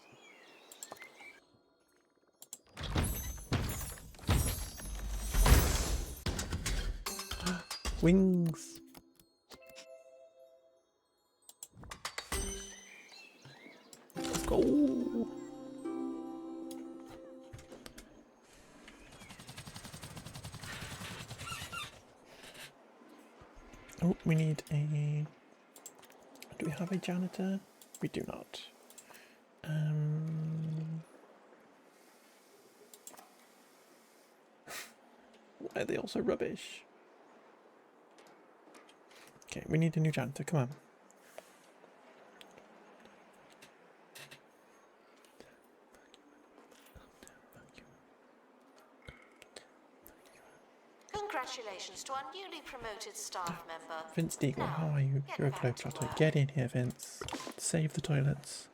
Wings. Let's go. Oh, we need a... Do we have a janitor? We do not. Why are they all so rubbish? Okay, we need a new janitor, come on. Congratulations to our newly promoted staff member. Vince Deagle, Now, how are you? get You're a back to globetrotter. work. Get in here, Vince. Save the toilets.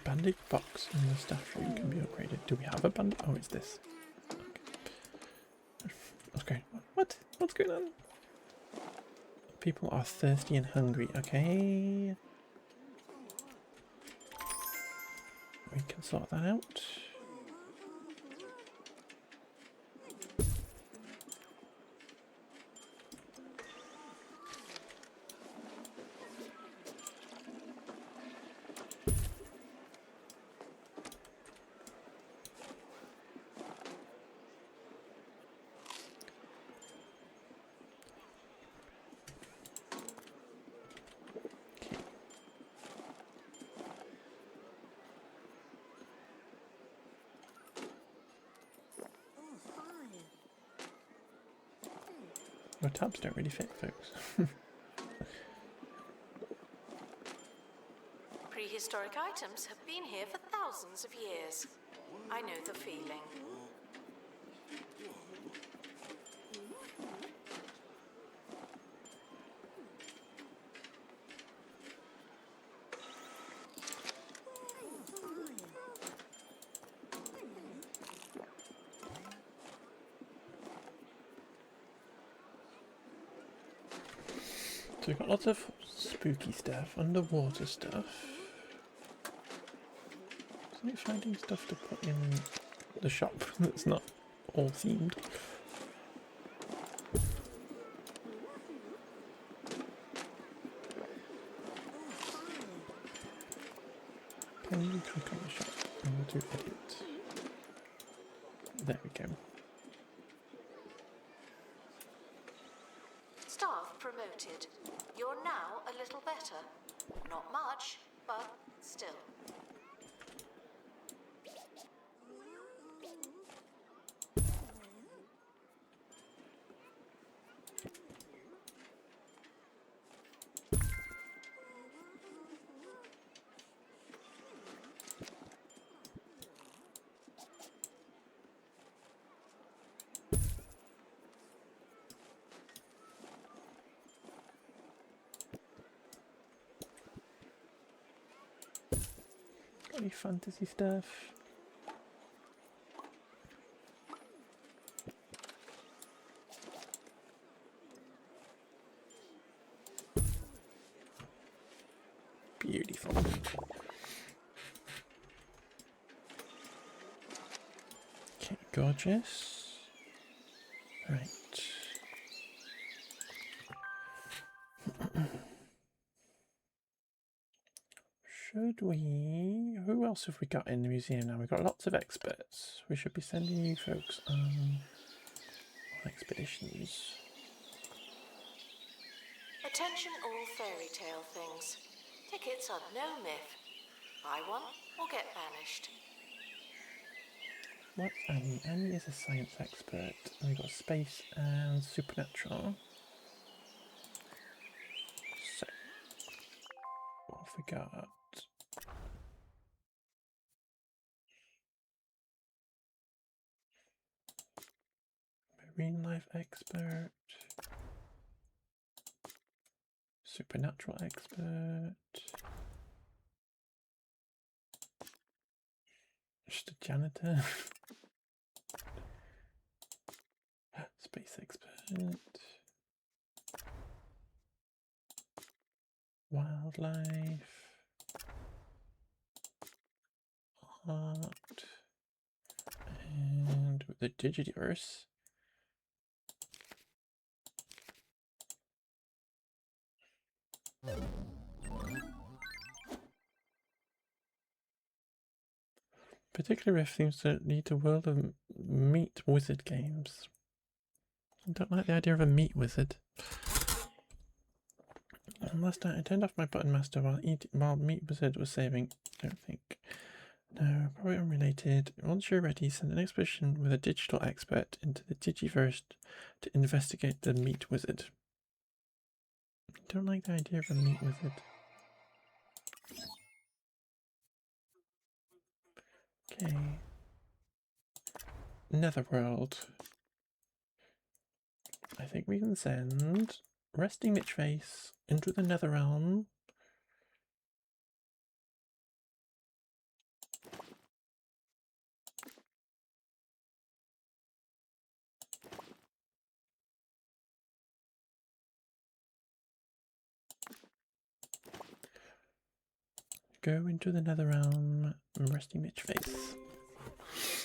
Bandage box in the staff room can be upgraded. Do we have a bandage? Oh, it's this. Okay. What's going on? What? What's going on? People are thirsty and hungry. Okay. We can sort that out. Your tabs don't really fit, folks. Prehistoric items have been here for thousands of years. I know the feeling. So we've got lots of spooky stuff, underwater stuff. It's like finding stuff to put in the shop that's not all themed. Can you click on the shop and we'll do edit? There we go. Staff promoted. You're now a little better. Not much, but still. Got any fantasy stuff? Beautiful. Okay, gorgeous. Right. Should we... Who else have we got in the museum now? We've got lots of experts. We should be sending you folks on expeditions. Attention all fairy tale things. Tickets are no myth. Buy one or get banished. What's Annie? Annie is a science expert. And we've got space and supernatural. So, what have we got? Marine life expert. Supernatural expert. Just a janitor. Space expert. Wildlife. Art. And the Digiverse. Particularly Riff seems to lead to World of Meat Wizard games. I don't like the idea of a meat wizard. And last night I turned off my button master while Meat Wizard was saving. I don't think. No, probably unrelated. Once you're ready, send an expedition with a digital expert into the Digiverse to investigate the Meat Wizard. I don't like the idea of a meat wizard. Okay. Netherworld. I think we can send Resting Mitchface into the Netherrealm. Go into the Netherrealm, Resting Mitchface.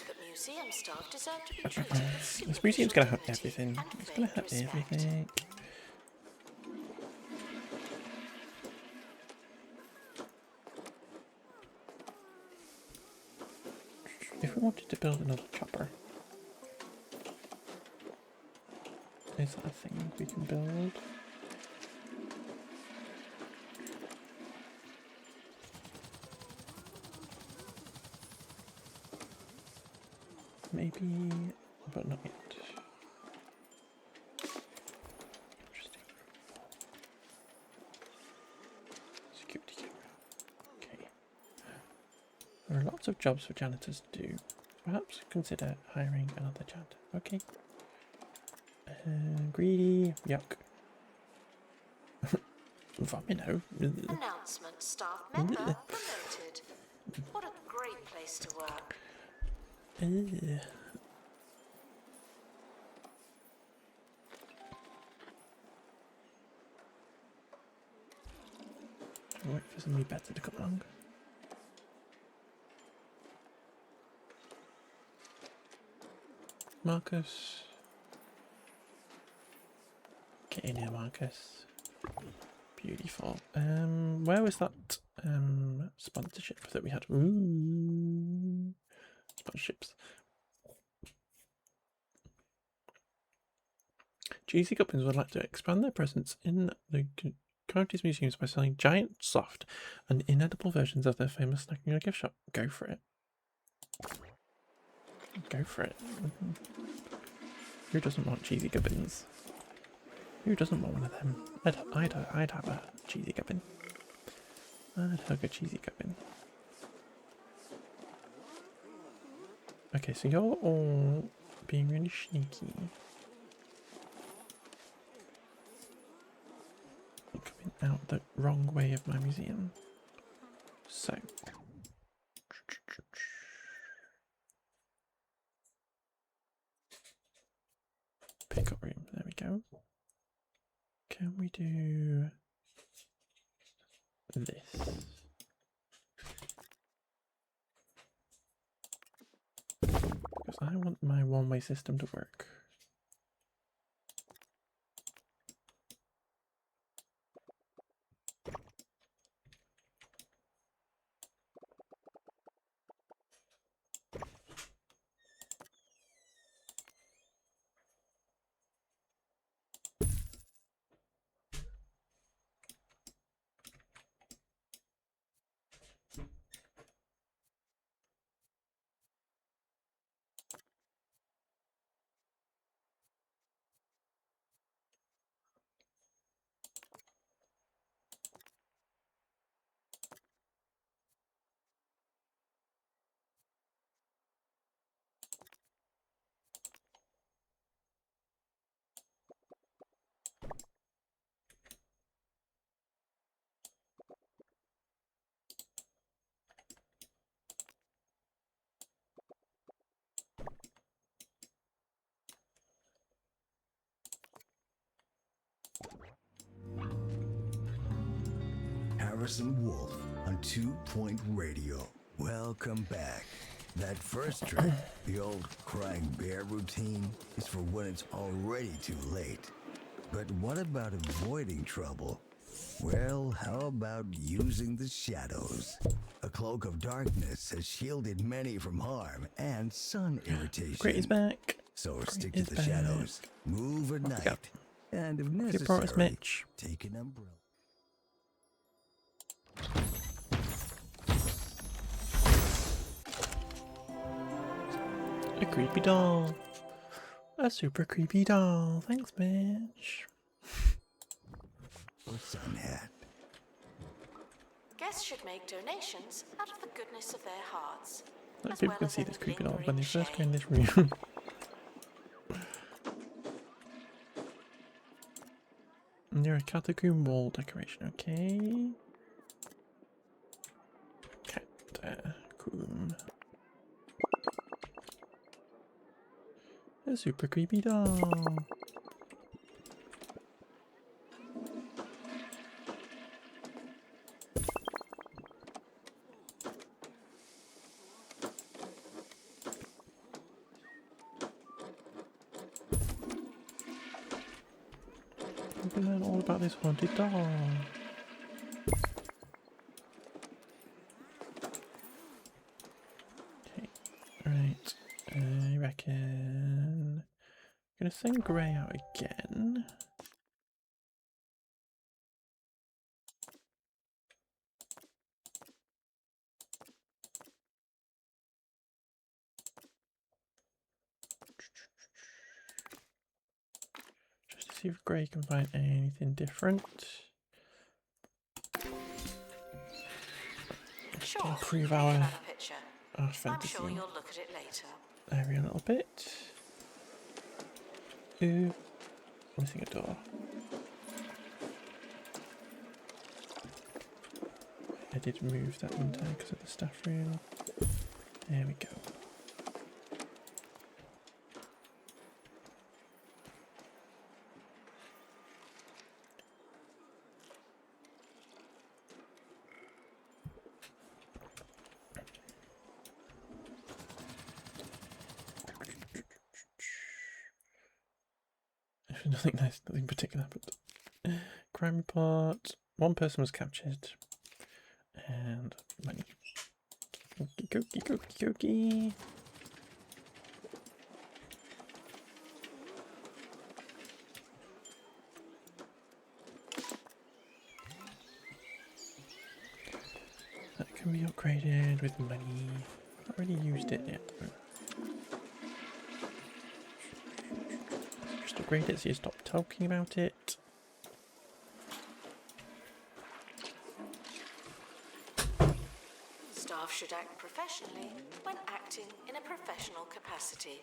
The museum staff deserve to be treated with This museum's gonna have dignity everything. and It's gonna have respect. everything. If we wanted to build another chopper, is that a thing we can build? Maybe, but not yet. Interesting. Security camera. Okay. There are lots of jobs for janitors to do. Perhaps consider hiring another janitor. Okay. Greedy. Yuck. Vomino. Announcement: staff member promoted. What a great place to work. Wait for somebody better to come along. Marcus. Get in here, Marcus. Beautiful. Where was that sponsorship that we had. Ooh, sponsorships. GC Companies would like to expand their presence in the county's museums by selling giant, soft, and inedible versions of their famous snacking or gift shop. Go for it. Go for it. Who doesn't want cheesy gubbins? Who doesn't want one of them? I'd have a cheesy gubbin. I'd hug a cheesy gubbin. Okay, so you're all being really sneaky. Coming out the wrong way of my museum. So. Pickup room, there we go. Can we do this? Because I want my one-way system to work. Harrison Wolf on 2 Point Radio. Welcome back. That first trick, the old crying bear routine, is for when it's already too late. But what about avoiding trouble? Well, how about using the shadows? A cloak of darkness has shielded many from harm and sun irritation. Great is back. So Great stick to is the back. shadows, move at night, Yep. and if Good for us, necessary, Mitch. take an umbrella. A creepy doll. A super creepy doll. Thanks, Mitch. Or sun hat. Guests should make donations out of the goodness of their hearts. Like as people well can as see any this creepy doll when lingering they first go shame. in this room. Near a catacomb wall decoration, okay. Catacomb. A super creepy doll. We can learn all about this haunted doll. Okay, right. I reckon I'm gonna send Grey out again. Just to see if Grey can find anything different. Sure, Improve take our another picture. I'm fantasy sure you'll look at it later. area a little bit. Ooh, missing a door. I did move that one time because of the staff room. There we go. Nothing nice, nothing particular happened. Crime report. One person was captured. Money. Okie dokie, okie dokie. That can be upgraded with money. Not really used it yet though. Just upgrade it so you stop talking about it. Staff should act professionally when acting in a professional capacity.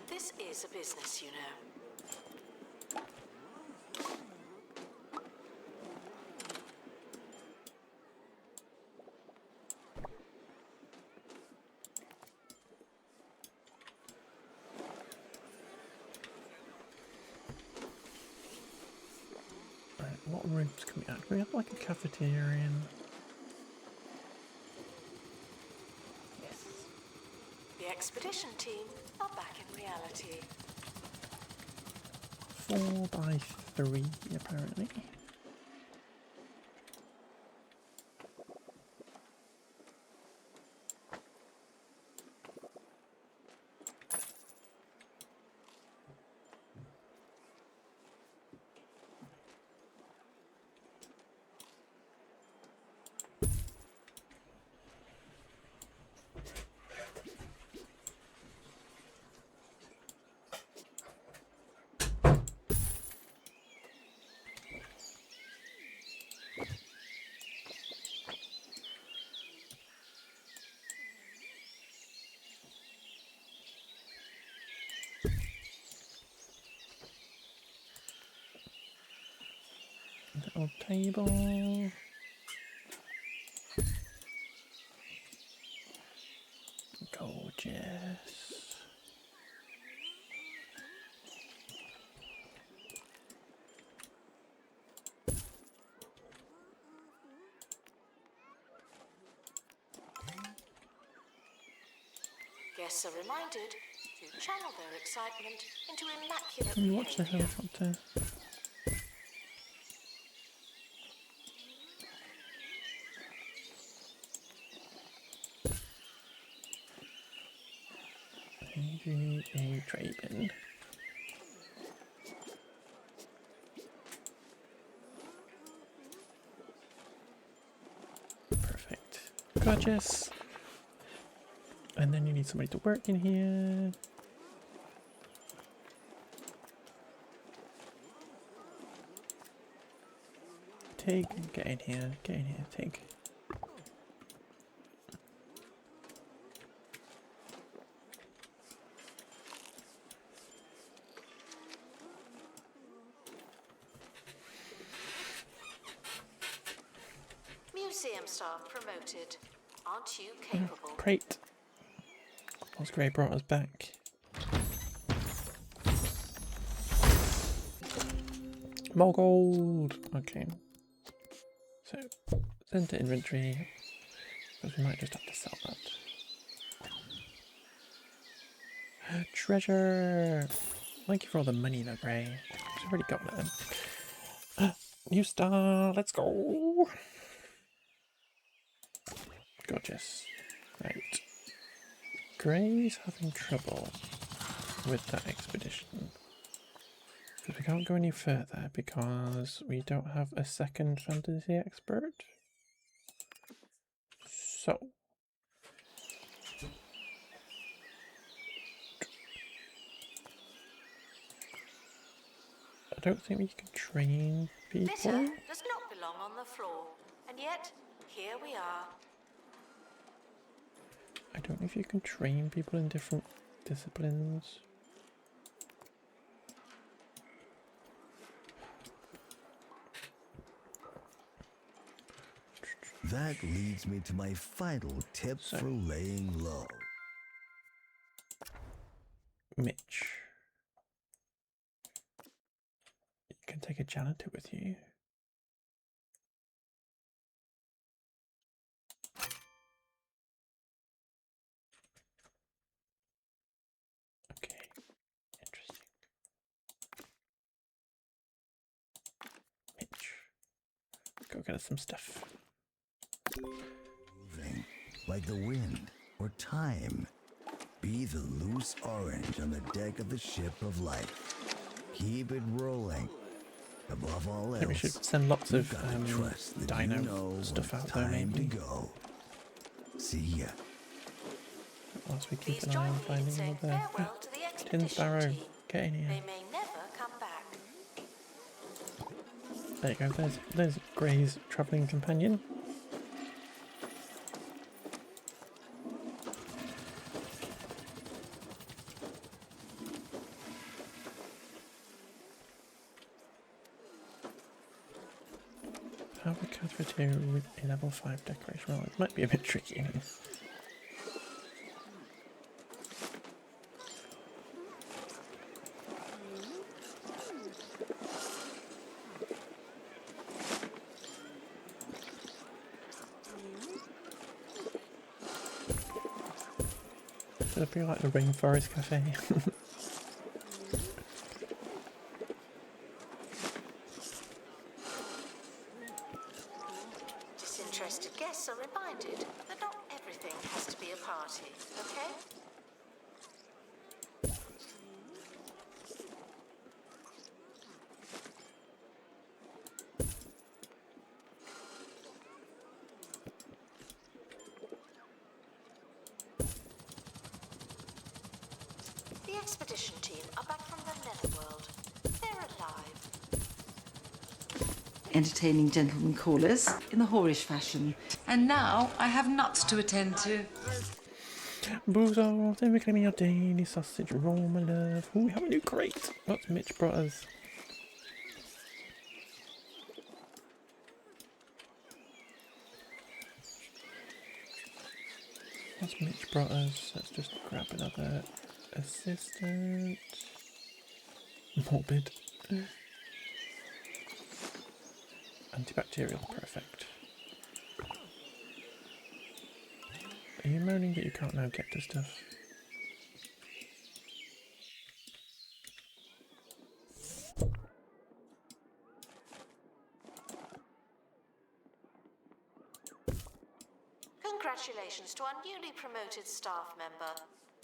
This is a business, you know. Right, what rooms can we add? Can we have like a cafeteria? The expedition team are back in reality. 4 by 3 apparently. Little table. Gorgeous. Guests are reminded to channel their excitement into immaculate Can you watch the behavior. helicopter? You need a tray bin. Perfect. Gorgeous. And then you need somebody to work in here. Tig, get in here, Tig. Museum staff promoted. Aren't you capable? Great. What's great brought us back. More gold! Okay. So, send to inventory, because we might just have to sell that. Treasure! Thank you for all the money though, Gray. We've already got it then. New star! Let's go! Gorgeous. Right. Gray's having trouble with that expedition. Because we can't go any further because we don't have a second fantasy expert. So. I don't think we can train people. Litter does not belong on the floor, and yet here we are. I don't know if you can train people in different disciplines. That leads me to my final tip for laying low. Mitch. You can take a janitor with you. Okay, interesting. Mitch. Go get us some stuff. like the wind or time. Be the loose orange on the deck of the ship of life. Keep it rolling. Above all I think we else, should send lots you've of got to trust that dino you know stuff when out it's there, time to maybe. go. See ya. Whilst we keep Please an eye join on me in finding saying another farewell to the tin expedition sparrow. team. Get in here. They may never come back. There you go. There's Gray's travelling companion. Have a cafeteria with a level 5 decoration. Well, it might be a bit tricky. Should it be like the Rainforest Cafe? Disinterested guests are reminded that not everything has to be a party, okay? The expedition team are back from the netherworld. They're alive. Entertaining gentlemen callers in the whorish fashion. And now I have nuts to attend to. Boozles, then reclaiming your daily sausage roll, my love. Ooh, we have a new crate. What's Mitch brought us? What's Mitch brought us? Let's just grab another assistant. Morbid. Antibacterial, perfect. Are you moaning that you can't now get to stuff? Congratulations to our newly promoted staff member.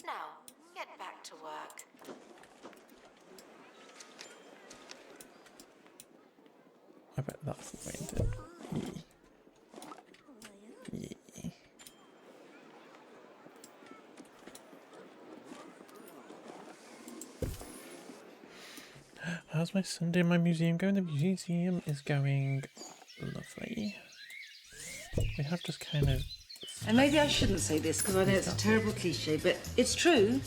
Now, get back to work. I bet that's the way to. Yeah. How's my Sunday in my museum going? The museum is going lovely. We have just kind of... And maybe I shouldn't say this because I know it's a terrible cliche, but it's true.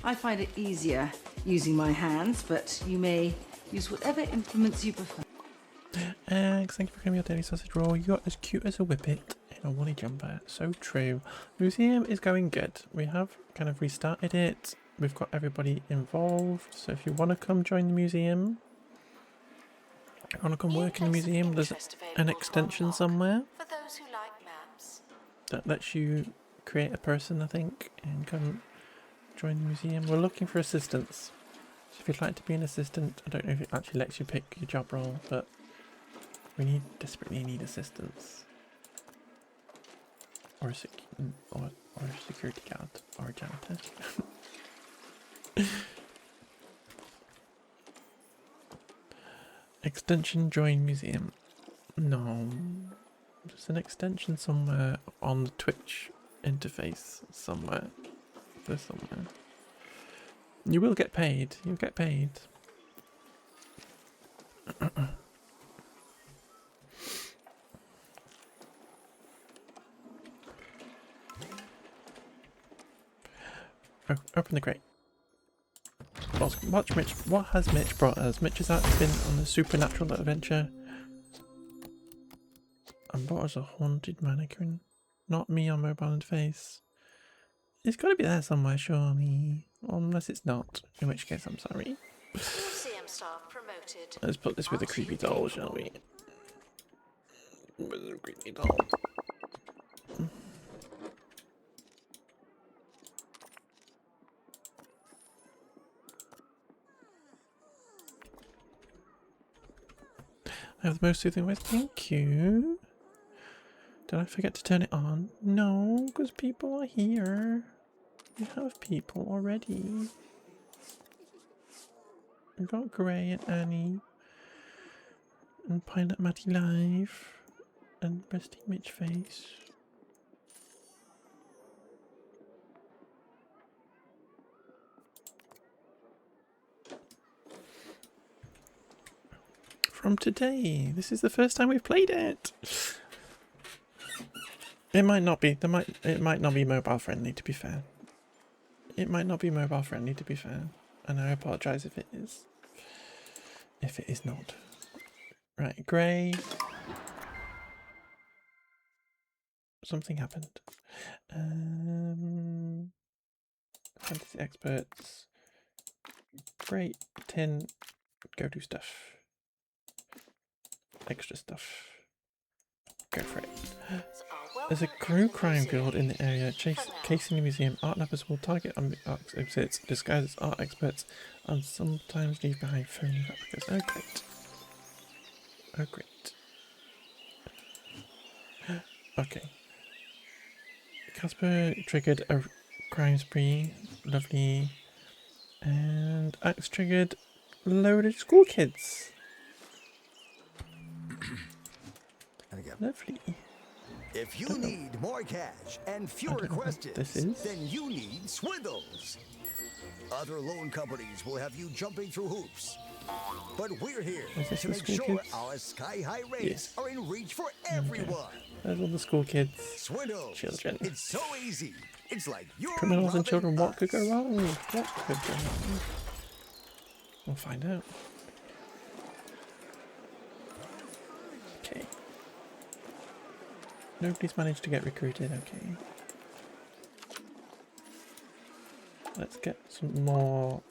I find it easier using my hands, but you may use whatever implements you prefer. Thank you for coming your daily sausage roll. You got as cute as a whippet in a woolly jumper. So true. Museum is going good. We have kind of restarted it. We've got everybody involved. So if you want to come join the museum, you want to come work in the museum, there's an extension somewhere For those who like maps. that lets you create a person, I think, and come join the museum. We're looking for assistants. So if you'd like to be an assistant, I don't know if it actually lets you pick your job role, but we desperately need assistants. Or a security guard, or a janitor. Extension join museum. No. There's an extension somewhere on the Twitch interface somewhere. There's somewhere. You will get paid. You'll get paid. Oh, open the crate. Watch Mitch. What has Mitch brought us? Mitch has actually been on a supernatural adventure and brought us a haunted mannequin. Not me on mobile interface. It's got to be there somewhere, surely. Unless it's not, in which case I'm sorry. Museum staff promoted. Let's put this with a creepy doll, shall we? With a creepy doll. I have the most soothing voice. Thank you. Did I forget to turn it on? No, because people are here. We have people already. We've got Gray and Annie. And Pilot Matty Live. And Resting Mitch Face. From today. This is the first time we've played it. It might not be. It might not be mobile friendly, to be fair. It might not be mobile friendly, to be fair. And I apologise if it is. If it is not. Right, Grey. Something happened. Fantasy experts. Great. 10. Go do stuff. Extra stuff. Go for it. There's a crew crime guild in the area, casing the museum. Art lovers will target art exhibits disguised as art experts and sometimes leave behind phony replicas. Oh great. Oh great. Okay. Casper triggered a crime spree. Lovely. And Axe triggered loaded school kids. Lovely. If you need more cash and fewer questions, then you need Swindles. Other loan companies will have you jumping through hoops. But we're here to make sure our sky-high rates are in reach for everyone. There's all the school kids. Swindles. Children. It's so easy. It's like you're Criminals and children, what could go wrong? What could go wrong? We'll find out. Okay. Nobody's managed to get recruited, okay. Let's get some more...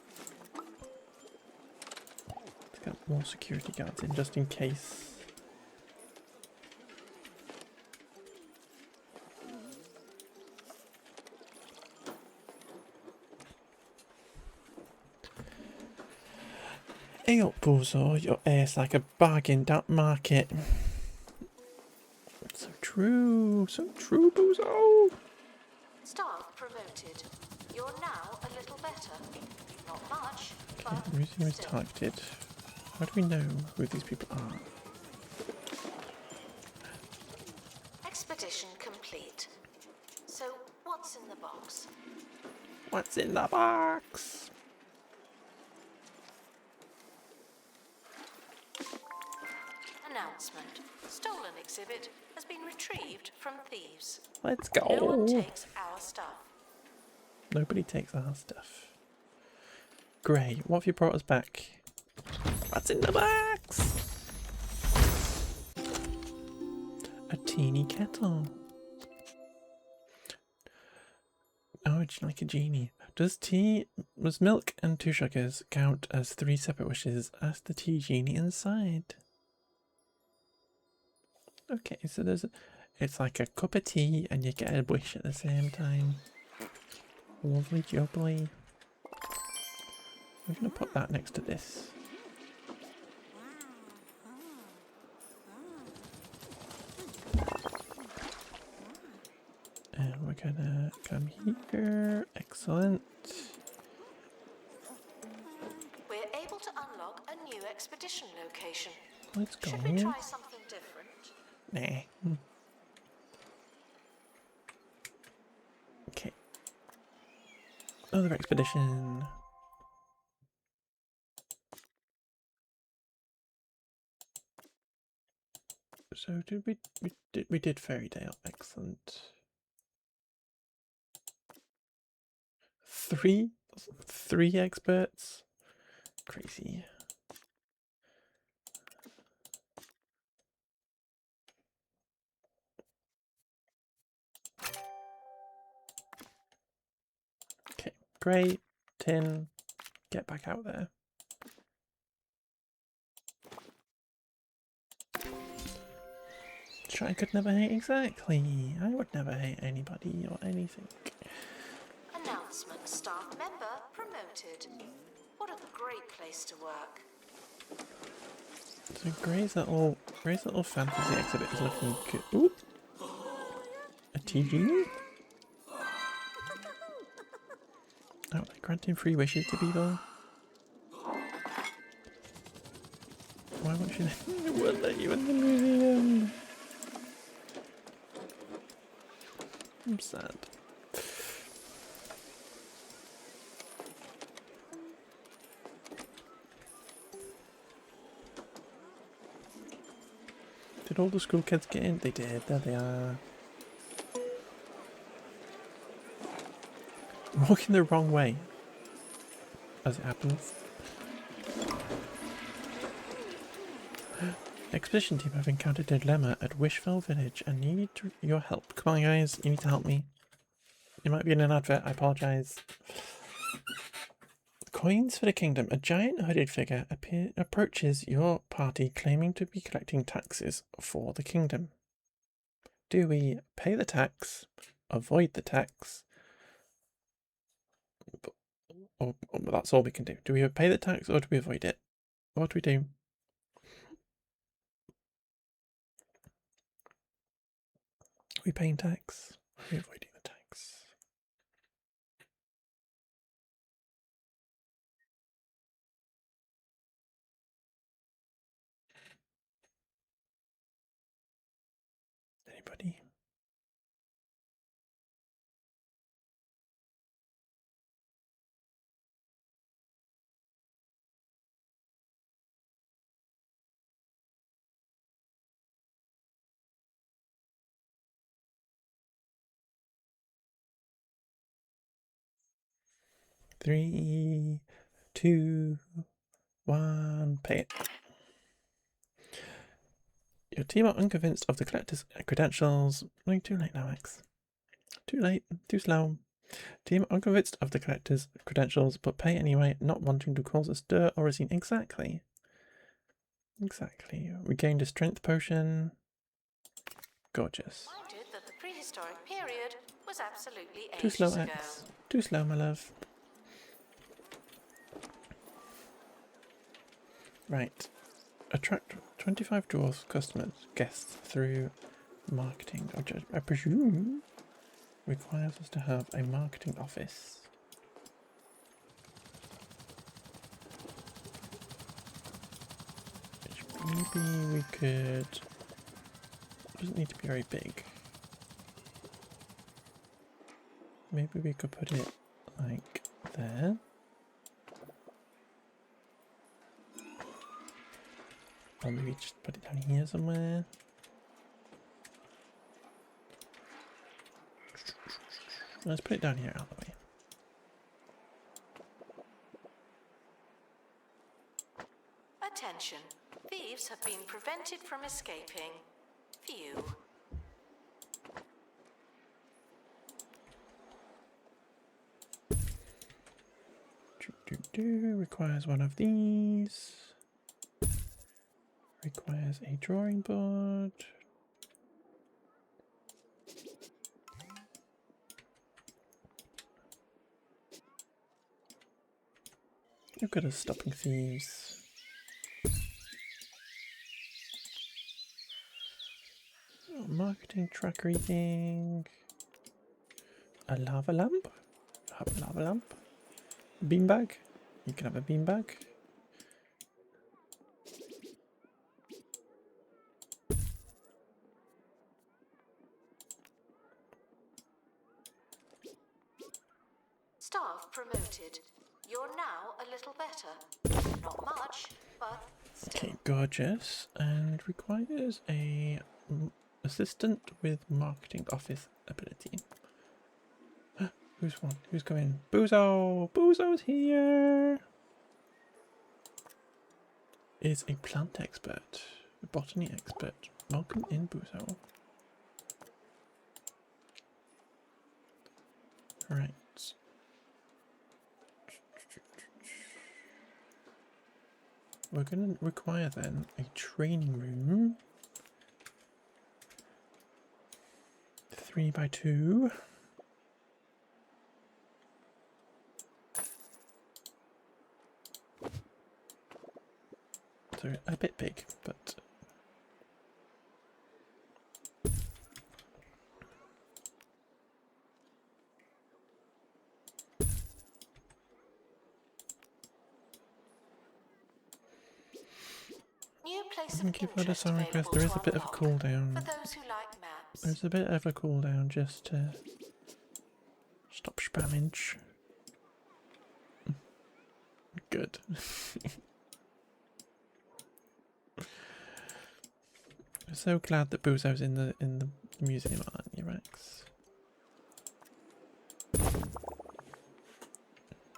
Let's get more security guards in, just in case. Hey up, Bozo, your air's like a bargain, don't mark it. So true, Bozo. Staff promoted. You're now a little better. Not much, but the museum is targeted. How do we know who these people are? Expedition complete. So, what's in the box? What's in the box? Announcement. Stolen exhibit has been retrieved from thieves. Let's go. No one takes our stuff. Nobody takes our stuff. Great. What have you brought us back? What's in the box? A teeny kettle. Oh, it's like a genie. Does milk and 2 sugars count as 3 separate wishes? Ask the tea genie inside. Okay, so it's like a cup of tea and you get a wish at the same time. Lovely jubbly. We're going to put that next to this. And we're going to come here. Excellent. We're able to unlock a new expedition location. Let's go. Should we try something different? Nah. Okay. Another expedition. So did we did Fairytale. Excellent. 3 experts. Crazy. Okay, great. 10. Get back out there. I could never hate, exactly. I would never hate anybody or anything. Announcement. Staff member promoted. What a great place to work. So Gray's little fantasy exhibit is looking good. Ooh. TG? Oh, like granting free wishes to people. Why won't you it won't let you in the museum? I'm sad. Did all the school kids get in? They did. There they are. I'm walking the wrong way. As it happens. Expedition team have encountered a dilemma at Wishfell Village and need your help. Come on guys, you need to help me. It might be in an advert, I apologise. Coins for the kingdom. A giant hooded figure approaches your party claiming to be collecting taxes for the kingdom. Do we pay the tax, avoid the tax, or that's all we can do? Do we pay the tax or do we avoid it? What do we do? Are we paying tax? Are we avoiding the tax? Anybody? Three, two, one, pay it. Your team are unconvinced of the collector's credentials. No, too late now, Max. Too late, too slow. Team are unconvinced of the collector's credentials, but pay anyway, not wanting to cause a stir or a scene. Exactly. Exactly. We gained a strength potion. Gorgeous. Minded that the prehistoric period was absolutely Too ages slow, ago. X. Too slow, my love. Right. Attract 25 dwarf customers, guests through marketing. I presume requires us to have a marketing office. Which maybe we could. Doesn't need to be very big. Maybe we could put it like there. Or maybe just put it down here somewhere. Let's put it down here out of the way. Attention. Thieves have been prevented from escaping. Phew. Requires one of these. Requires a drawing board. Look at us stopping thieves. Oh, marketing tracker thing. A lava lamp? Have a lava lamp. Beanbag? You can have a beanbag. Staff promoted. You're now a little better. Not much, but still. Okay, gorgeous. And requires a assistant with marketing office ability. Who's one? Who's coming? Boozo! Boozo's here! Is a plant expert. A botany expert. Welcome in, Boozo. Right. We're going to require then a training room. 3x2. So a bit big, but place of Thank you for the interest song request. available There to is a bit of a unlock. cooldown. For those who like maps. There's a bit of a cooldown just to stop spammage. Good. I'm so glad that Buzo's in the museum, aren't you, Rex?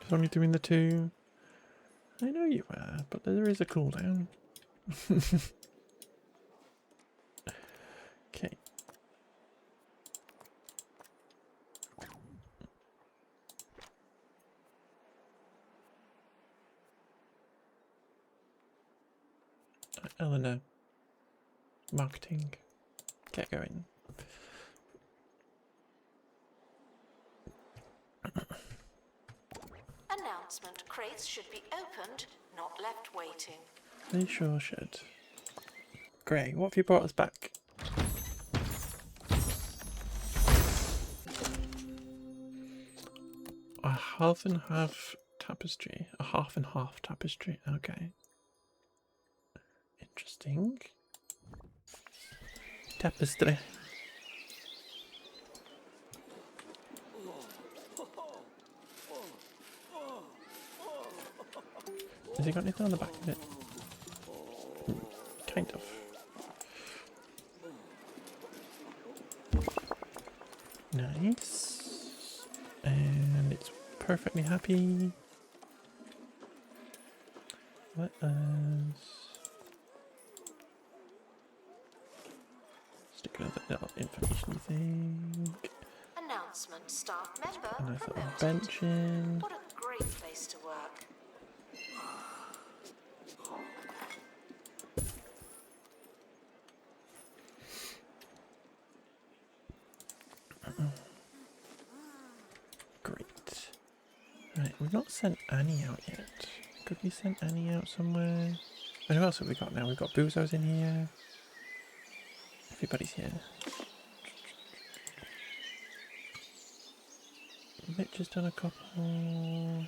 Just only doing the 2. I know you were, but there is a cooldown. Okay. Eleanor. Marketing. Get going. Announcement: crates should be opened, not left waiting. They sure should. Grey, what have you brought us back? A half and half tapestry. A half and half tapestry. Okay. Interesting. Tapestry. Has he got anything on the back of it? Kind of. Nice. And it's perfectly happy. Let us stick another little information thing. Announcement: staff member A nice little promoted. bench in. What a great place to work. Great. Right, we've not sent Annie out yet. Could we send Annie out somewhere? And who else have we got now? We've got Buzo's in here. Everybody's here. Mitch has done a couple.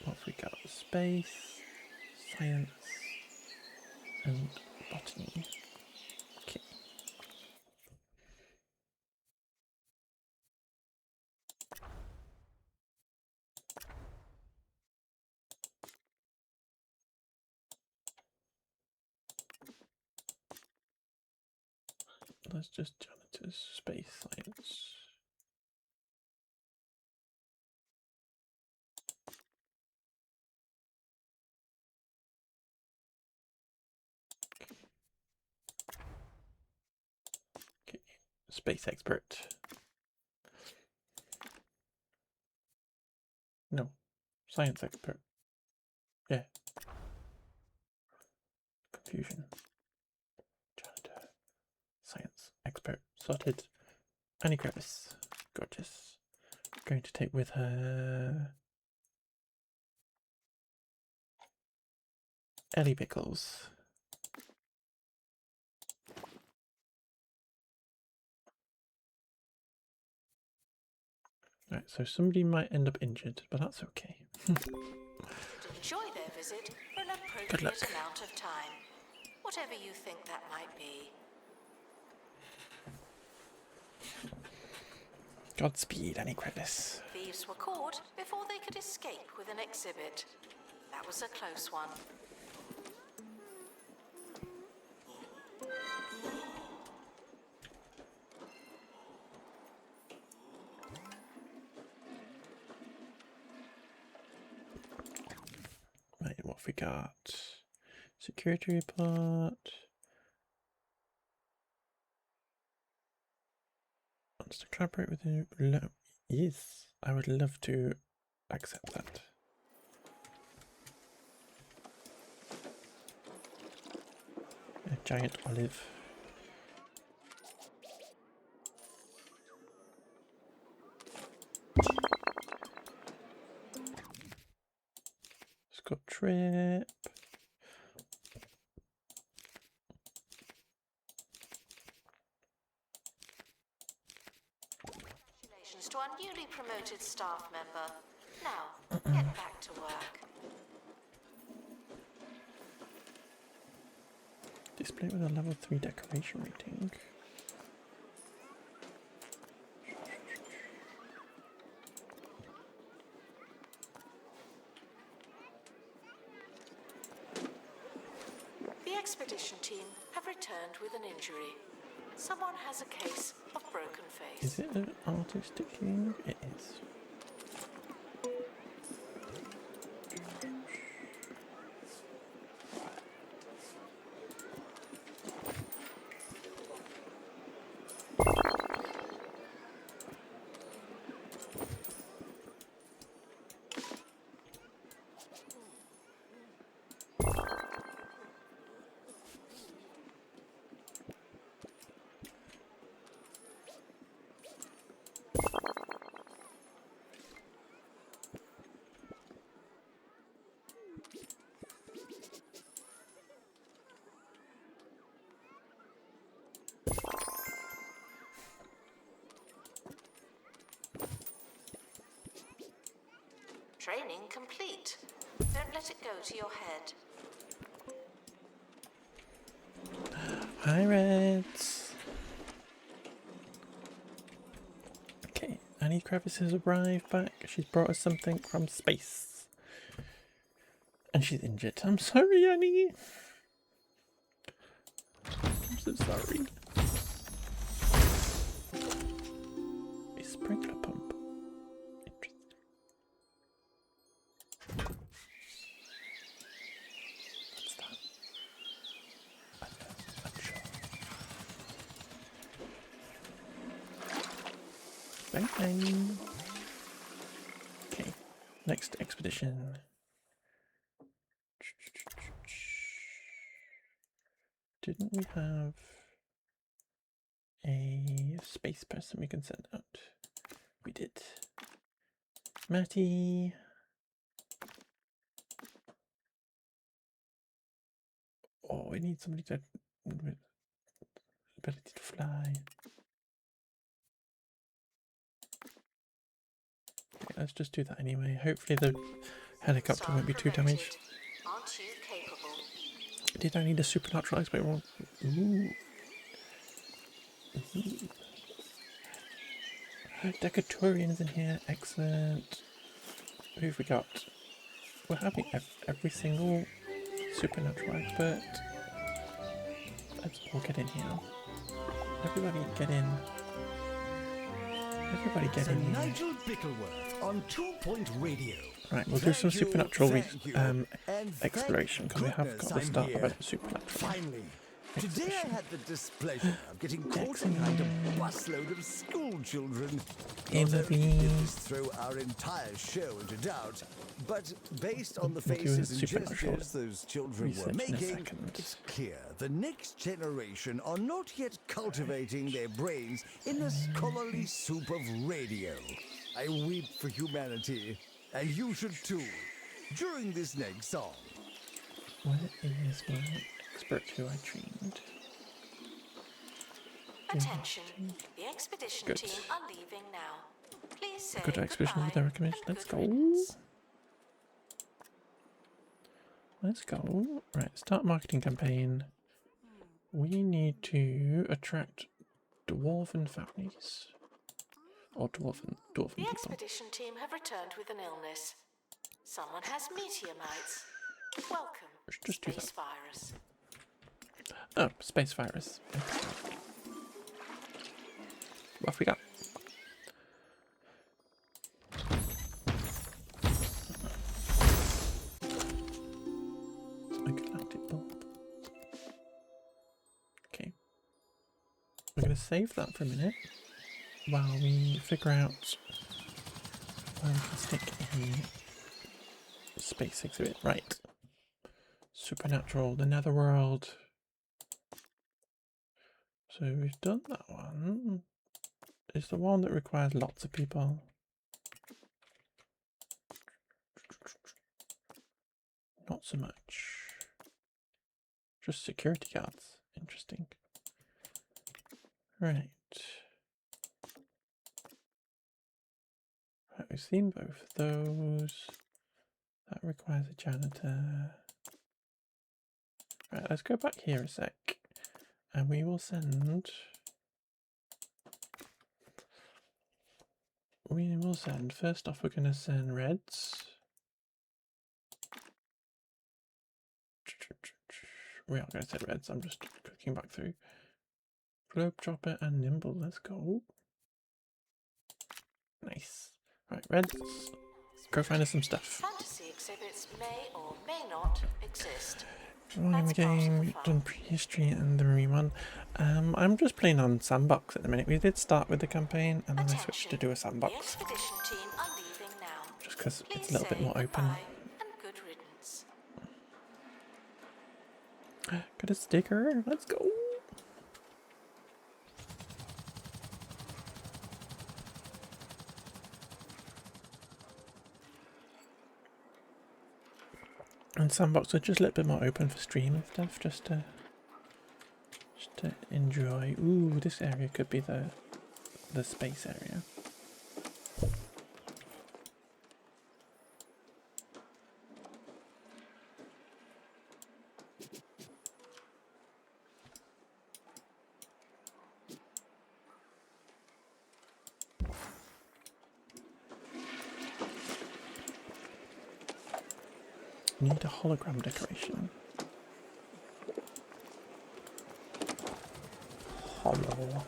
What have we got? Space, science, and botany. Okay. Let's just janitor's space science. Okay, space expert. No, science expert. Yeah. Confusion. Janitor. Science expert. Sorted. Annie Crevice. Gorgeous. Going to take with her Ellie Pickles. Right, so somebody might end up injured, but that's okay. Enjoy their visit for an Good luck. appropriate amount of time. Whatever you think that might be. Godspeed, Annie Crevice. Thieves were caught before they could escape with an exhibit. That was a close one. Right, what have we got? Security report. Wants to collaborate with you. Yes, I would love to accept that. A giant olive. Scott trip. Congratulations to our newly promoted staff member. Now, get back to work. Display with a level 3 decoration rating. The expedition team have returned with an injury. Someone has a case of broken face. Is it an artistic thing? It is. Training complete. Don't let it go to your head. Pirates! Okay, Annie Kravitz has arrived back. She's brought us something from space. And she's injured. I'm sorry, Annie. I'm so sorry. A sprinkler pump. Interesting. What's that? Unsure. Bang bang. Okay, next expedition. Didn't we have a space person we can send out? We did. Matty. Oh, we need somebody to with ability to fly. Okay, let's just do that anyway. Hopefully the helicopter won't be too damaged. Aren't you capable? Did I need a supernatural expert one? Ooh. Decaturians in here, excellent. Who've we got? We're having every single supernatural expert. Let's all get in here. Everybody get in. Everybody get Sir in here. Nigel Bickleworth on 2 Point Radio. Right, we'll do some supernatural And exploration because we have got the start of a supernatural. Finally. Today I had the displeasure of getting caught behind a busload of school children. Not only did this throw our entire show into doubt, but based on the faces and gestures those children were making, it's clear the next generation are not yet cultivating their brains in the scholarly soup of radio. I weep for humanity, and you should too, during this next song. Where is my expert who I trained? Attention, the expedition team are leaving now. Please say Good expedition with goodbye their recommendation. and Let's good go. riddance. Let's go. Right, start marketing campaign. We need to attract dwarven families. Or dwarven The people. expedition team have returned with an illness. Someone has meteor mites. Welcome, Just do space that. virus. Oh, space virus. Excellent. What have we got? A galactic bulb. Okay. We're going to save that for a minute while we figure out where we can stick a space exhibit. Right. Supernatural, the netherworld. So we've done that one. It's the one that requires lots of people. Not so much. Just security guards. Interesting. Right. Right, we've seen both of those. That requires a janitor. Right, let's go back here a sec. And we will send... First off, we're going to send reds. We are going to send reds. I'm just clicking back through. Globetrotter and Nimble. Let's go. Nice. Right, reds. Go find us some stuff. Fantasy exhibits may or may not exist. Wrong in the game, we've done prehistory and the marine one. I'm just playing on sandbox at the minute. We did start with the campaign and then I switched to do a sandbox. The expedition team are leaving now. Just because Please it's a little bit more open. and good riddance. Got a sticker, let's go! And sandbox are just a little bit more open for stream and stuff, just to enjoy. Ooh, this area could be the space area. Need a hologram decoration. Holo.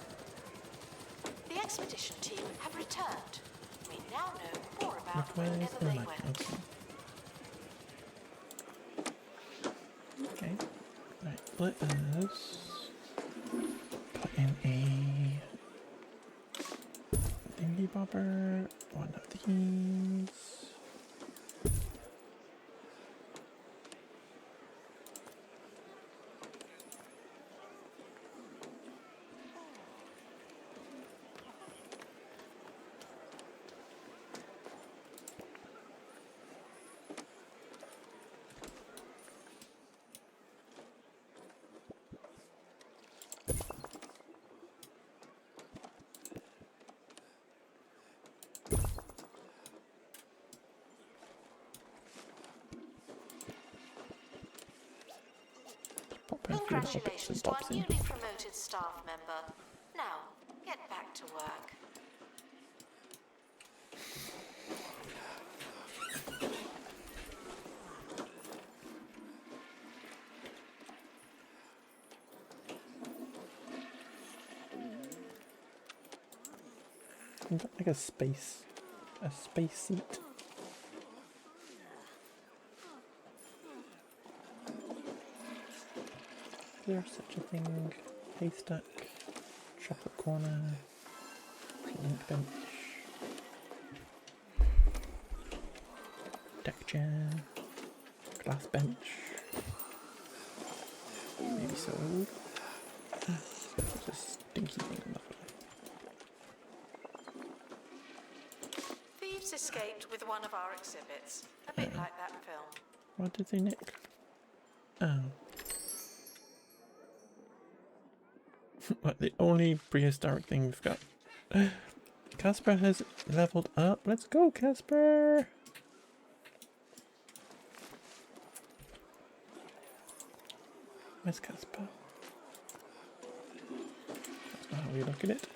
The expedition team have returned. We now know more about Where's wherever the they map? went. Okay. Right, let us put in a thingy bobber, one of these. Congratulations to our newly promoted staff member. Now, get back to work. Got like a space seat. Is there such a thing? Haystack, chocolate corner, pink bench, deck chair, glass bench. Maybe so. It's a stinky thing on the floor. Thieves escaped with one of our exhibits. A bit like that film. What did they nick? Oh. Like the only prehistoric thing we've got. Casper has leveled up. Let's go, Casper! Where's Casper? That's not how we look at it.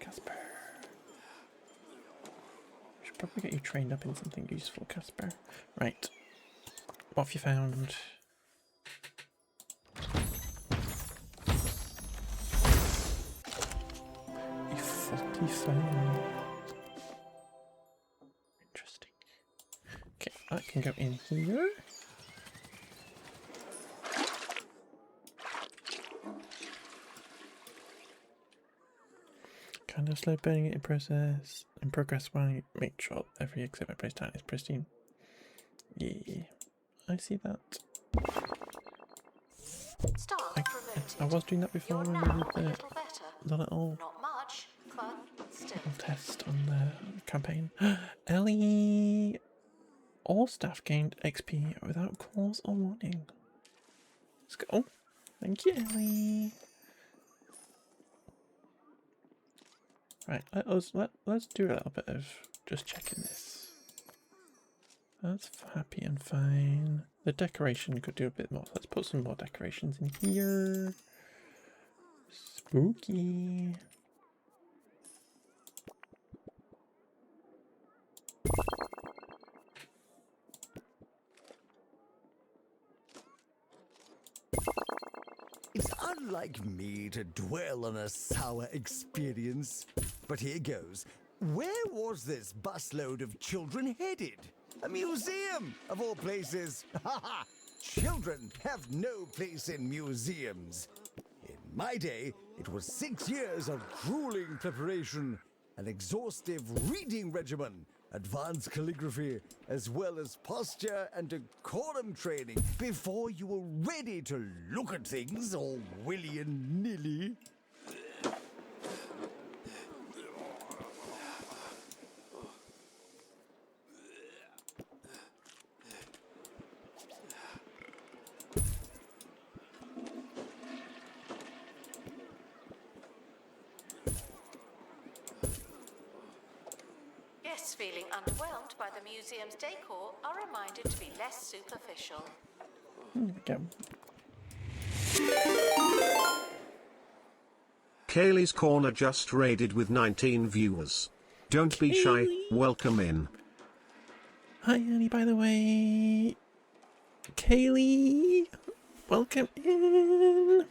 Casper. Should probably get you trained up in something useful, Casper. Right. What have you found? Phone. Interesting. Okay, I can go in here. Kind of slow burning it in progress while you make sure every exhibit placed down is pristine. Yeah, I see that. I was doing that before when we did the little test on the campaign. Ellie! All staff gained XP without cause or warning. Let's go. Thank you, Ellie. Right, let's do a little bit of just checking this. That's happy and fine. The decoration could do a bit more. Let's put some more decorations in here. Spooky. It's unlike me to dwell on a sour experience, but here goes. Where was this busload of children headed? A museum, of all places. Ha ha! Children have no place in museums. In my day, it was 6 years of grueling preparation, an exhaustive reading regimen, advanced calligraphy, as well as posture and decorum training before you were ready to look at things all willy and nilly. Guests feeling underwhelmed by the museum's decor are reminded to be less superficial. There we go. Kaylee's Corner just raided with 19 viewers. Don't be shy, welcome in. Hi, Annie, by the way. Kaylee, welcome in.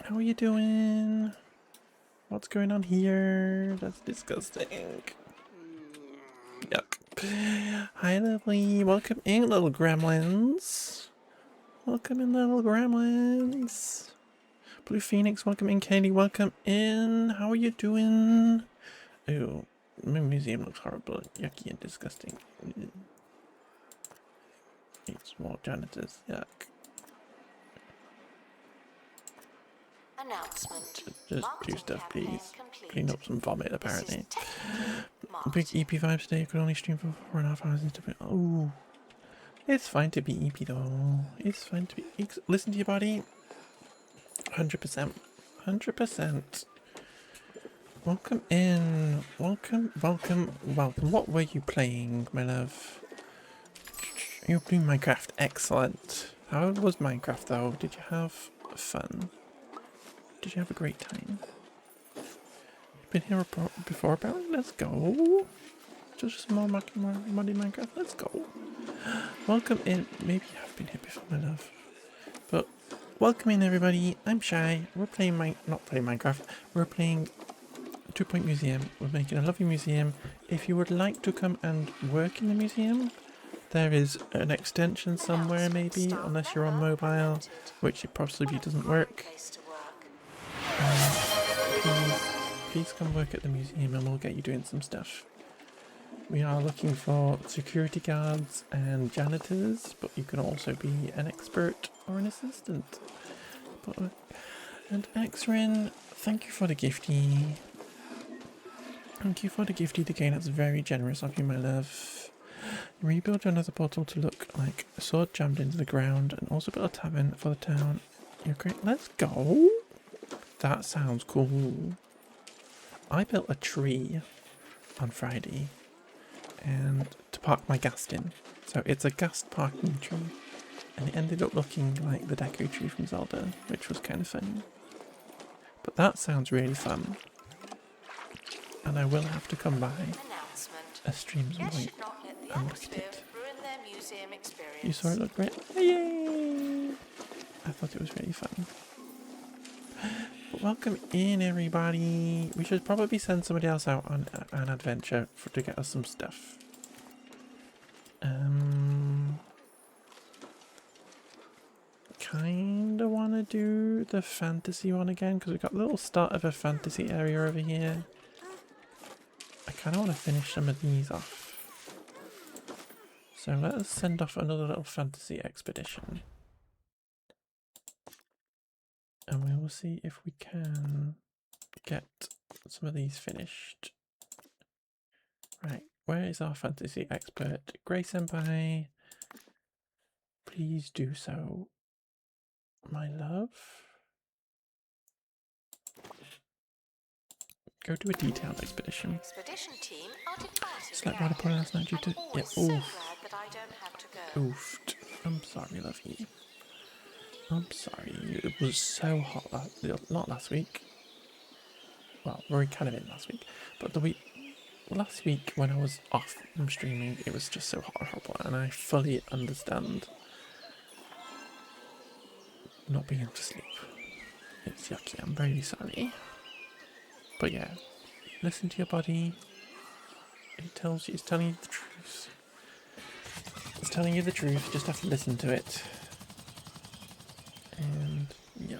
How are you doing? What's going on here? That's disgusting. Yuck. Hi, lovely. Welcome in, little gremlins. Welcome in, little gremlins. Blue Phoenix, welcome in. Kaylee, welcome in. How are you doing? Ew, my museum looks horrible, yucky and disgusting. It's more janitors, yuck. Announcement. Just Marketing do stuff, campaign please. complete. Clean up some vomit, apparently. This is technically Big marketing. EP vibes today. Could only stream for 4.5 hours. Oh, it's fine to be EP though. It's fine to be. Listen to your body. 100%. 100%. Welcome in. Welcome, welcome, welcome. What were you playing, my love? You were playing Minecraft. Excellent. How was Minecraft though? Did you have fun? Did you have a great time? Been here before apparently? Let's go. Just some more muddy Minecraft. Let's go. Welcome in. Maybe you have been here before, my love. But welcome in, everybody. I'm Shy. We're playing not playing Minecraft. We're playing 2 Point Museum. We're making a lovely museum. If you would like to come and work in the museum, there is an extension somewhere, maybe, unless you're on mobile, which it possibly doesn't work. Please come work at the museum and we'll get you doing some stuff. We are looking for security guards and janitors, but you can also be an expert or an assistant. And Xrin, thank you for the gifty. Thank you for the gifty again. That's very generous of you, my love. Rebuild another portal to look like a sword jammed into the ground, and also build a tavern for the town. You're great. Let's go. That sounds cool. I built a tree on Friday and to park my ghast in. So it's a ghast parking tree, and it ended up looking like the Deku tree from Zelda, which was kind of funny. But that sounds really fun. And I will have to come by a stream some point and look at it. You saw it look great? Yay! I thought it was really fun. But welcome in, everybody. We should probably send somebody else out on an adventure to get us some stuff. Kinda want to do the fantasy one again because we've got a little start of a fantasy area over here. I kind of want to finish some of these off. So let us send off another little fantasy expedition. And we will see if we can get some of these finished. Right, where is our fantasy expert? Grey Senpai, please do so, my love. Go do a detailed expedition. Expedition team are departing Slept now. right upon last night due to... I'm Yeah, always so oof. glad that I don't have to go. Oofed. I'm sorry, lovey. I'm sorry. It was so hot not last week. Well, we're kind of in last week. But last week when I was off from streaming, it was just so hot and horrible. And I fully understand not being able to sleep. It's yucky. I'm very sorry. But yeah, listen to your body. It tells you, it's telling you the truth. It's telling you the truth. You just have to listen to it. And, yeah.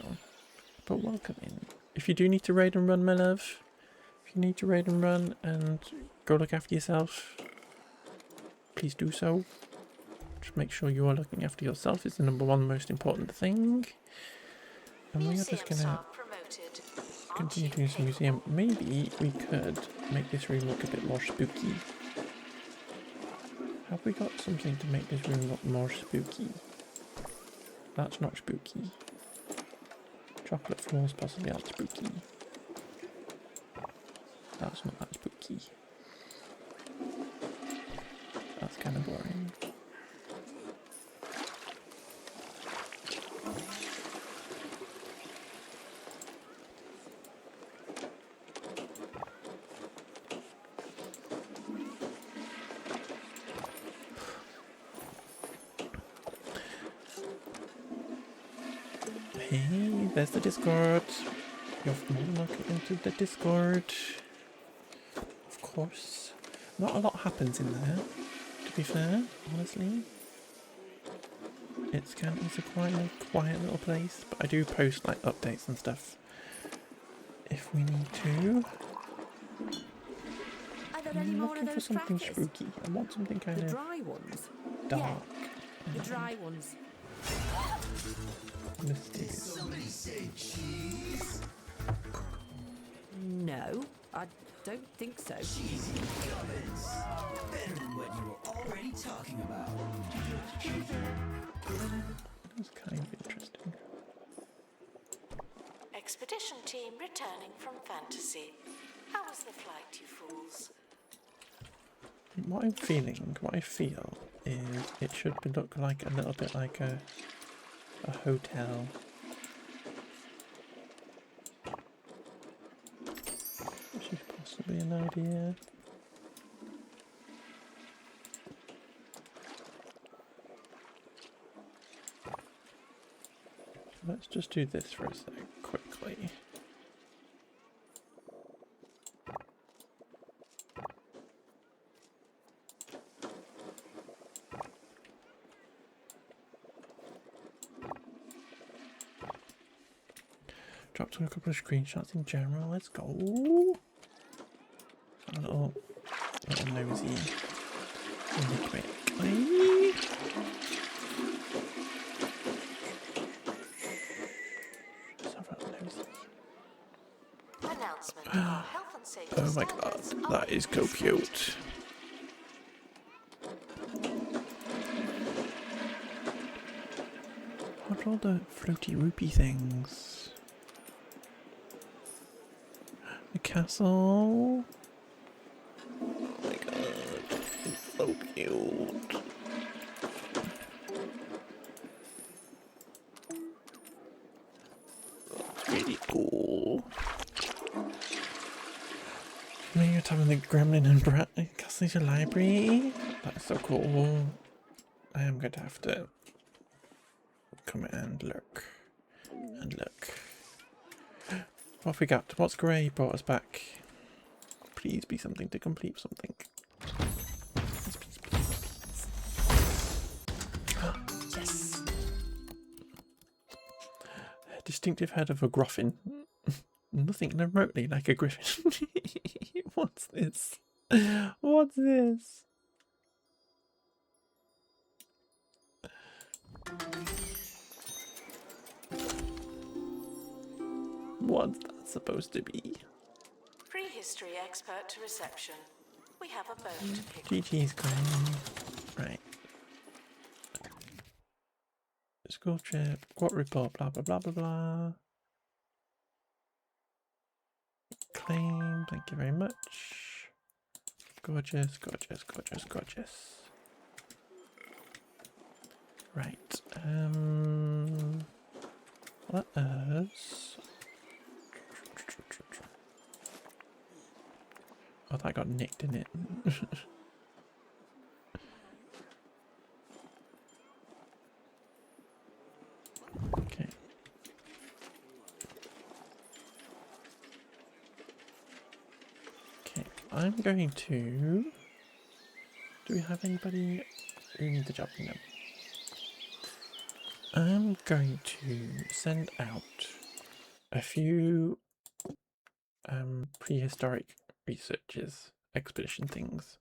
But welcome in. If you do need to raid and run, my love, if you need to raid and run and go look after yourself, please do so. Just make sure you are looking after yourself. It's the #1 most important thing. And we are just going to continue doing some museum. Maybe we could make this room look a bit more spooky. Have we got something to make this room look more spooky? That's not spooky. Chocolate floors possibly aren't spooky. That's not that spooky. That's kind of boring. Hey, there's the Discord. You're more than welcome into the Discord. Of course. Not a lot happens in there, to be fair, honestly. It's a quite a quiet little place, but I do post like updates and stuff if we need to. I'm looking for something spooky. I want something kind of dry ones. dark. Yeah, the dry ones. Mysterious. Somebody say cheese? No, I don't think so. Cheesy gubbins. Better than what you were already talking about. That's kind of interesting. Expedition team returning from Fantasy. How was the flight, you fools? What I feel is it should look like a little bit like a hotel. Which is possibly an idea. Let's just do this for a sec, quickly. Dropped on a couple of screenshots in general. Let's go. A little nosy really quickly. Just have a little nosy. Announcement. Health and safety Oh my god, that is so cute. What are all the floaty rupee things? The castle. Oh my god, it's so cute. That's really cool. Maybe you're having the Gremlin and Brat Castle Library. That's so cool. I am going to have to come and look. What have we got? What's Grey brought us back? Please be something to complete something. Please. Yes! A distinctive head of a griffin. Nothing remotely like a griffin. What's this? What's this? What's that supposed to be? Prehistory expert to reception. We have a bone to pick. GG's coming. Right. School trip, quad report, blah blah blah blah blah. Claim. Thank you very much. Gorgeous, gorgeous, gorgeous, gorgeous. Right. Let us. Oh, that got nicked in it. Okay. Okay, I'm going to. Do we have anybody who needs a job? No. I'm going to send out a few prehistoric researches, expedition things,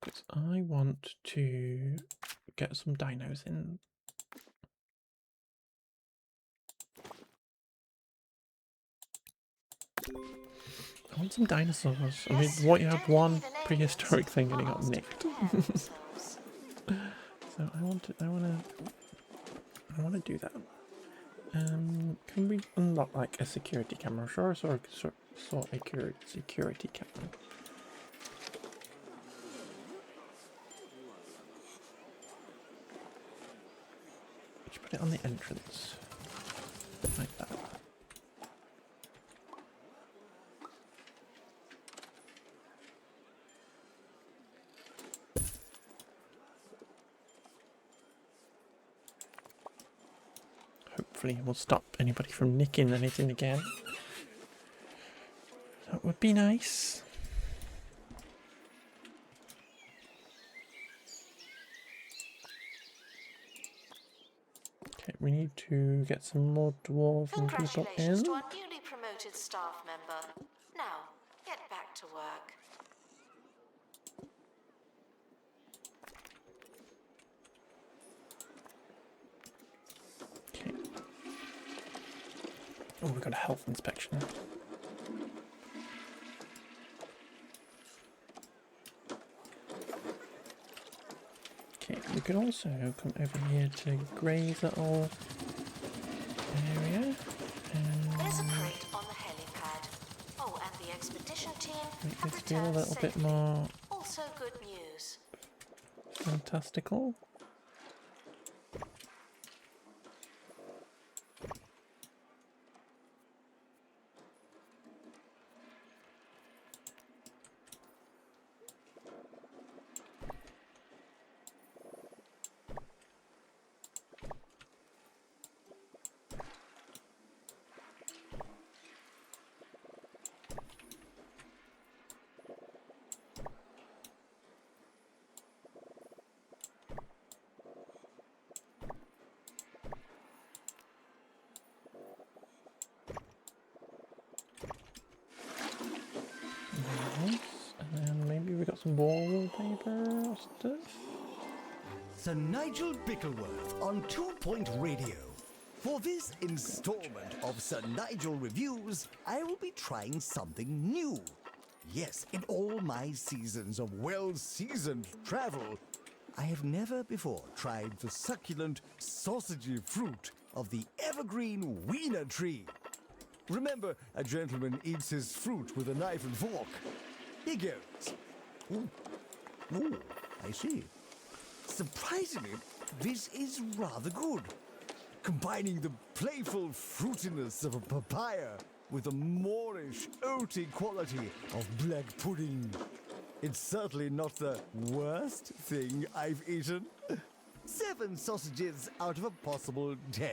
because I want to get some dinos in. I want some dinosaurs. I mean, what, you had one prehistoric thing and it got nicked. So I want to do that. Can we unlock like a security camera? Sure, sort a security camera. Just put it on the entrance, like that. Hopefully we'll stop anybody from nicking anything again. That would be nice. Okay, we need to get some more dwarven people Congratulations in. to our newly promoted staff member. Now, get back to work. Okay. Oh, we got a health inspection. Okay, we could also come over here to Gray's little area. There's a crate on the helipad. Oh, and the expedition team Make have this feel a returned little bit safely. more Also good news. fantastical. Nice. And then maybe we got some wallpaper or stuff. Sir Nigel Bickleworth on 2 Point Radio. For this installment of Sir Nigel Reviews, I will be trying something new. Yes, in all my seasons of well-seasoned travel, I have never before tried the succulent, sausagey fruit of the evergreen wiener tree. Remember, a gentleman eats his fruit with a knife and fork. Here goes. Ooh. Ooh, I see. Surprisingly, this is rather good. Combining the playful fruitiness of a papaya with the Moorish, oaty quality of black pudding. It's certainly not the worst thing I've eaten. 7 sausages out of a possible 10.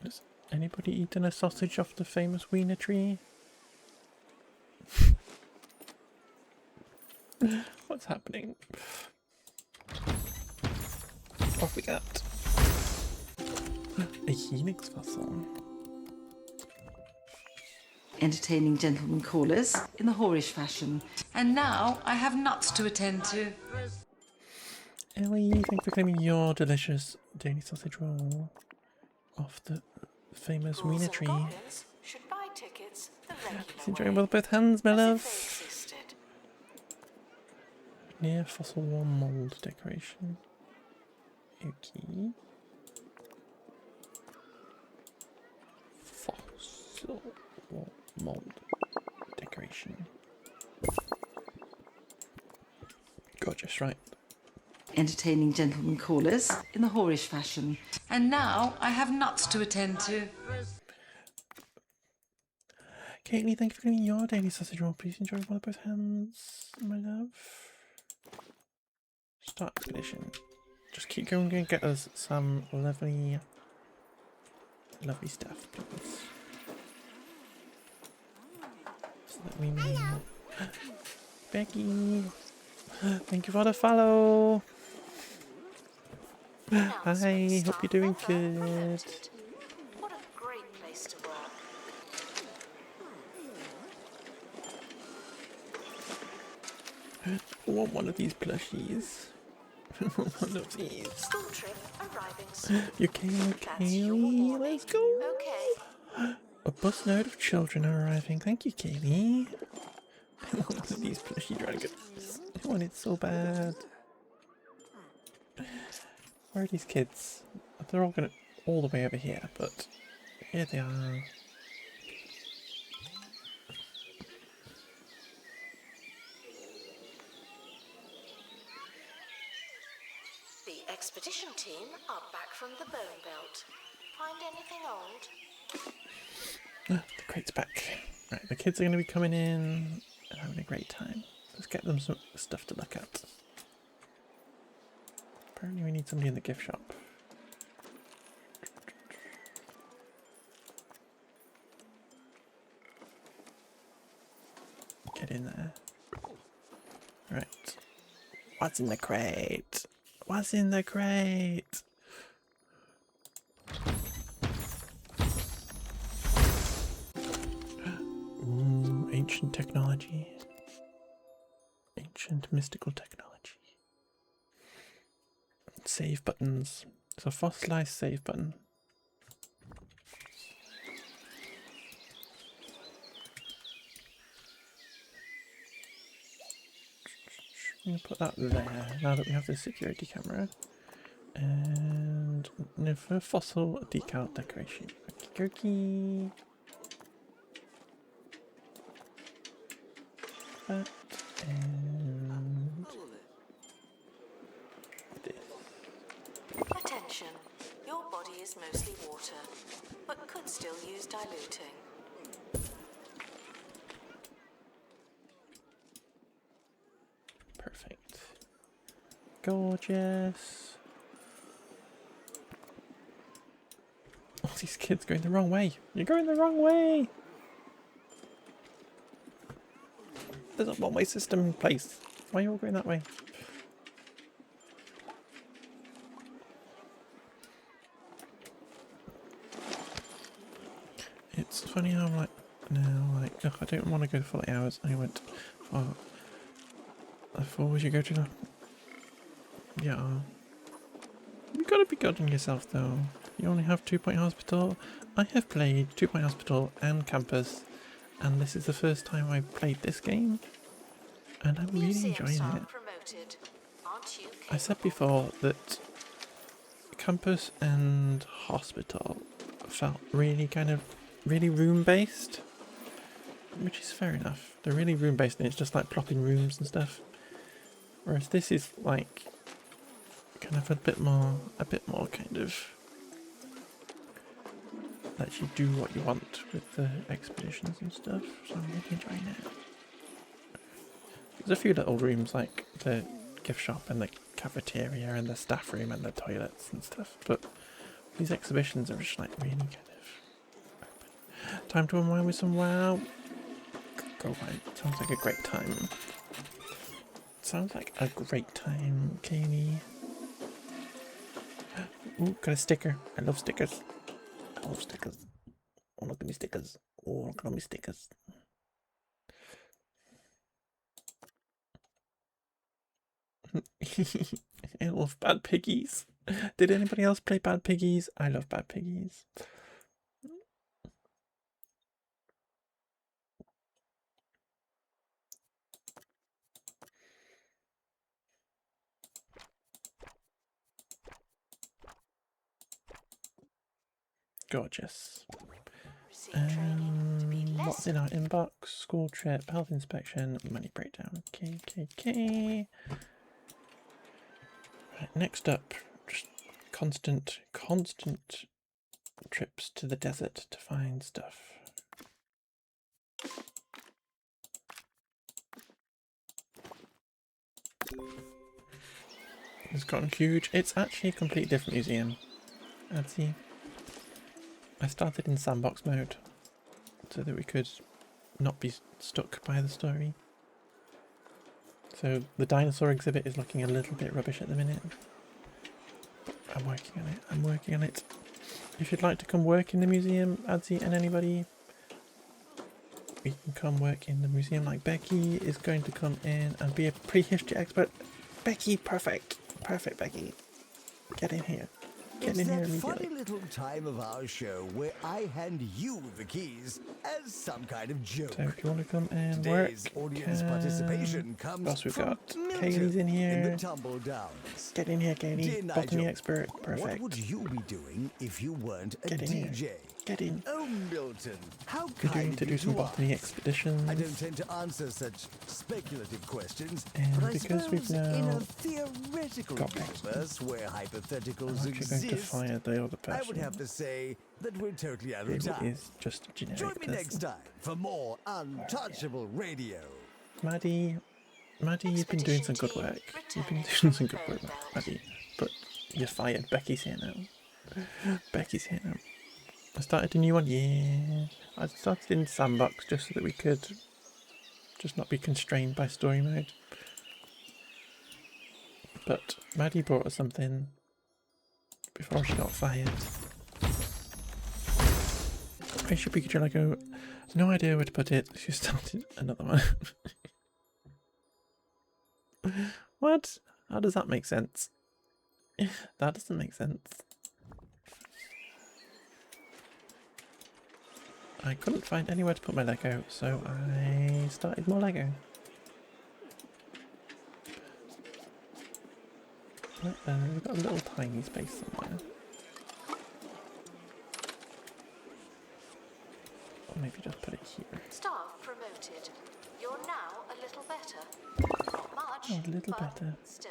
Has anybody eaten a sausage off the famous wiener tree? What's happening? What we got? A helix fossil. Entertaining gentlemen callers in the whorish fashion. And now I have nuts to attend to. Ellie, thank you for claiming your delicious daily sausage roll off the famous Ghouls wiener and tree. goblins should buy tickets the regular Please enjoy way, with both hands, my as if they love. existed. Near fossil wall mold decoration. Okay. Fossil wall. mold decoration. Gorgeous, right? Entertaining gentlemen callers in the whorish fashion. And now I have nuts to attend to. Caitlin, thank you for getting your daily sausage roll. Please enjoy one of both hands, my love. Start expedition. Just keep going and get us some lovely stuff, please. So that we know. Becky, thank you for the follow. Hi, hope you're doing good. What a great place to work. I want one of these plushies. One of these. School trip arriving soon. You came, Kaylee. Let's go. Okay. A bus load of children are arriving. Thank you, Kaylee. I want one of these plushy dragons. I want it so bad. Where are these kids? They're all all the way over here, but here they are. The expedition team are back from the Bone Belt. Find anything old? The crate's back. Right, the kids are going to be coming in and having a great time. Let's get them some stuff to look at. Apparently we need somebody in the gift shop. Get in there. Right. What's in the crate? What's in the crate? Ooh, ancient technology. Ancient mystical technology. Save buttons. It's a fossilized save button. I'm going to put that there now that we have the security camera. And for fossil decal decoration. Okie that and this. Attention. Your body is mostly water, but could still use diluting. Perfect. Gorgeous. All these kids going the wrong way. You're going the wrong way. There's a one-way system in place. Why are you all going that way? It's funny how I'm like now, like, ugh, I don't want to go 40 hours. I went for. I thought we should go to the. Yeah. You gotta be good on yourself though. You only have 2 Point Hospital. I have played 2 Point Hospital and Campus, and this is the first time I've played this game, and I'm really enjoying it. Promoted. Aren't you? I said before that Campus and Hospital felt really really room-based, which is fair enough. They're really room-based and it's just like plopping rooms and stuff. Whereas this is like kind of a bit more kind of lets you do what you want with the expeditions and stuff. So I'm really enjoying it. There's a few little rooms like the gift shop and the cafeteria and the staff room and the toilets and stuff, but these exhibitions are just like really kind of open. Time to unwind with some WoW. Go right. Sounds like a great time. Sounds like a great time, Kaylee. Ooh, got a sticker. I love stickers. I love stickers. Oh, look at me stickers. Oh, look at me stickers. I love Bad Piggies. Did anybody else play Bad Piggies? I love Bad Piggies. Gorgeous. What's in our inbox? School trip, health inspection, money breakdown. Okay. Right, next up, just constant trips to the desert to find stuff. It's gotten huge. It's actually a completely different museum. Let's see. I started in sandbox mode so that we could not be stuck by the story. So the dinosaur exhibit is looking a little bit rubbish at the minute. But I'm working on it. If you'd like to come work in the museum, Adzi and anybody, we can come work in the museum. Like Becky is going to come in and be a prehistory expert. Becky, perfect. Perfect, Becky. Get in here. Get in here It's that immediately. funny little time of our show where I hand you the keys as some kind of joke. So if you want to come and Today's work, audience participation comes what else we've from got? Milton Kaylee's in here. in the Tumble Downs. Get in here, Kaylee. Dear Botany Nigel, expert. What Perfect. would you be doing if you weren't a Get in DJ? here. Get in. Oh, Milton, how We're kind doing to of do you some to botany ask. expeditions. I don't tend to answer such speculative questions, And but I because we've suppose in now a theoretical got Becky, universe where I'm hypotheticals actually going to exist, fire the other I would person. have to say that we're totally out of It time. is just a generic Join me person. next time for more Untouchable Radio. Maddie, you've been doing some good work. You've been doing some good work, Maddie. But you're fired. Becky's here now. Becky's here now. I started a new one. Yeah. I started in sandbox just so that we could just not be constrained by story mode. But Maddie brought us something before she got fired. Spaceship Pikachu Lego. No idea where to put it. She started another one. What? How does that make sense? That doesn't make sense. I couldn't find anywhere to put my Lego, so I started more Lego. We've got a little tiny space somewhere. Or maybe just put it here. Staff promoted. You're now a little better. Not much, Oh, a little but better. still.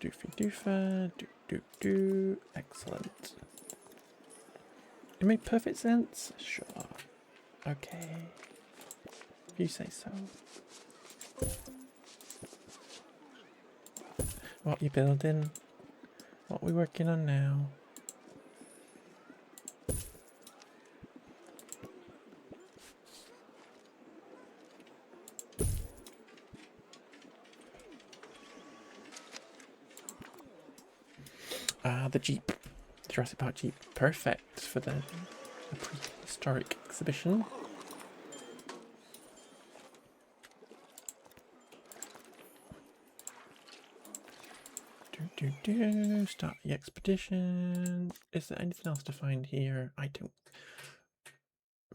Doofy doofer, do. Excellent. It made perfect sense? Sure. Okay. If you say so. What you building? What we working on now? Ah, the Jeep. The Jurassic Park Jeep. Perfect for the prehistoric exhibition. Start the expedition. Is there anything else to find here? I don't.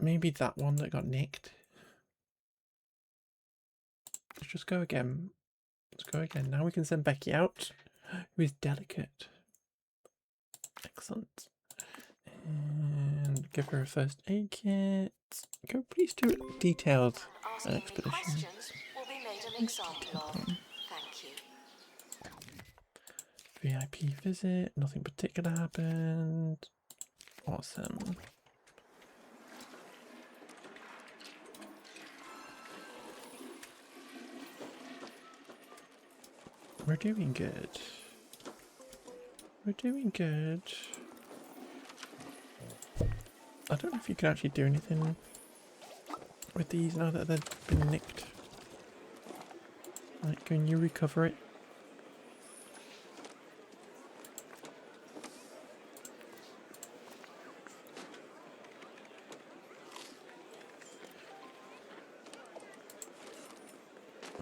Maybe that one that got nicked. Let's just go again. Let's go again. Now we can send Becky out, who is delicate. Excellent. And give her a first aid kit. Go, please do a detailed Asking any expedition. questions will be made an example of. Thank you. VIP visit. Nothing particular happened. Awesome. We're doing good. We're doing good. I don't know if you can actually do anything with these now that they've been nicked. Like, can you recover it?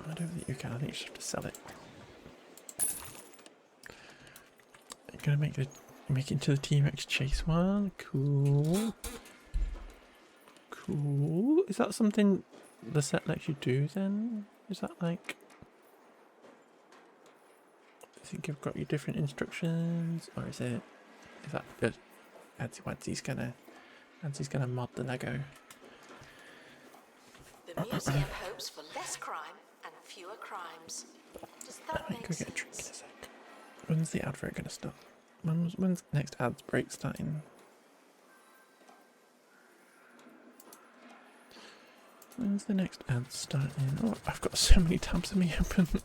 I don't think you can. I think you just have to sell it. You're gonna make it into the T-Rex chase one. Cool. Cool. Is that something the set lets you do then? Is that like? I think you've got your different instructions, or is that just Adzi Wadzi's gonna Nancy's gonna mod the Lego. The museum hopes for less crime and fewer crimes. Does that Go make get a drink in a sense? sec. When's the advert gonna start? When's next ad break starting? When's the next ad starting? Oh, I've got so many tabs in me open. The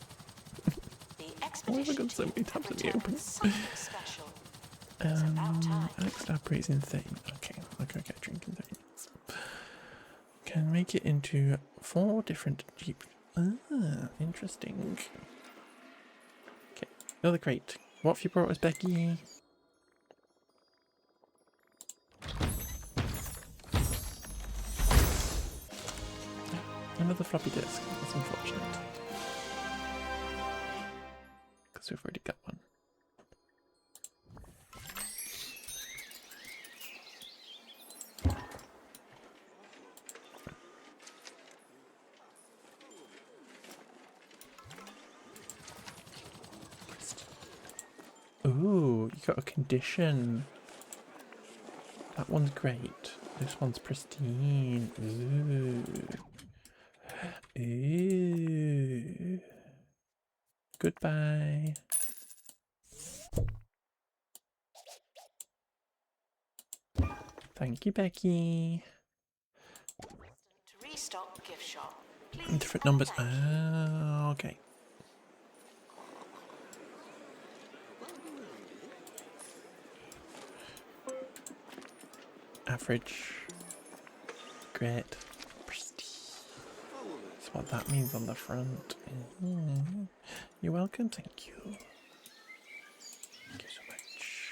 Why have I expedition got so team many tabs in me returned open? with something special. It's about time. Next ad breaks in 30. Okay, I'll go get a drink in 30 minutes. Can make it into 4 different Jeep. Ah, interesting. Okay, another crate. What have you brought us, Becky? Another floppy disk. That's unfortunate. Because we've already got one. Ooh, you got a condition. That one's great. This one's pristine. Ooh. Ooh. Goodbye. Thank you, Becky. To restock gift shop. Please Different and numbers. thank you. Ah, okay. Average. Great. Prestige. That's what that means on the front. Mhm. You're welcome. Thank you. Thank you so much.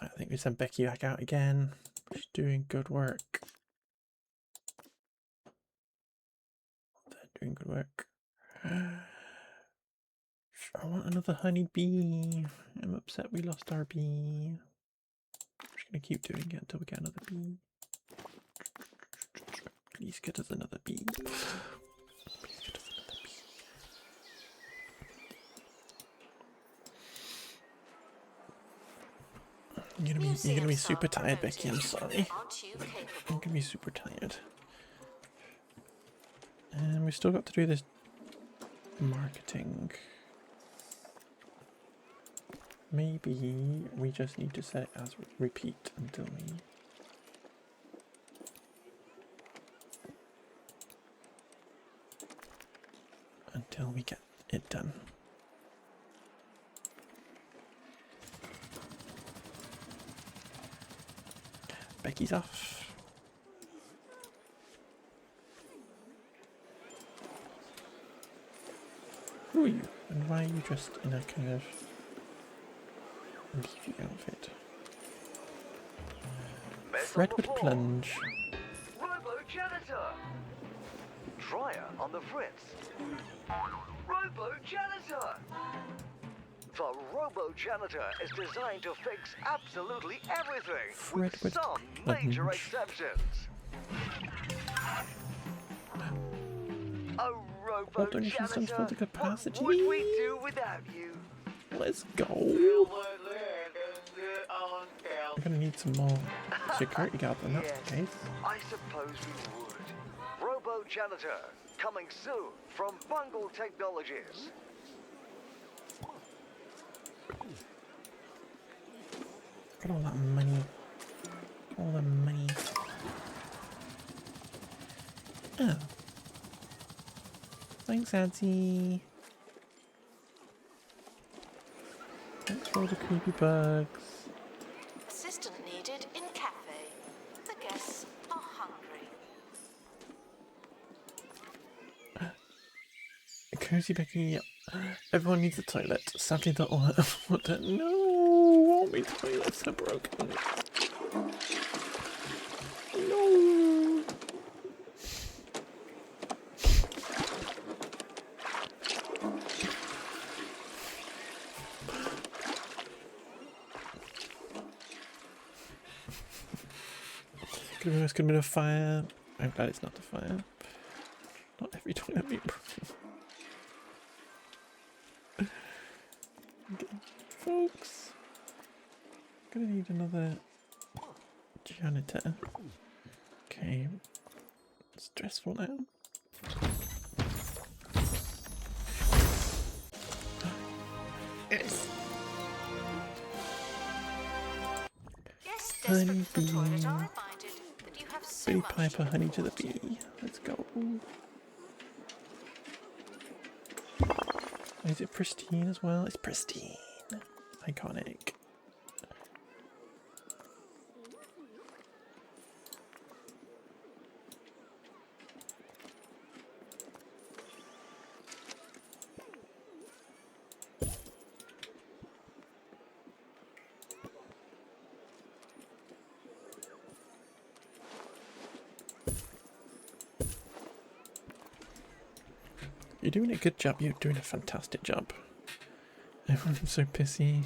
I think we sent Becky back out again. She's doing good work. They're doing good work. I want another honeybee. I'm upset we lost our bee. I'm just gonna keep doing it until we get another bee. Please get us another bee. Please get us another bee. You're gonna be super tired, Becky. I'm sorry. Aren't you I'm capable? gonna be super tired. And we've still got to do this marketing. Maybe we just need to set it as repeat until we get it done. Becky's off. Who are you? And why are you dressed in a kind of leafy outfit? Redwood plunge. Robo janitor. Dryer on the fritz. Robo janitor. The Robo Janitor is designed to fix absolutely everything, with Redwood some major plunge. exceptions. A Robo All donations stands for Janitor. the capacity. What would we do without you? Let's go. I'm gonna need some more security guards in that Yes, case. I suppose we would. Robo Janitor, coming soon from Fungal Technologies. Got all that money. All the money. Oh. Thanks, Auntie. Thanks for all the creepy bugs. Assistant needed in cafe. The guests are hungry. Cozy Becky. Everyone needs a toilet. Sadly, the water. No, all my toilets are broken. No. Could have been a fire. I'm glad it's not a fire. Not every toilet being broken. Okay, folks. Gonna need another Janitor. Okay. Stressful now. Yes. Guests desperate for the toilet Honeybee. are reminded that you have so Billy much Piper, to honey to the report. bee. Let's go. Is it pristine as well? It's pristine. Iconic. You're doing a good job. You're doing a fantastic job. Everyone's so pissy.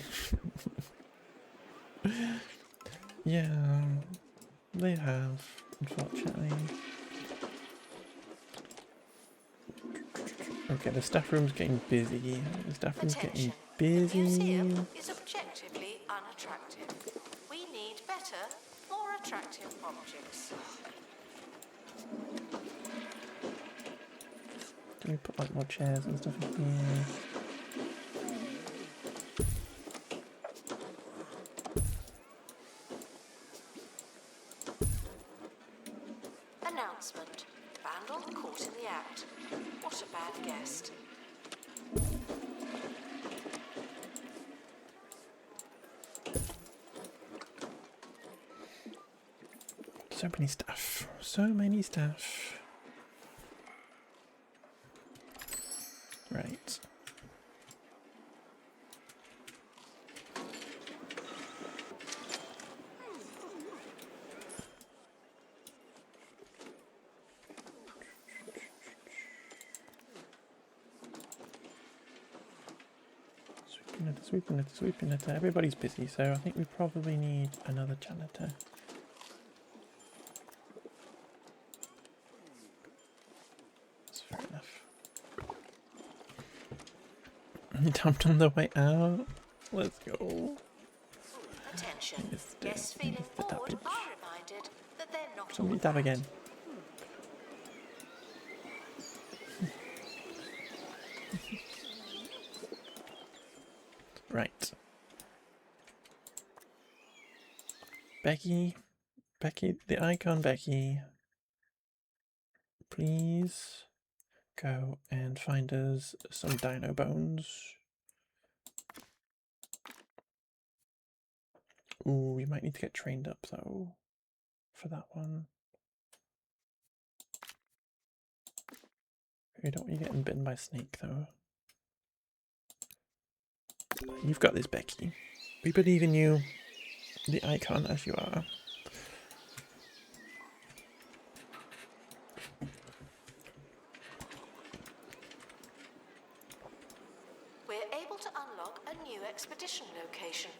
Yeah, they have, unfortunately. Okay, the staff room's getting busy. The staff room's getting Attention. The busy. museum is objectively unattractive. We need better, more attractive objects. Can we put like more chairs and stuff in here? Announcement. Vandal caught in the act. What a bad guest. So many staff. So many staff. Right. Sweeping litter. Everybody's busy, so I think we probably need another janitor. That's fair enough. You dumped on the way out. Let's go. Attention. Mr. Guests feeling Mr. bored Dabbage. are reminded that they're not Somebody all dab that. again. Right. Becky, the icon Becky, please go and find us some dino bones. Ooh, we might need to get trained up though for that one. We don't want you getting bitten by a snake though. You've got this, Becky. We believe in you, the icon as you are. We're able to unlock a new expedition location.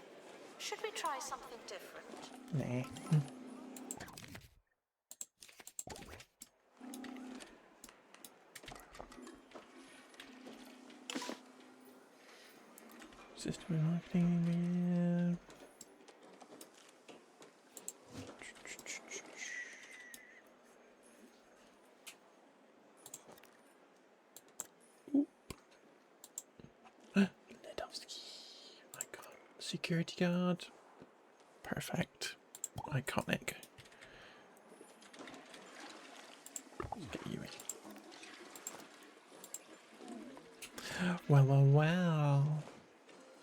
Should we try something different? Nah. System marketing, yeah. Ledowski. Icon. Security guard. Perfect. Iconic. Let's get you in. Well.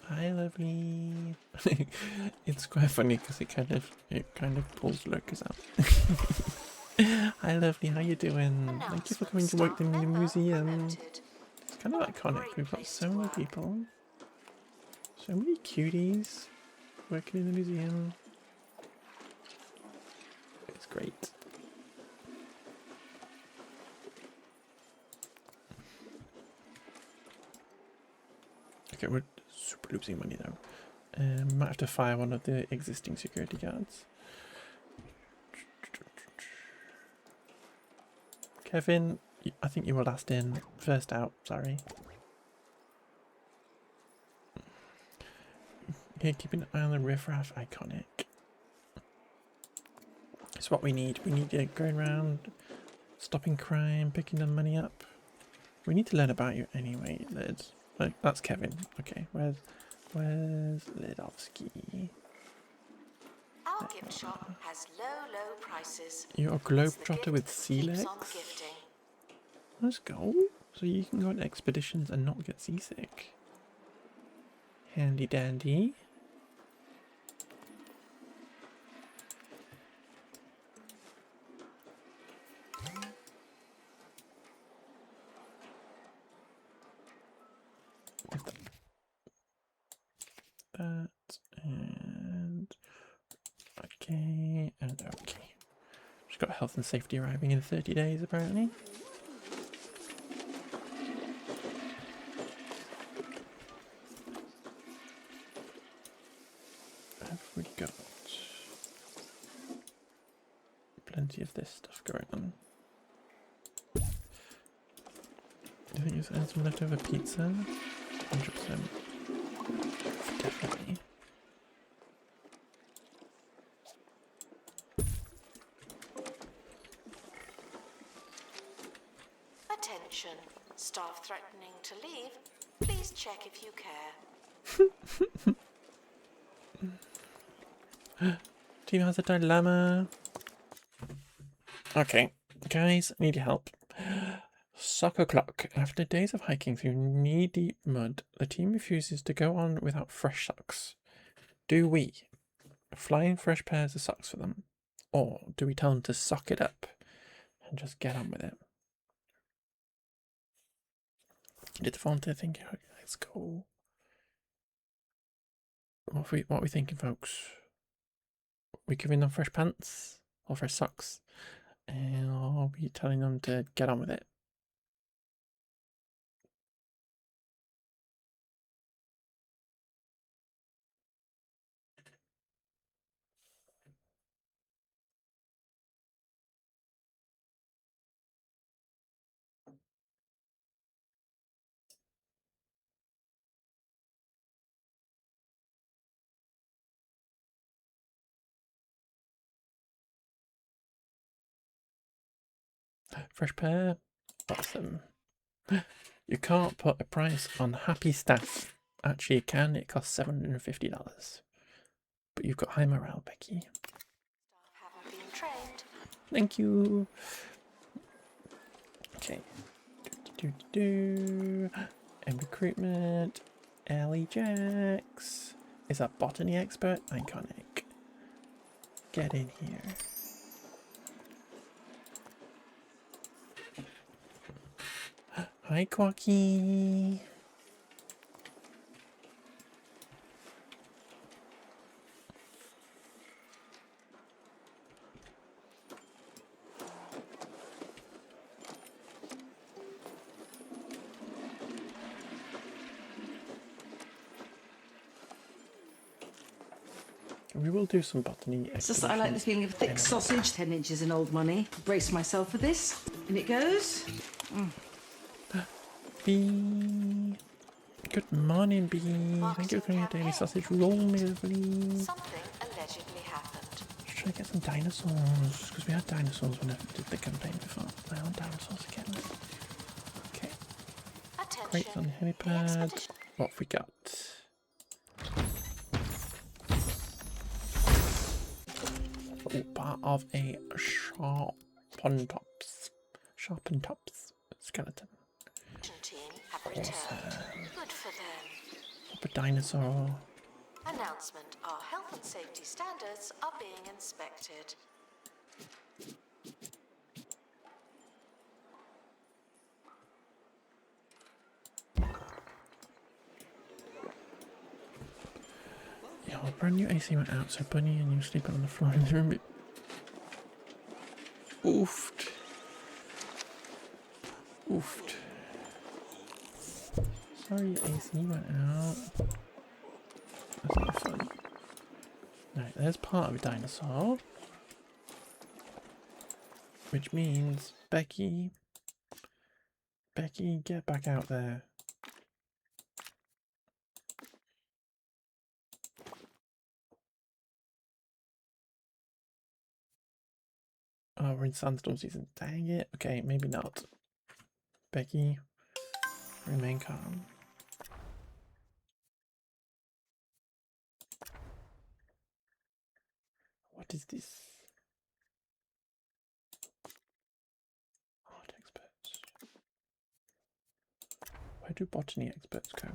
Hi, lovely. It's quite funny because it kind of pulls lurkers out. Hi, lovely. How you doing? Thank you for coming to work in the museum. It's kind of iconic. We've got so many people, so many cuties working in the museum. It's great. Okay, we're super losing money though. Might have to fire one of the existing security guards. Kevin, I think you were last in, first out, sorry. Here, keeping an eye on the riffraff, iconic. That's what we need. We need to go around, stopping crime, picking the money up. We need to learn about you anyway, Liz. Like, that's Kevin. Okay, where's Lidovsky? Our gift shop has low prices. You're a globetrotter with sea legs? Gifting. Let's go. So you can go on expeditions and not get seasick. Handy dandy. That and okay and okay. She's got health and safety arriving in 30 days apparently. Have we got plenty of this stuff going on? Do you think there's some leftover pizza? 100%. Definitely. Attention. Staff threatening to leave. Please check if you care. Team has a dilemma. Okay, guys, I need your help. Sock o'clock. After days of hiking through knee-deep mud, the team refuses to go on without fresh socks. Do we fly in fresh pairs of socks for them? Or do we tell them to sock it up and just get on with it? Did the volunteer think? Okay, let's go. What are we thinking, folks? We giving them fresh pants or fresh socks? And are we telling them to get on with it? Fresh pair. Awesome. You can't put a price on happy staff. Actually, you can. It costs $750. But you've got high morale, Becky. Haven't been trained. Thank you. Okay. And recruitment. Ellie Jax is a botany expert. Iconic. Get in here. Hi, Quacky. We will do some botany. It's just that I like the feeling of thick sausage. 10 inches in old money. Brace myself for this. And it goes. Bee. Good morning, Bee. Thank you for your daily sausage roll, my lovely. Something allegedly happened. Let's try to get some dinosaurs, because we had dinosaurs when I did the campaign before. I want dinosaurs again. Okay. Crates on the helipad. What have we got? Oh, part of a sharpened tops skeleton. Team have returned. Good for them. Up a dinosaur. Announcement. Our health and safety standards are being inspected. Yeah, our brand new AC went out, so Bunny and you sleeping on the floor in the room. Oofed. Oofed. Sorry, AC went out. That's not fun. Right, there's part of a dinosaur. Which means, Becky, get back out there. we're in sandstorm season. Dang it. Okay, maybe not. Becky, remain calm. What is this? Art experts. Where do botany experts go?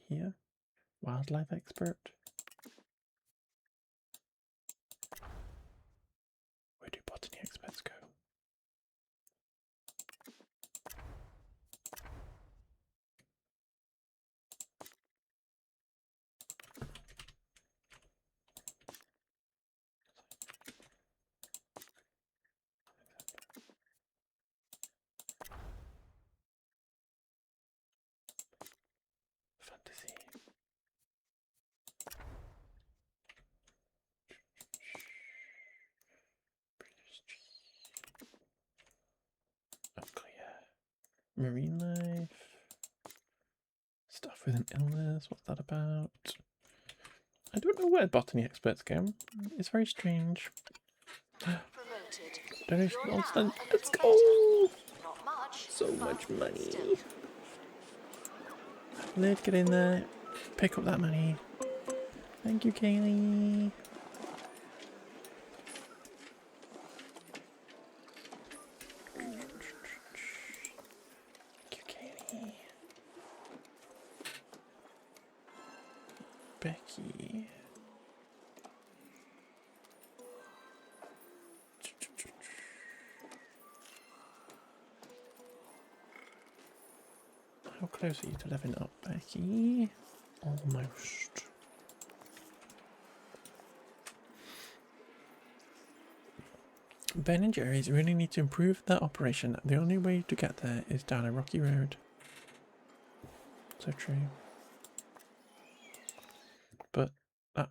Here? Wildlife expert? Where do botany experts go? Fantasy. Oh, clear. Marine life. Stuff with an illness. What's that about? I don't know where botany experts go. It's very strange. Donation constant. Let's go! So much money. Let's get in there. Pick up that money. Thank you, Kaylee. Thank you, Kaylee. Becky. How close are you to leveling up, Becky? Almost. Ben and Jerry's really need to improve their operation. The only way to get there is down a rocky road. So true. But that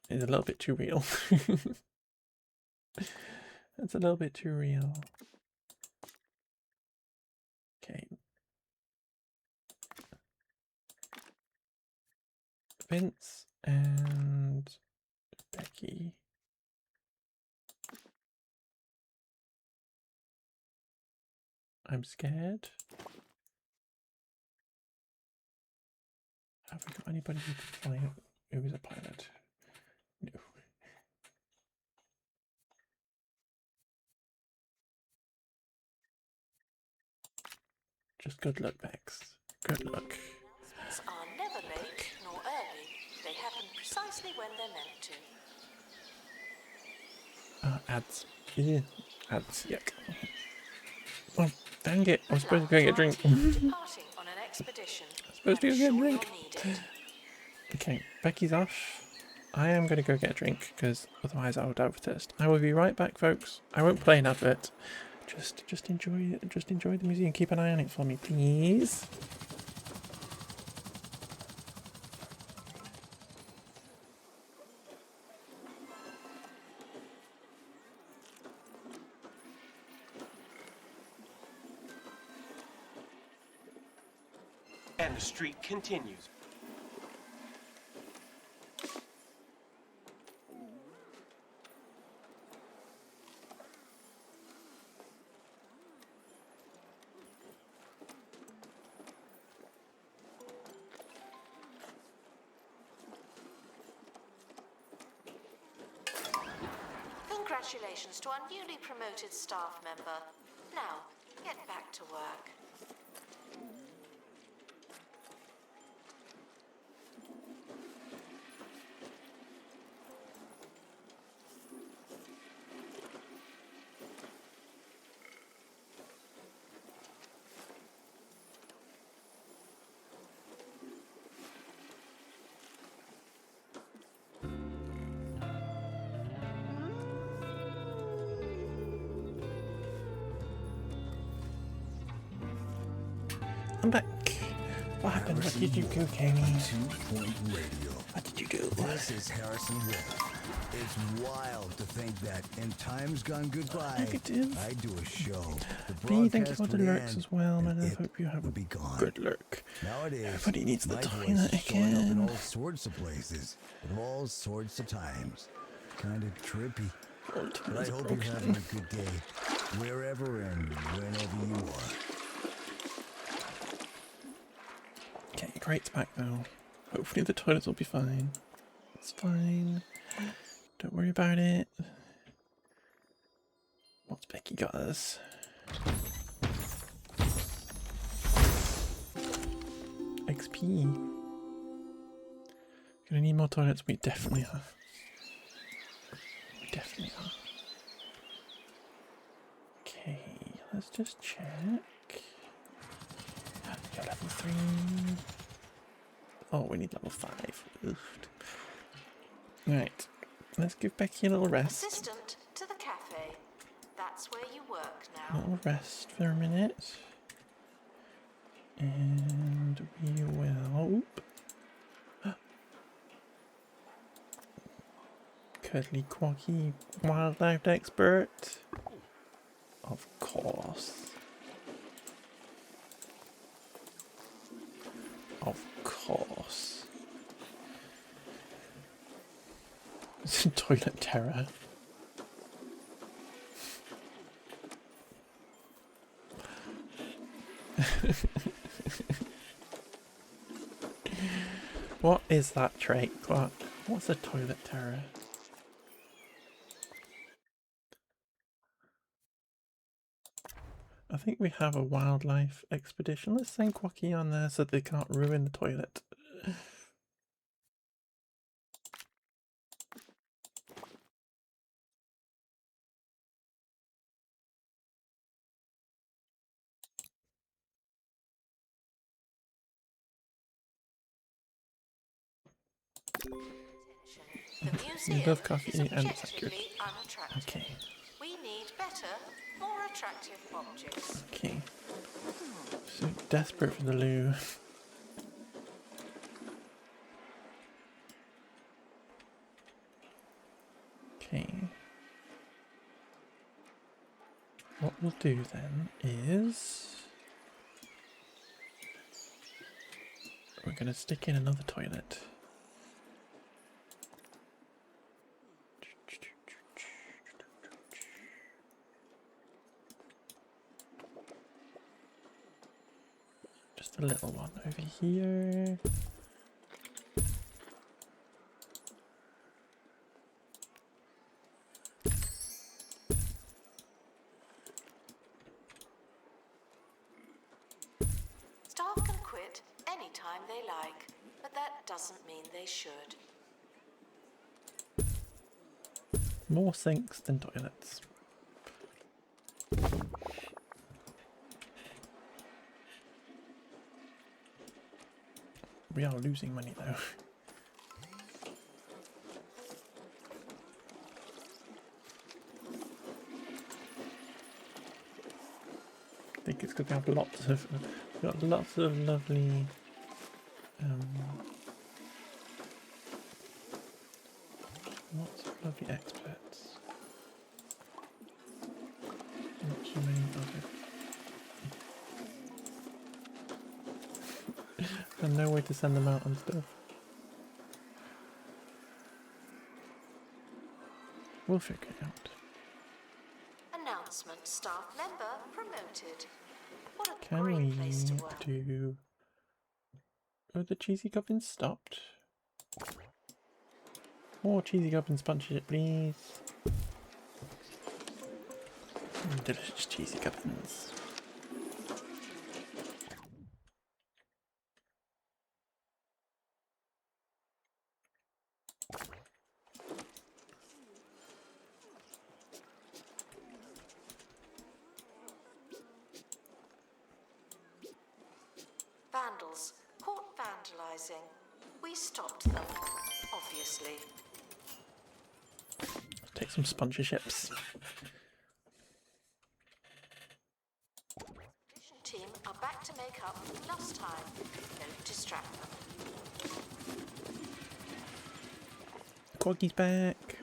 is a little bit too real. That's a little bit too real. Okay. Vince and Becky. I'm scared. Have we got anybody who can fly it? Who is a pilot? No. Just good luck, Bex. Good luck. Announcements are never late nor early. They happen precisely when they're meant to. Ads. Yeah. Ads, yuck. Oh, dang it. I was supposed to go get a drink. Departing on an expedition. Supposed to go get a drink. Okay, Becky's off. I am going to go get a drink because otherwise I would overthirst. I will be right back, folks. I won't play an advert. Just enjoy it. Just enjoy the music and keep an eye on it for me, please. And the streak continues. Congratulations to our newly promoted staff member. Now, get back to work. I'm back. What happened? What did you do, Kenny? 2-Point Radio. What did you do? This is Harrison Wolf. It's wild to think that in times gone goodbye, Negative. I do a show. B, thank you for the lurks as well, man. I hope you have a be gone. good lurk. Nowadays, Everybody needs the my toilet voice is showing up in again. all sorts of places, at all sorts of times. Kind of trippy. Oh, But I hope you're having a good day, wherever and whenever you are. Okay, crate's back though. Hopefully the toilets will be fine. It's fine. Don't worry about it. What's Becky got us? XP. Gonna need more toilets. We definitely are. We definitely are. Okay, let's just check. Got level 3. Oh, we need level 5. Ugh. Right, let's give Becky a little rest. Assistant to the cafe. That's where you work A now. little rest for a minute. And we will... Cuddly Quacky wildlife expert. Of course. Of course. It's a toilet terror. What is that trait? What's a toilet terror? I think we have a wildlife expedition. Let's send Quacky on there so they can't ruin the toilet. The We museum love coffee is and it's accurate. objectively unattractive. Okay. We need better, more attractive objects. Okay. So desperate for the loo. Okay. What we'll do then is we're going to stick in another toilet. Just a little one over here. Staff can quit anytime they like, but that doesn't mean they should. More sinks than toilets. We are losing money though. I think it's because we have lots of lovely lots of lovely experts. Not too many others. And no way to send them out and stuff. We'll figure it out. Announcement: staff member promoted. What a Can great we place to work. do... Oh, the cheesy gubbins stopped. More cheesy gubbin sponsorship, please. Delicious cheesy gubbins. Vandals caught vandalizing. We stopped them, obviously. Take some sponsorships. Expedition team are back to make up lost time. Don't distract them. Quaggy's back.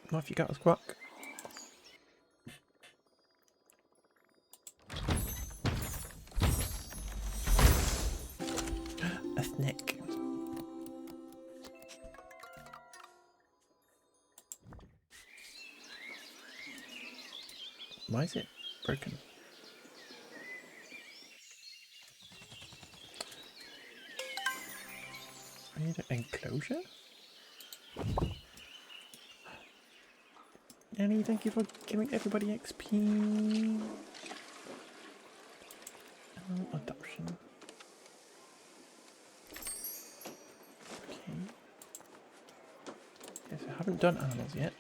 What have you got us, Quack? A snake. Why is it broken? I need an enclosure? Annie, thank you for giving everybody XP. Adoption. Okay. Yes, I haven't done animals yet.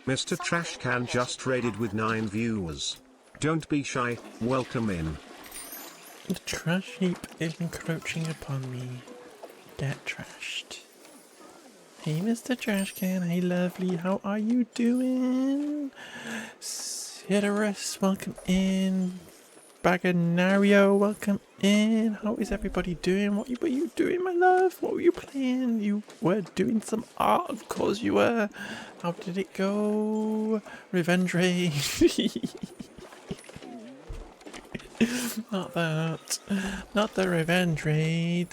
Mr. Trashcan just raided with 9 viewers. Don't be shy, welcome in. The trash heap is encroaching upon me. Get trashed. Hey, Mr. Trashcan, hey, lovely, how are you doing? Citrus, welcome in. Baganario, welcome in. How is everybody doing? What were you doing, my love? What were you playing? You were doing some art, of course you were. How did it go? Revenge raid. Not that. Not the revenge raid.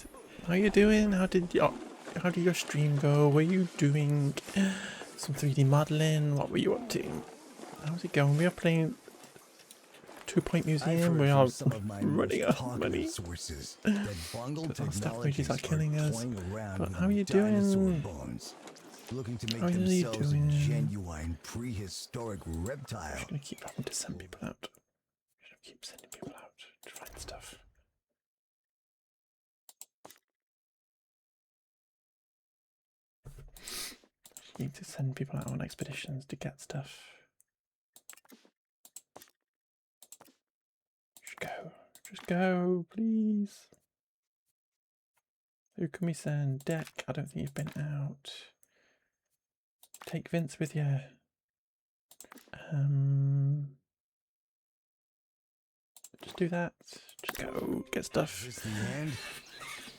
How you doing? How did your stream go? Were you doing some 3D modeling? What were you up to? How's it going? We are playing 2 Point Museum. We are running out of money. Sources that bungle Our staff wages technologies are killing us. But how are you doing? Bones, looking to make How are you themselves doing? a genuine prehistoric reptile. I'm just gonna keep having to send people out. I'm gonna keep sending people out to find stuff. Need to send people out on expeditions to get stuff. Just go, please. Who can we send? Deck, I don't think you've been out. Take Vince with you. Just do that. Just go, get stuff.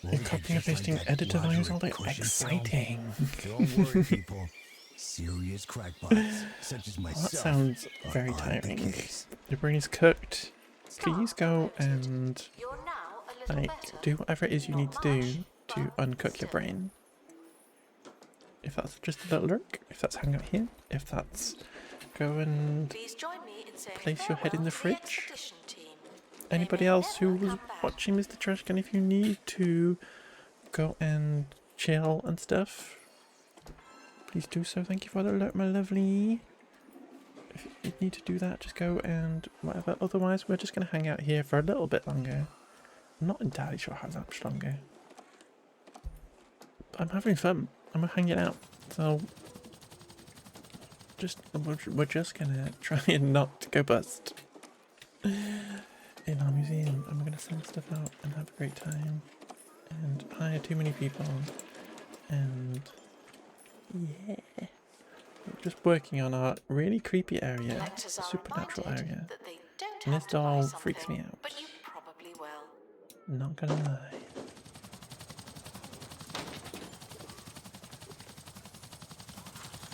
And copying and pasting editor values all day. Exciting. Don't worry, people. Serious crackpots, such as myself. Well, that sounds very tiring. Your brain is cooked. Please go and do whatever it is you need to do to uncook your brain. If that's just a little lurk, if that's hang out here, if that's go and place your head in the fridge. Anybody else who was watching Mr. Trashcan, if you need to go and chill and stuff, please do so. Thank you for the alert, my lovely. If you need to do that, just go and whatever. Otherwise, we're just going to hang out here for a little bit longer. I'm not entirely sure how much longer. I'm having fun. I'm hanging out. So, we're just going to try and not go bust in our museum. And we're going to send stuff out and have a great time. And hire too many people. And yeah. We're just working on our really creepy area, supernatural area. And this doll freaks me out. But you probably will. Not gonna lie.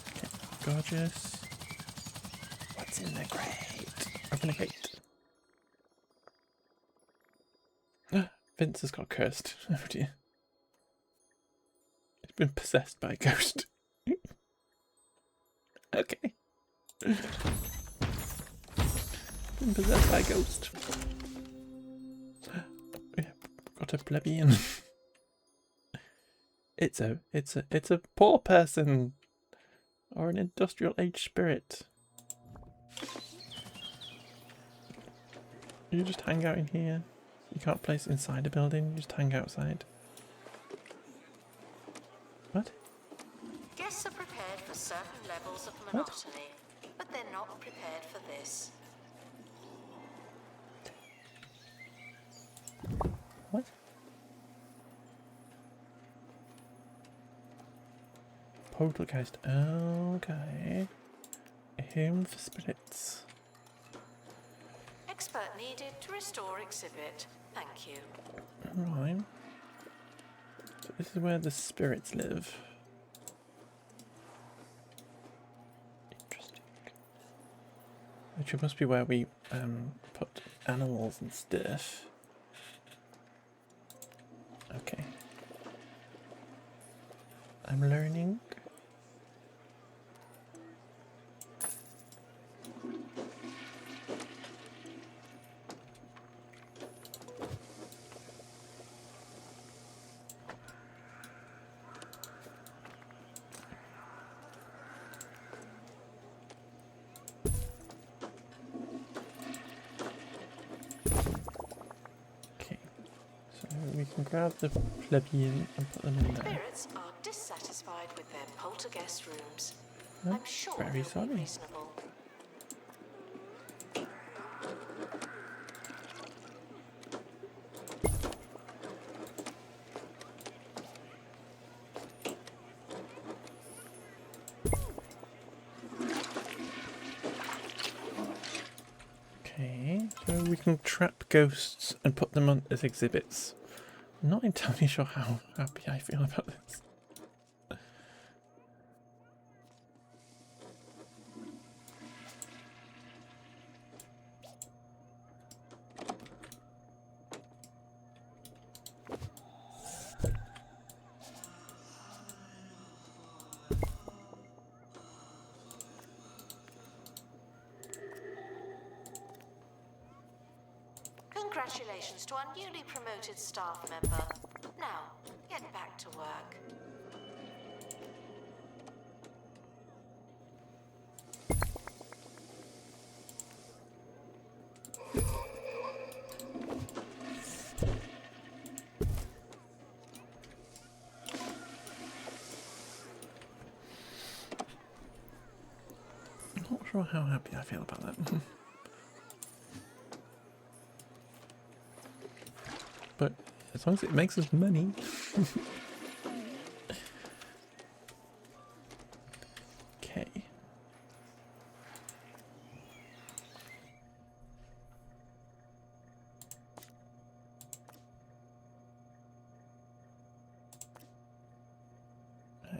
Okay, gorgeous. What's in the crate? Open the crate. Vince has got cursed. Oh dear. It's been possessed by a ghost. Okay. Been possessed by a ghost. Yeah, got a plebeian. It's a poor person or an industrial age spirit. You just hang out in here. You can't place inside a building. You just hang outside. What? Guests are prepared for certain levels of monotony, but they're not prepared for this. What? Poltergeist. Okay. A home for spirits. Expert needed to restore exhibit. Thank you. Right. So this is where the spirits live. Interesting. Which must be where we put animals and stuff. Okay. I'm learning. can grab the plebeian and put them in there. Spirits are dissatisfied with their poltergeist rooms. I'm I'm sure very they'll sorry. be reasonable. Okay, so we can trap ghosts and put them on as exhibits. I'm not entirely sure how happy I feel about this. Congratulations to our newly promoted staff member. Now, get back to work. Not sure how happy I feel about that. But as long as it makes us money. Okay.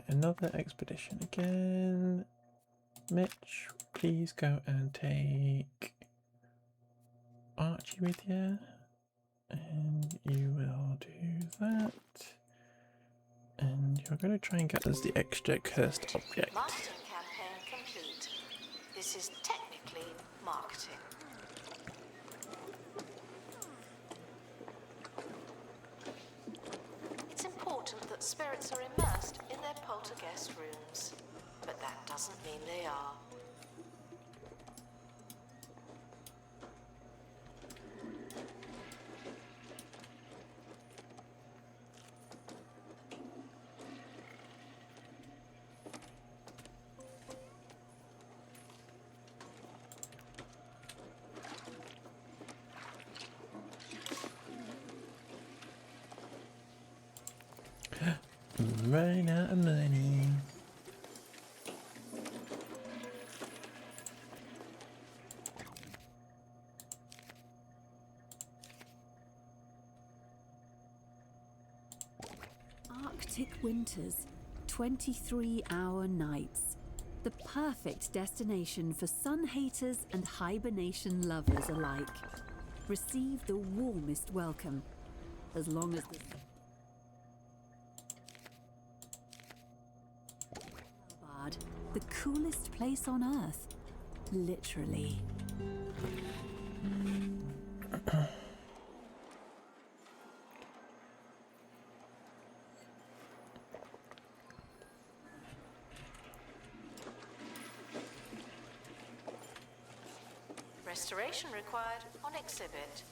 Another expedition again. Mitch, please go and take Archie with you. And you will do that. And you're going to try and get us the extra cursed object. Marketing campaign complete. This is technically marketing. It's important that spirits are immersed in their poltergeist rooms, but that doesn't mean they are. Running out of money. Arctic winters, 23-hour nights. The perfect destination for sun haters and hibernation lovers alike. Receive the warmest welcome, as long as the coolest place on Earth, literally. Restoration required on exhibit.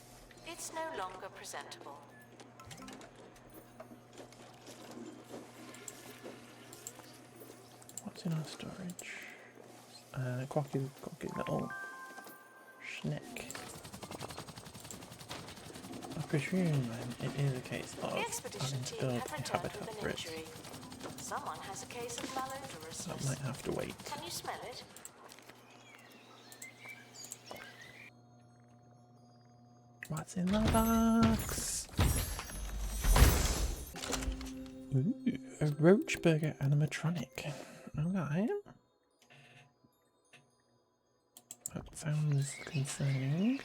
It's no longer presentable. What's in our storage? Quacky little snack. I presume then it is a case of The expedition team build have a returned habitat with for an it. injury. Someone has a case of That malodorousness. might have to wait. Can you smell it? What's in the box? Ooh, a roach burger animatronic. Okay. That sounds concerning.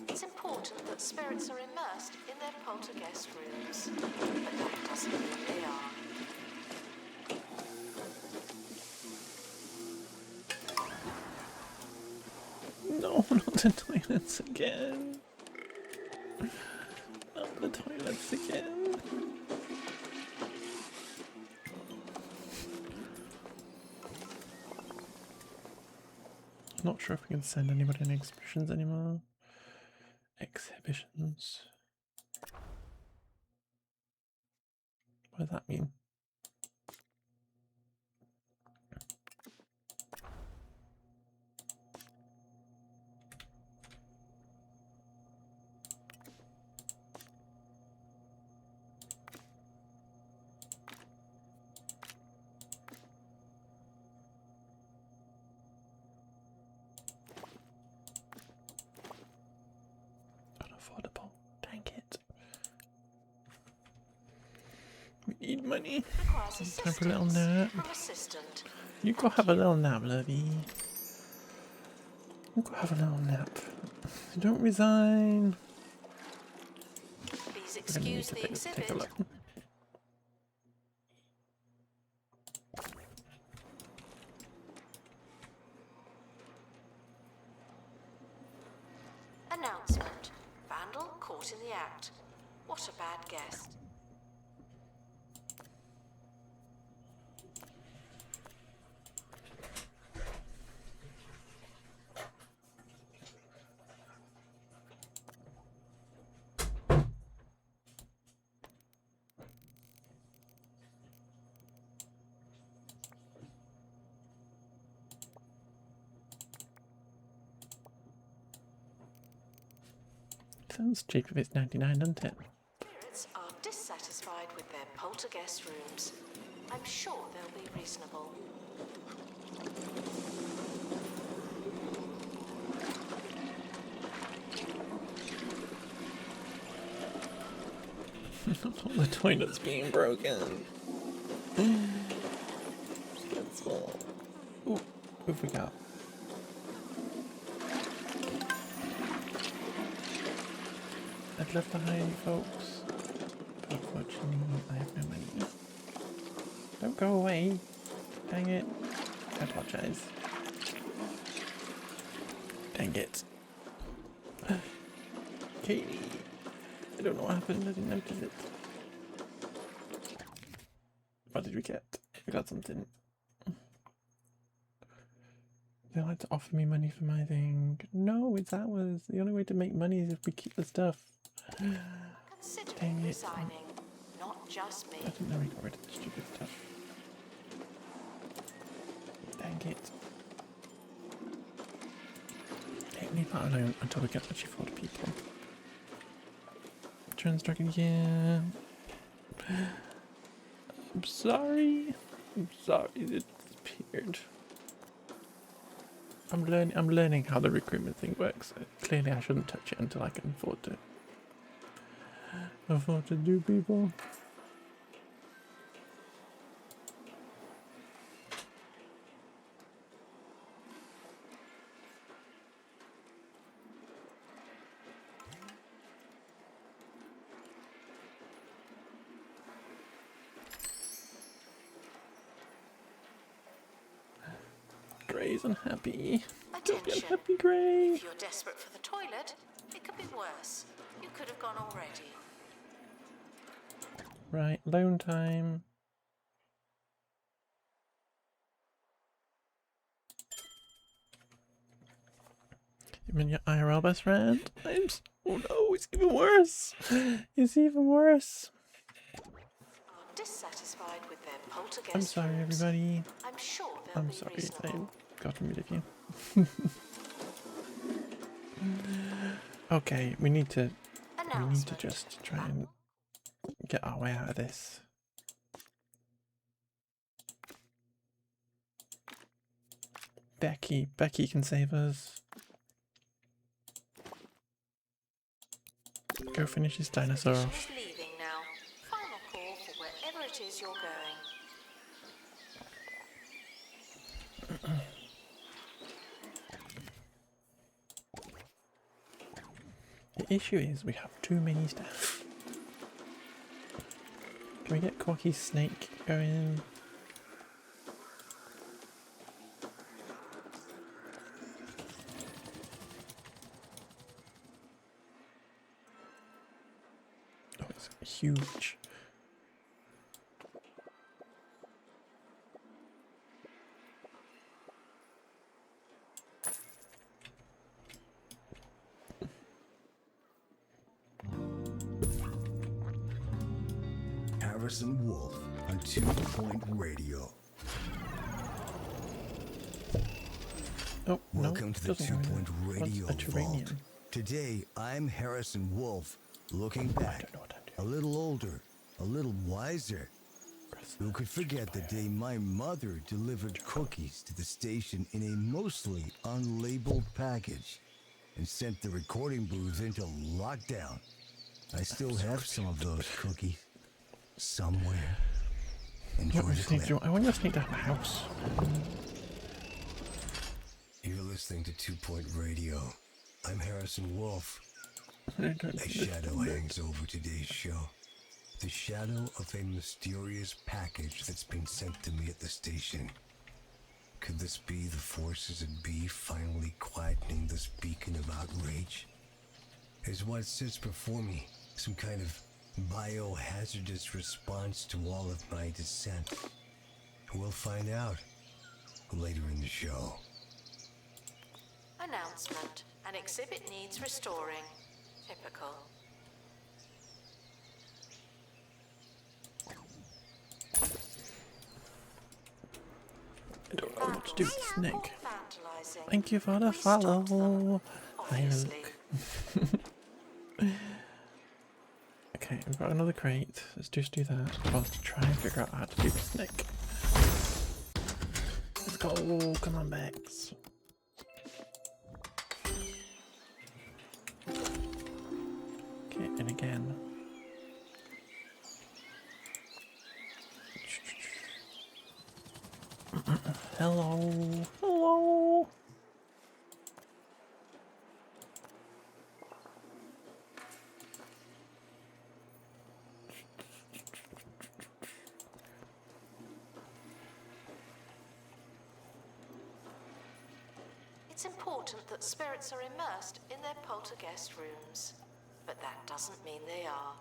It's important that spirits are immersed in their poltergeist rooms, but that doesn't mean they are. the toilets again. Not the toilets again. Not sure if we can send anybody any exhibitions anymore. Exhibitions. What does that mean? Unaffordable. Dang it. We need money. Time for a little nap. You go have a little nap, lovey. You go have a little nap. Don't resign. Please We're gonna need excuse to the take a exhibit. look. Announcement. Vandal caught in the act. What a bad guest. Sounds cheap if it's 99, doesn't it? Spirits are dissatisfied with their poltergeist rooms. I'm sure they'll be reasonable. Not all the toilets being broken. That's all. Ooh, what have we got? I'd love to hire you folks, but unfortunately I have no money. Don't go away. Dang it. I apologize. Dang it. Katie. I don't know what happened, I didn't notice it. What did we get? We got something. They like to offer me money for my thing. No, it's ours. The only way to make money is if we keep the stuff. Considering resigning, not just me. I didn't know we got rid of the stupid stuff. Dang it. Leave that alone until we get actually 40 people. Trans Dragon, yeah. I'm sorry. I'm sorry it disappeared. I'm learning how the recruitment thing works. Clearly I shouldn't touch it until I can afford to do people. Grey's unhappy. Don't be unhappy, Grey. If you're desperate for the toilet, it could be worse. You could have gone already. Right, loan time. You mean your IRL best friend? Oh no, it's even worse. It's even worse. Are dissatisfied with their poltergeist I'm sorry, rooms. everybody. I'm sure they'll I'm be sorry, reasonable. I got rid of you. Okay, we need to just try and get our way out of this. Becky can save us. Go finish this dinosaur off. She's leaving now. Final call for wherever it is you're going. The issue is we have too many staff. Can we get Quacky's snake going? huge. Harrison Wolf on 2 Point Radio. Oh, Welcome to the 2 Point Radio What's a Vault. terranium? Today, I'm Harrison Wolf, looking back, a little older, a little wiser. Who could forget the day my mother delivered cookies to the station in a mostly unlabeled package and sent the recording booth into lockdown? I still have some of those cookies somewhere. Enjoy the clip. I want to sneak to have a house. You're listening to 2 Point Radio. I'm Harrison Wolf. A shadow hangs over today's show. The shadow of a mysterious package that's been sent to me at the station. Could this be the forces at B finally quietening this beacon of outrage? Is what sits before me some kind of biohazardous response to all of my dissent? We'll find out later in the show. Announcement. An exhibit needs restoring. Typical. I don't know what to do with this Nick. Vandalizing. Thank you for the follow. Hi, Obviously. Luke. Okay, we've got another crate. Let's just do that. I'll try and figure out how to do this Nick. Let's go. Come on, Bex. Okay, and again. Hello. Hello. It's important that spirits are immersed in their poltergeist rooms, but that doesn't mean they are.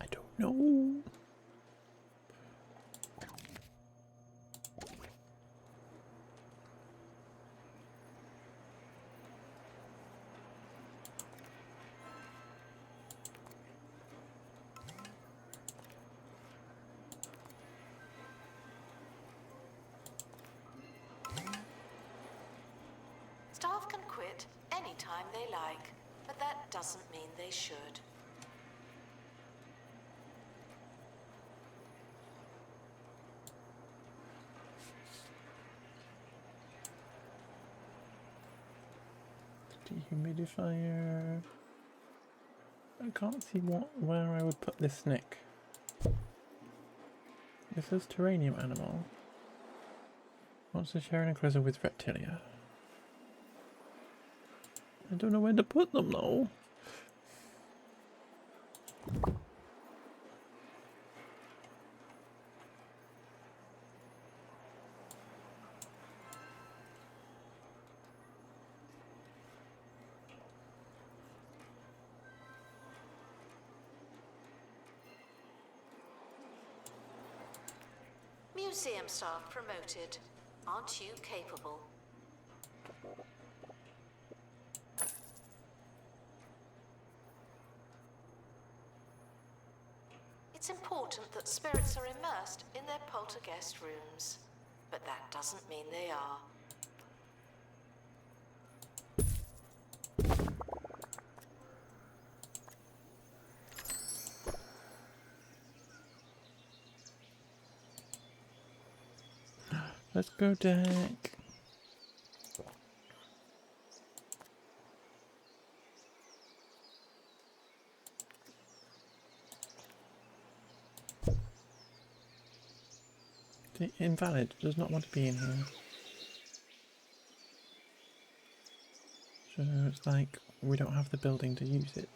I don't know. Staff can quit anytime they like, but that doesn't mean they should. Dehumidifier. I can't see where I would put this Nick. This is terranium animal. Monster sharing a closer with reptilia. I don't know where to put them though. Museum staff promoted. Aren't you capable? It's important that spirits are immersed in their poltergeist rooms, but that doesn't mean they are. Let's go deck. The invalid does not want to be in here. So it's like we don't have the building to use it.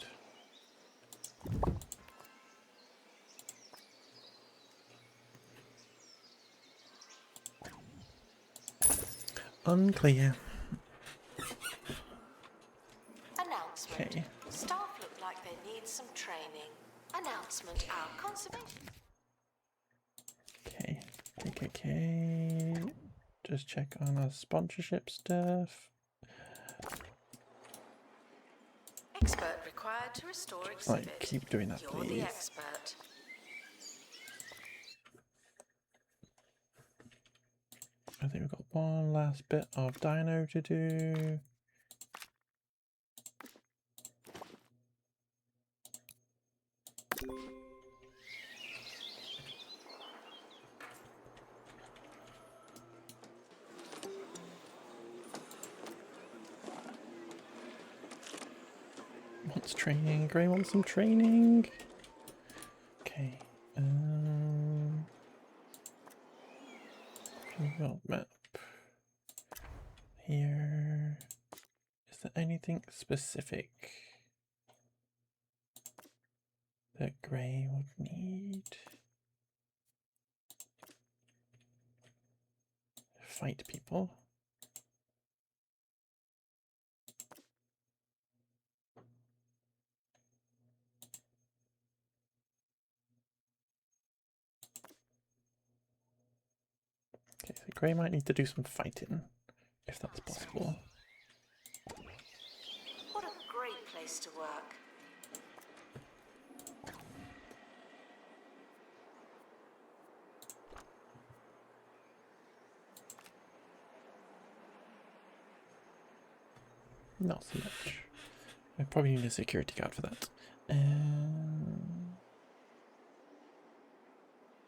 Unclear. Announcement. Okay. Staff look like they need some training. Announcement. Our conservation. Okay. Okay. Just check on our sponsorship stuff. Expert required to restore exhibit. Right, keep doing that, You're please. the expert. I think we've got one last bit of dino to do. Wants training. Gray wants some training. Okay. Field map. Here. Is there anything specific that Gray would need? Fight people. Okay, so Gray might need to do some fighting, if that's possible. What a great place to work. Not so much. I probably need a security guard for that.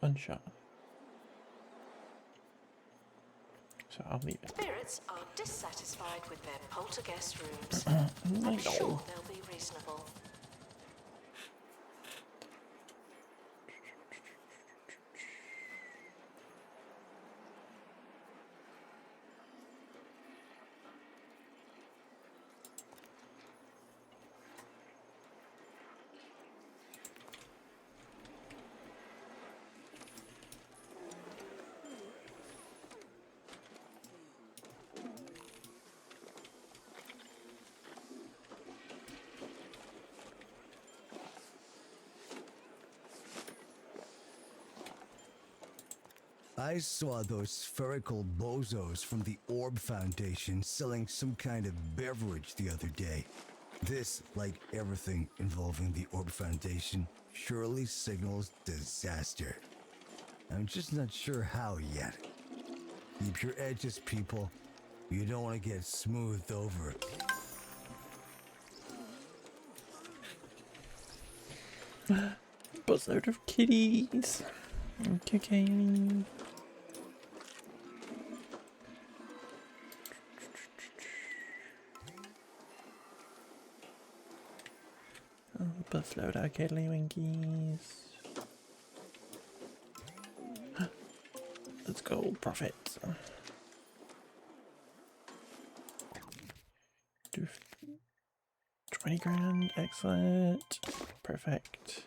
Unshot. So I'll leave it. Spirits are dissatisfied with their poltergeist rooms. I I'm know. sure they'll be reasonable. I saw those spherical bozos from the Orb Foundation selling some kind of beverage the other day. This, like everything involving the Orb Foundation, surely signals disaster. I'm just not sure how yet. Keep your edges, people. You don't want to get smoothed over. Buzzload of kitties. Okay. Oh, busload our kiddly winkies. Let's go, profit. Do 20 grand, excellent. Perfect.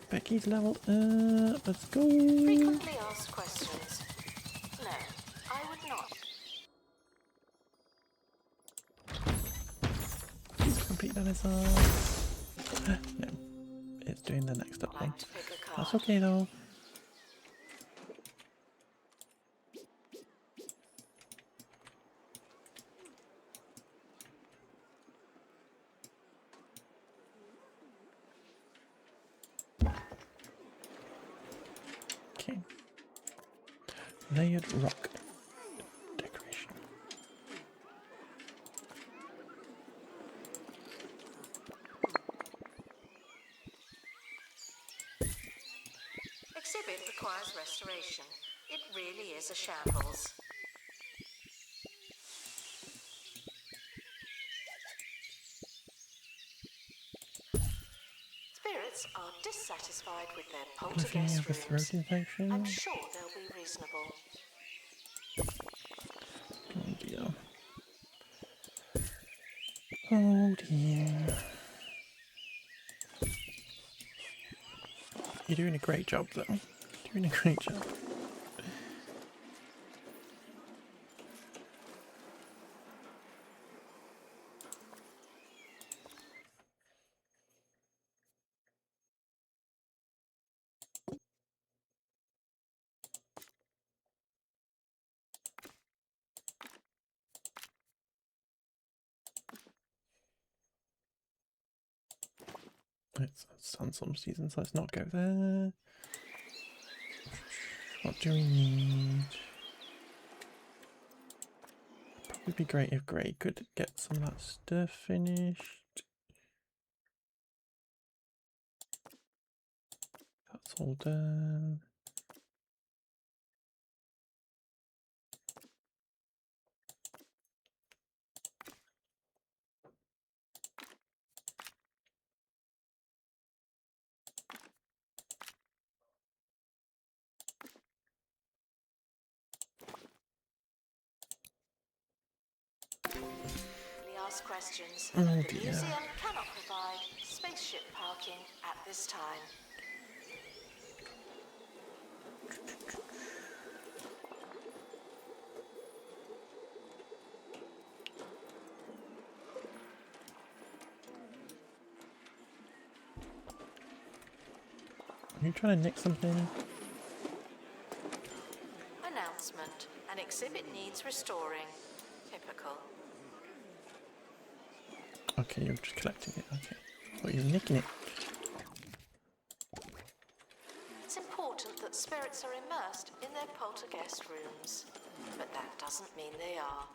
Becky's leveled up. Let's go. Frequently asked questions. No, I would not. Complete that as no, it's doing the next up thing. That's okay though. Okay. Layered rock decoration. Exhibit requires restoration. It really is a shambles. are dissatisfied with their If you poltergeist have a throat rooms, infection. I'm sure they'll be reasonable. Oh dear. Oh dear. You're doing a great job though. You're doing a great job. It's Sandstorm season, so let's not go there. What do we need? Probably be great if Gray could get some of that stuff finished. That's all done. Ask questions. Oh The dear. museum cannot provide spaceship parking at this time. Are you trying to nick something? Announcement. An exhibit needs restoring. Typical. Okay, you're just collecting it. Okay. Oh, you're nicking it. It's important that spirits are immersed in their poltergeist rooms, but that doesn't mean they are.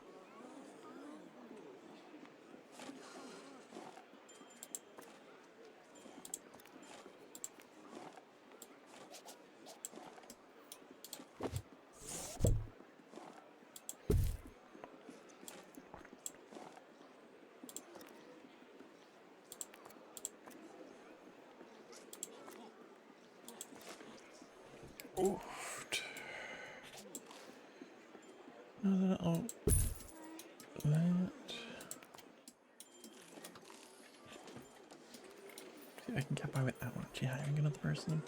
Oofed. Oh, that. See if I can get by with that one. Actually, hiring another person.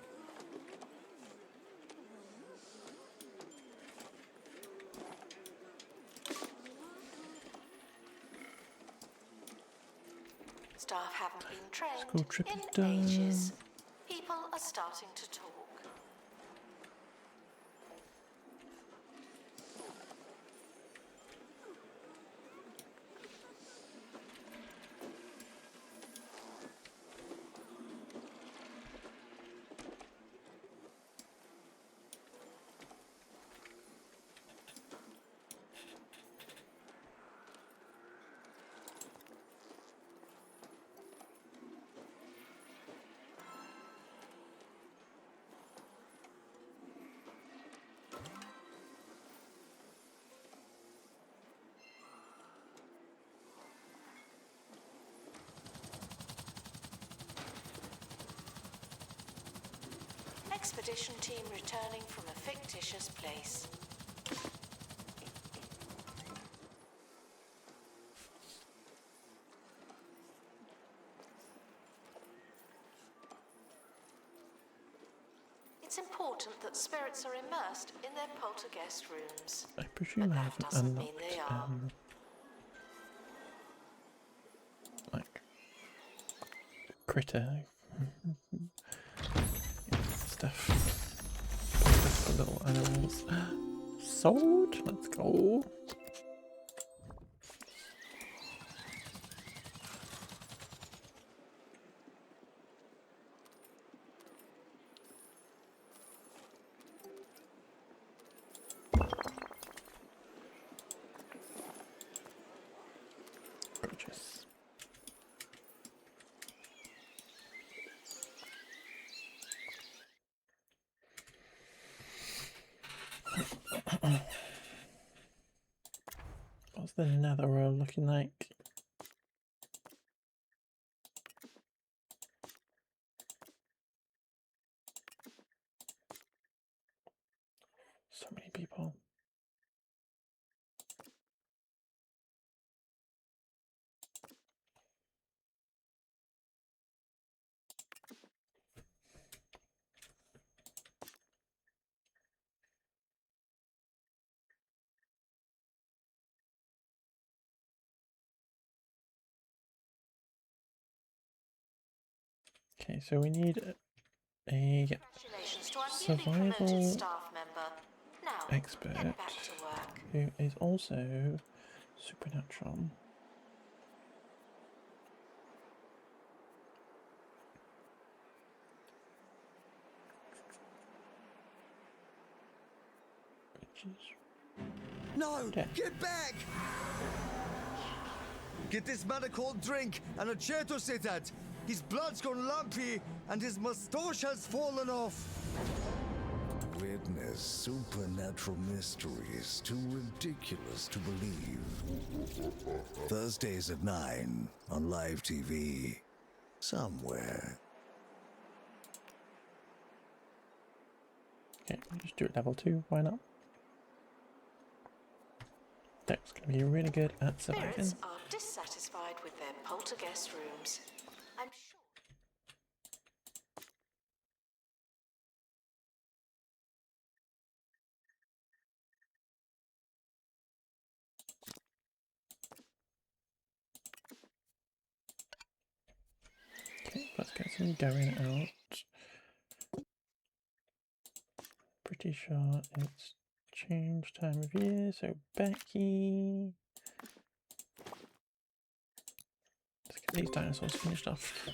Staff haven't been trained School trip is in done. ages. People are starting to talk. Expedition team returning from a fictitious place. It's important that spirits are immersed in their poltergeist rooms. I presume I haven't doesn't mean unlocked they are. like critter stuff. Stuff for little animals. Sword? Let's go. Purchase. What's the netherworld looking like? So many people. Okay, so we need a Congratulations to our newly promoted survival staff member. Now, expert get back to work. who is also supernatural. Which is No! death. Get back! Get this man a cold drink and a chair to sit at. His blood's gone lumpy and his moustache has fallen off. Witness supernatural mysteries too ridiculous to believe. Thursdays at 9 on live TV. Somewhere. Okay, we'll just do it level 2, why not? Deck's gonna be really good at surviving. Spirits are dissatisfied with their poltergeist rooms. I'm sure. Okay, let's get some going out. Pretty sure it's changed time of year, so Becky. Let's get these dinosaurs finished off.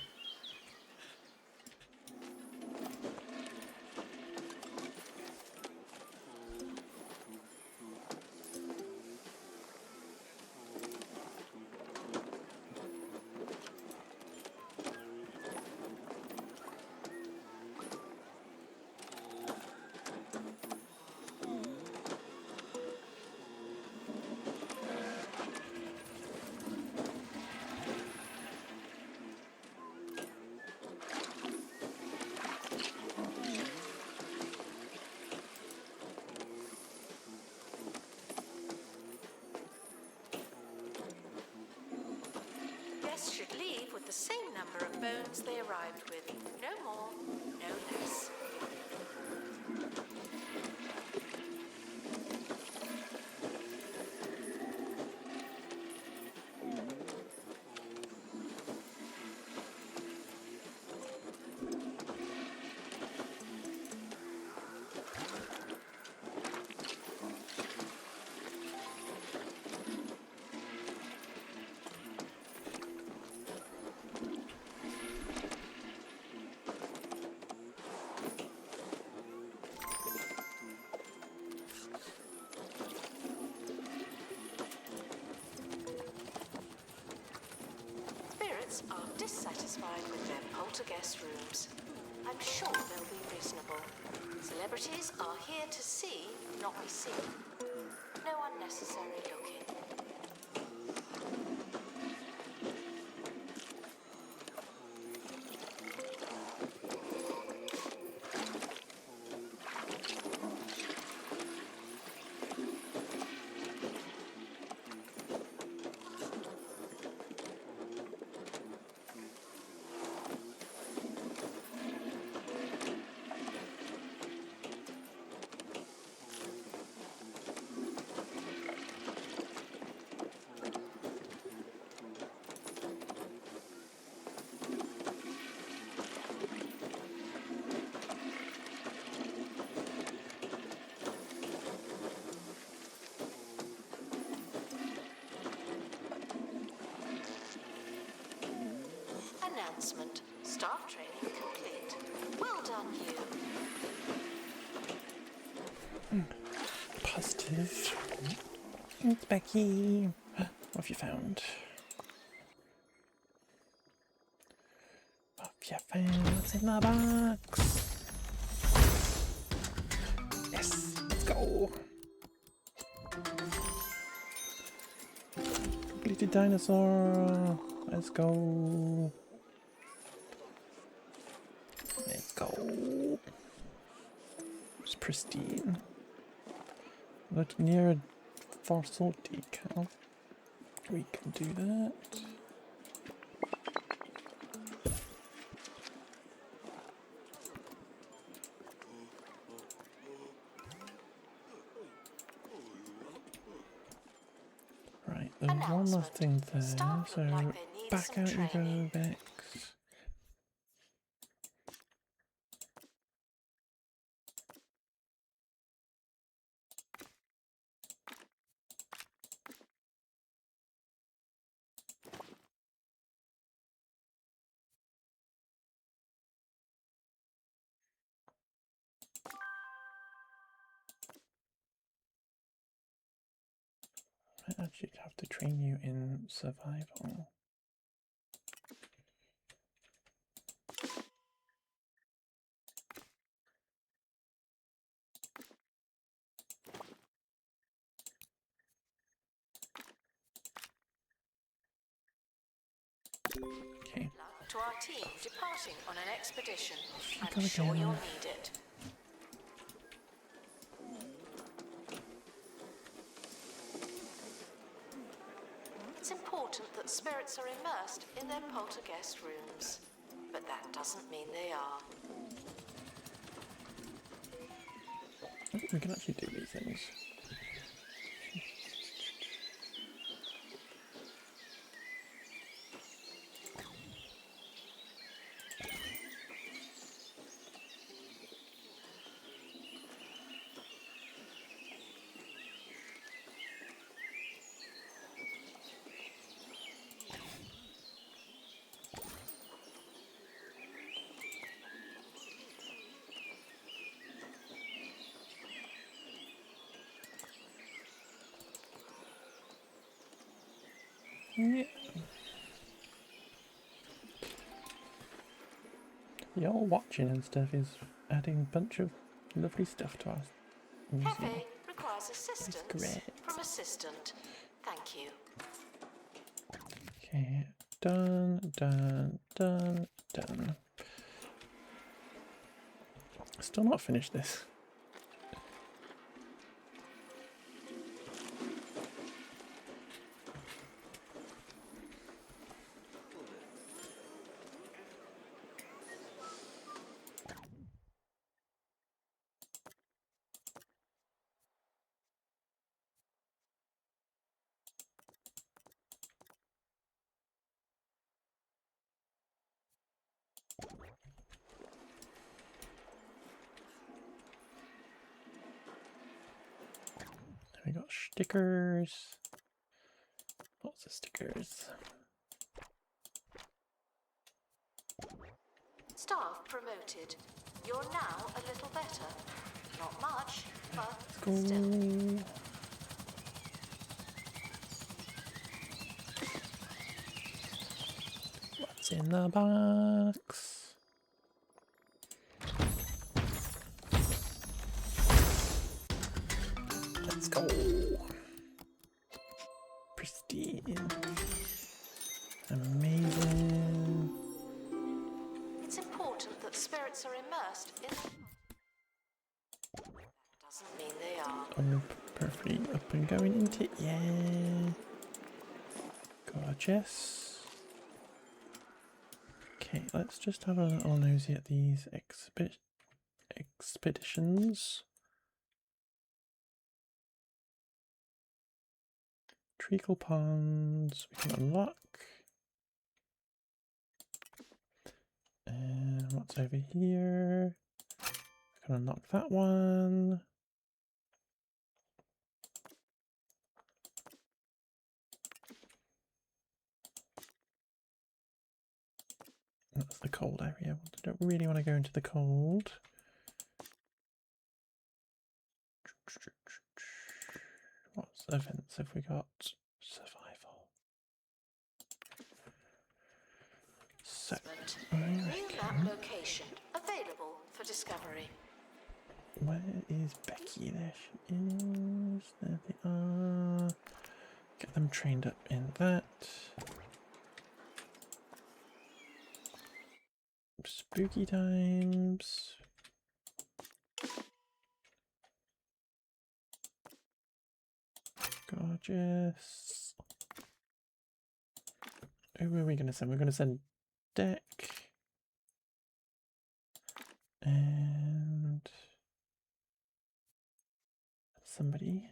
Guests should leave with the same number of bones they arrived with. No more, no less. Spirits are dissatisfied with their poltergeist rooms. I'm sure they'll be reasonable. Celebrities are here to see, not be seen. No unnecessary looking. Announcement. Staff training complete. Well done, you. Positive. It's Becky. What have you found? What have you found? What's in the box? Yes, let's go. Completed dinosaur. Let's go. Let's go. It's pristine. look near a fossil decal. We can do that. Right, there's one last thing there, so back out you go, Bex. I actually have to train you in survival. Okay. To our team departing on an expedition. Gotta I'm sure go. you'll need it. It's important that spirits are immersed in their poltergeist rooms, but that doesn't mean they are. We can actually do these things. Yeah. Y'all watching and stuff is adding a bunch of lovely stuff to our museum. Cafe requires assistance great. from assistant. Thank you. Okay, done, done, done, done. Still not finished this. We got stickers. Lots of stickers. Staff promoted. You're now a little better. Not much, but Let's still. go. What's in the box? Let's go. Pristine. Amazing. It's important that spirits are immersed in. Doesn't mean they are. I'm perfectly up and going into it, yeah. Gorgeous. Okay, let's just have a little nosy at these expeditions. Treacle ponds, we can unlock. And what's over here? We can unlock that one. That's the cold area. I don't really want to go into the cold. What events have we got? Survival. So, New map location available for discovery. where is Becky? There she is. There they are. Get them trained up in that. Spooky times. gorgeous. Who are we going to send? We're going to send Deck. And somebody.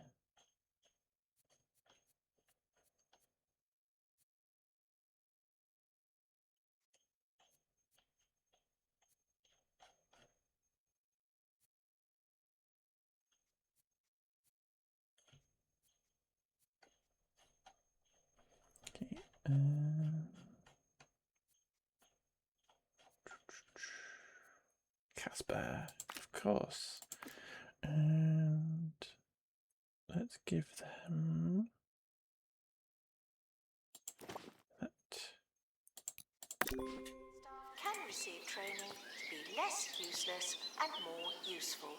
Okay. Casper, of course. And let's give them that. Can receive training to be less useless and more useful.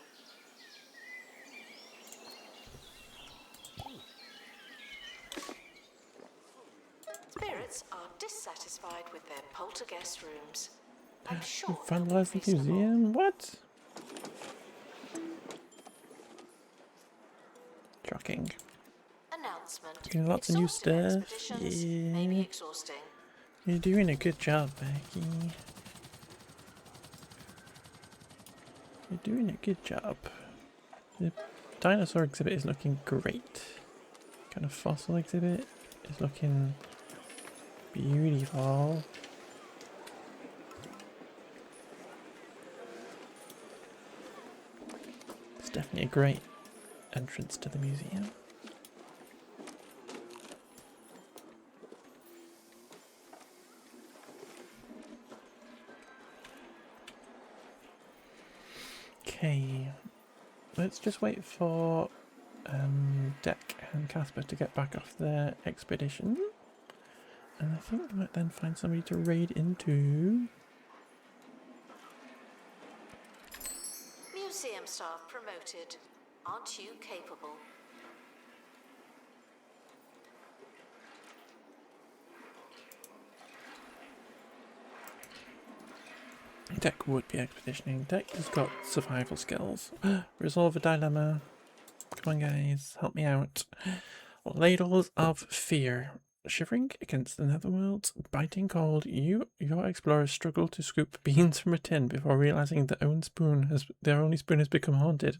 Spirits are dissatisfied with their poltergeist rooms. I'm sure they'll be Vandalize the reasonable. museum? What? Shocking. Announcement. Doing lots of new Exhaustive stuff. expeditions may be Yeah. exhausting. You're doing a good job, Becky. You're doing a good job. The dinosaur exhibit is looking great. Kind of fossil exhibit is looking beautiful. It's definitely a great entrance to the museum. Okay, let's just wait for Deck and Casper to get back off their expedition. And I think we might then find somebody to raid into. Museum staff promoted. Aren't you capable? Deck would be expeditioning. Deck has got survival skills. Resolve a dilemma. Come on, guys, help me out. Ladles of fear. Shivering against the netherworld's biting cold, your explorers struggle to scoop beans from a tin before realizing their only spoon has become haunted.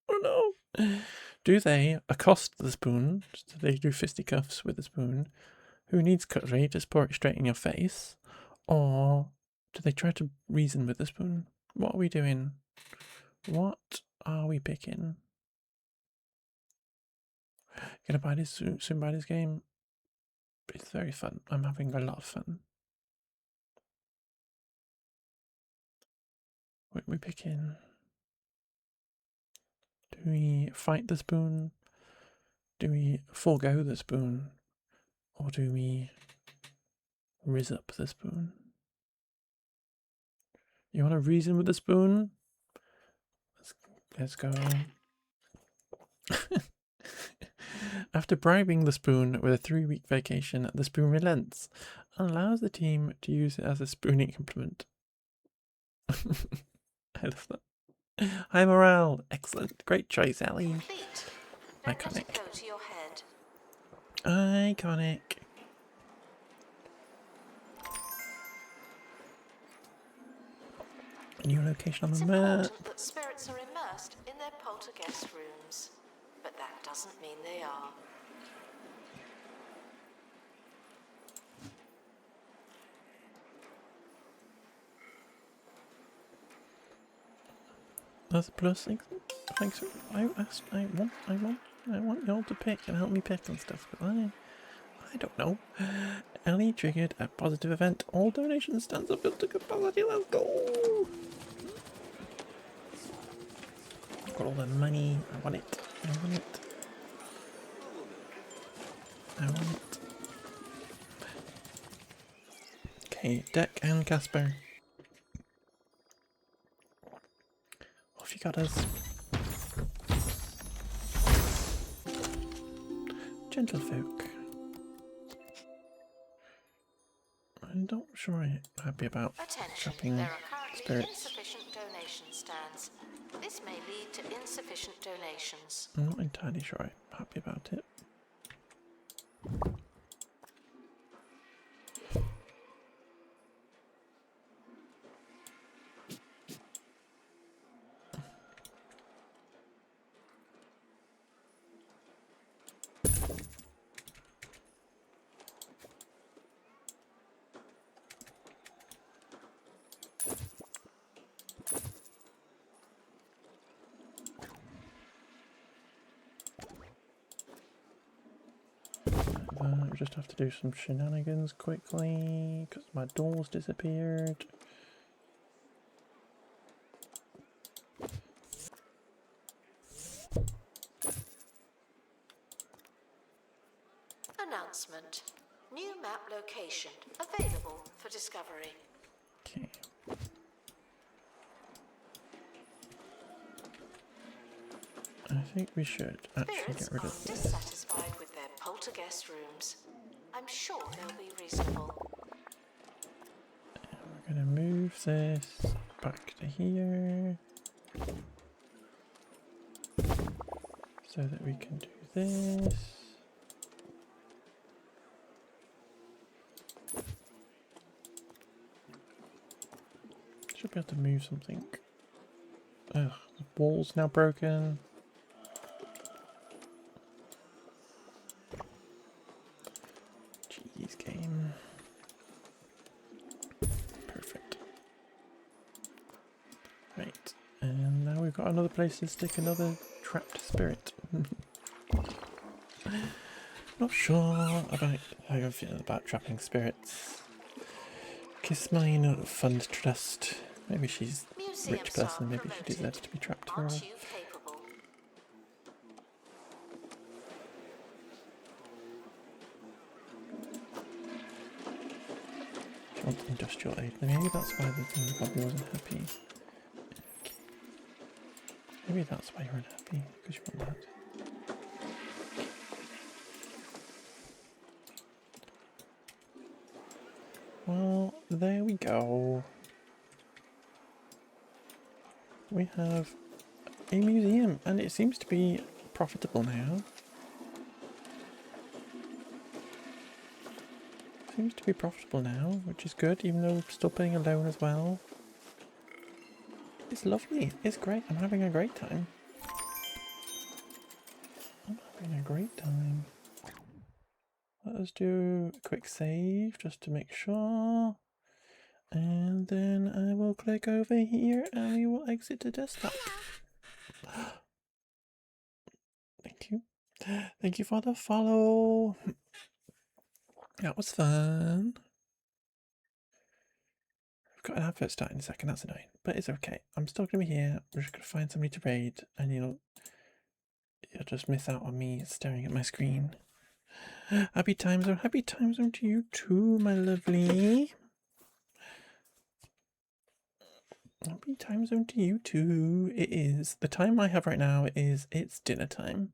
Oh no! Do they accost the spoon? So they do fisticuffs with the spoon. Who needs cutlery? Just pour it straight in your face. Or do they try to reason with the spoon? What are we doing? What are we picking? Gonna buy this soon buy this game. It's very fun. I'm having a lot of fun. What are we picking? Do we fight the spoon? Do we forego the spoon? Or do we riz up the spoon? You want to reason with the spoon? Let's go. After bribing the spoon with a 3-week vacation, the spoon relents and allows the team to use it as a spooning implement. I love that. High morale. Excellent. Great choice, Ellie. Complete. Don't let Iconic. it go to your head. Iconic. New location on It's the map. important that spirits are immersed in their poltergeist rooms, but that doesn't mean they are. That's a plus. Thanks. I want y'all to pick and help me pick and stuff. But I don't know. Ellie triggered a positive event. All donation stands are built to capacity. Let's go. I've got all the money. I want it. I want it. I want it. Okay, Deck and Casper. Off you got us. Gentlefolk. I'm not sure I'm happy about Attention, shopping there are currently spirits. insufficient donation stands. This may lead to insufficient donations. I'm not entirely sure I'm happy about it. we just have to do some shenanigans quickly because my door's disappeared. Announcement. New map location available for discovery. Okay. I think we should actually Spirits get rid are of this. dissatisfied with their poltergeist rooms. I'm sure they'll be reasonable. We're gonna move this back to here so that we can do this. Should be able to move something. Ugh, the wall's now broken. Jeez, game. Perfect. Right, and now we've got another place to stick another trapped spirit. Not sure about how you're feeling about trapping spirits. Kiss mine, fund trust. Maybe she's a rich person, maybe she deserves to be trapped for all. Aren't you capable? She wants industrial aid. Maybe that's why the goblin wasn't happy. Maybe that's why you're unhappy, because you want that. Well, there we go. We have a museum, and it seems to be profitable now. Seems to be profitable now, which is good, even though we're still paying a loan as well. It's lovely. It's great. I'm having a great time. I'm having a great time. Let us do a quick save just to make sure. And then I will click over here and we will exit the desktop. Thank you. Thank you for the follow. That was fun. I've got an advert starting in a second, that's annoying. But it's okay. I'm still gonna be here. We're just gonna find somebody to raid and you'll just miss out on me staring at my screen. Happy time zone to you too, my lovely. Happy time zone to you too. It is. The time I have right now is it's dinner time.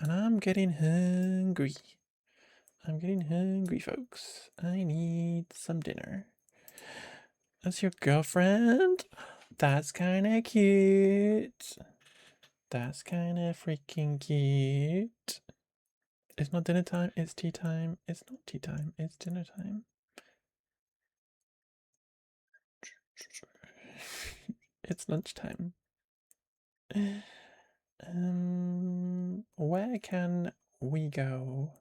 And I'm getting hungry. I'm getting hungry, folks. I need some dinner. That's your girlfriend? That's kinda cute. That's kinda freaking cute. It's not dinner time, it's tea time. It's not tea time, it's dinner time. It's lunchtime. Where can we go?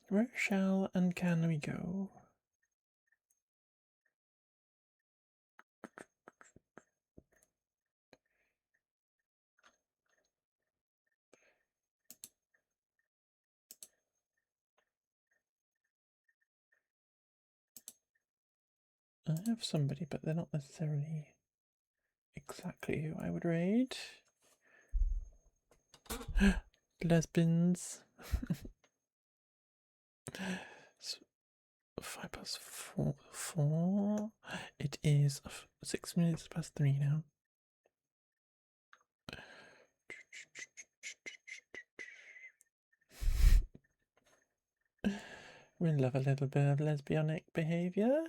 Where shall and can we go? I have somebody, but they're not necessarily exactly who I would raid. Lesbians. So 5+4. It is 6 minutes past 3 now. We love a little bit of lesbianic behaviour.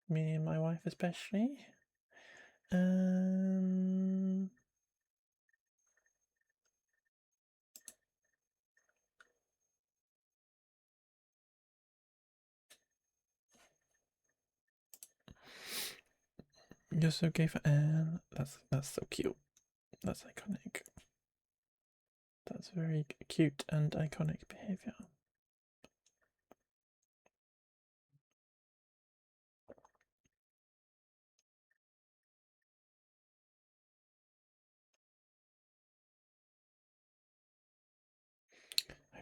Me and my wife especially. You're so gay for Anne. That's so cute. That's iconic. That's very cute and iconic behaviour.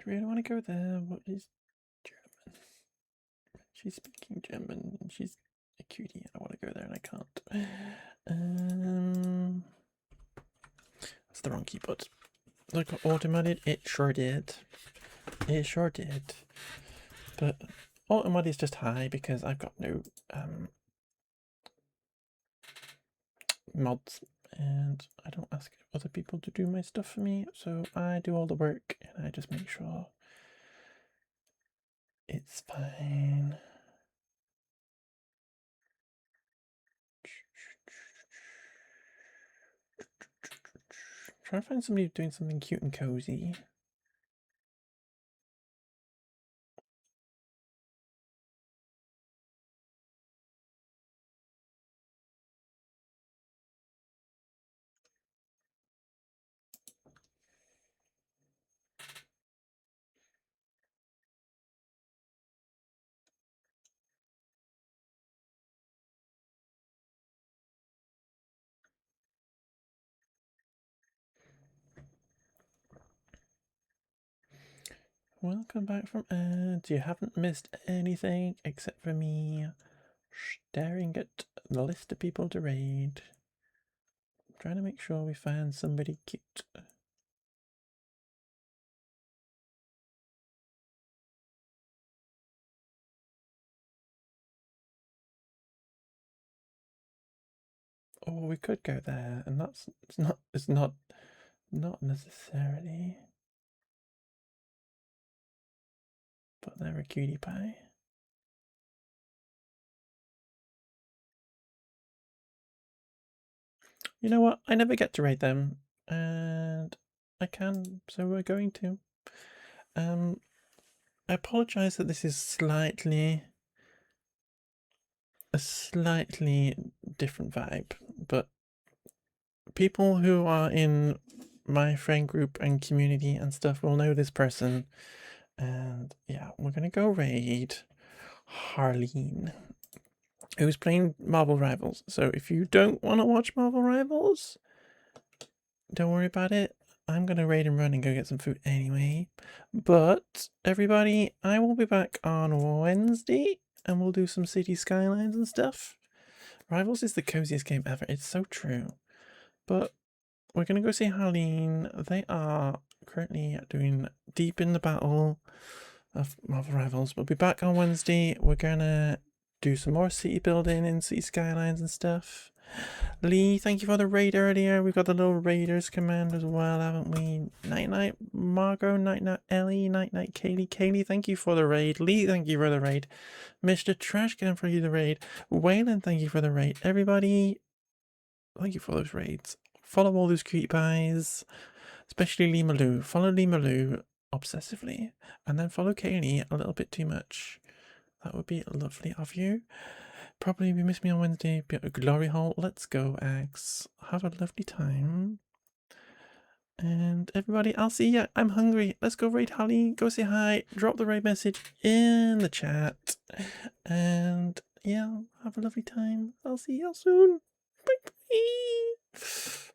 really want to go there. What is German? She's speaking German and she's a cutie and I want to go there and I can't. That's the wrong keyboard. Look, automated, it sure did. It sure did. But automated is just high because I've got no mods and I don't ask other people to do my stuff for me, so I do all the work and I just make sure it's fine. Trying to find somebody doing something cute and cozy. Welcome back from ads. You haven't missed anything except for me staring at the list of people to raid. I'm trying to make sure we find somebody cute. Oh, we could go there, and it's not necessarily. But they're a cutie pie. You know what? I never get to raid them, and I can, so we're going to. I apologize that this is a slightly different vibe, but people who are in my friend group and community and stuff will know this person. And yeah, we're gonna go raid Harleen, who's playing Marvel Rivals. So if you don't want to watch Marvel Rivals, don't worry about it. I'm gonna raid and run and go get some food anyway. But everybody, I will be back on Wednesday and we'll do some city skylines and stuff. Rivals is the coziest game ever. It's so true. But we're gonna go see Harleen. They are currently doing deep in the battle of Marvel Rivals. We'll be back on Wednesday. We're gonna do some more city building and city skylines and stuff. Lee, thank you for the raid earlier. We've got the little raiders command as well, haven't we? Night night Margot, night night Ellie, night night Kaylee. Kaylee, thank you for the raid. Lee, thank you for the raid. Mr. Trashcan for you the raid. Waylon, thank you for the raid. Everybody, thank you for those raids. Follow all those cutie pies, especially Lee Malou. Follow Lee Malou obsessively, and then follow Kaylee a little bit too much. That would be lovely of you. Probably if you miss me on Wednesday, be at a glory hole. Let's go, Axe. Have a lovely time. And everybody, I'll see ya. I'm hungry. Let's go raid Holly. Go say hi. Drop the raid message in the chat. And yeah, have a lovely time. I'll see you soon. Bye bye.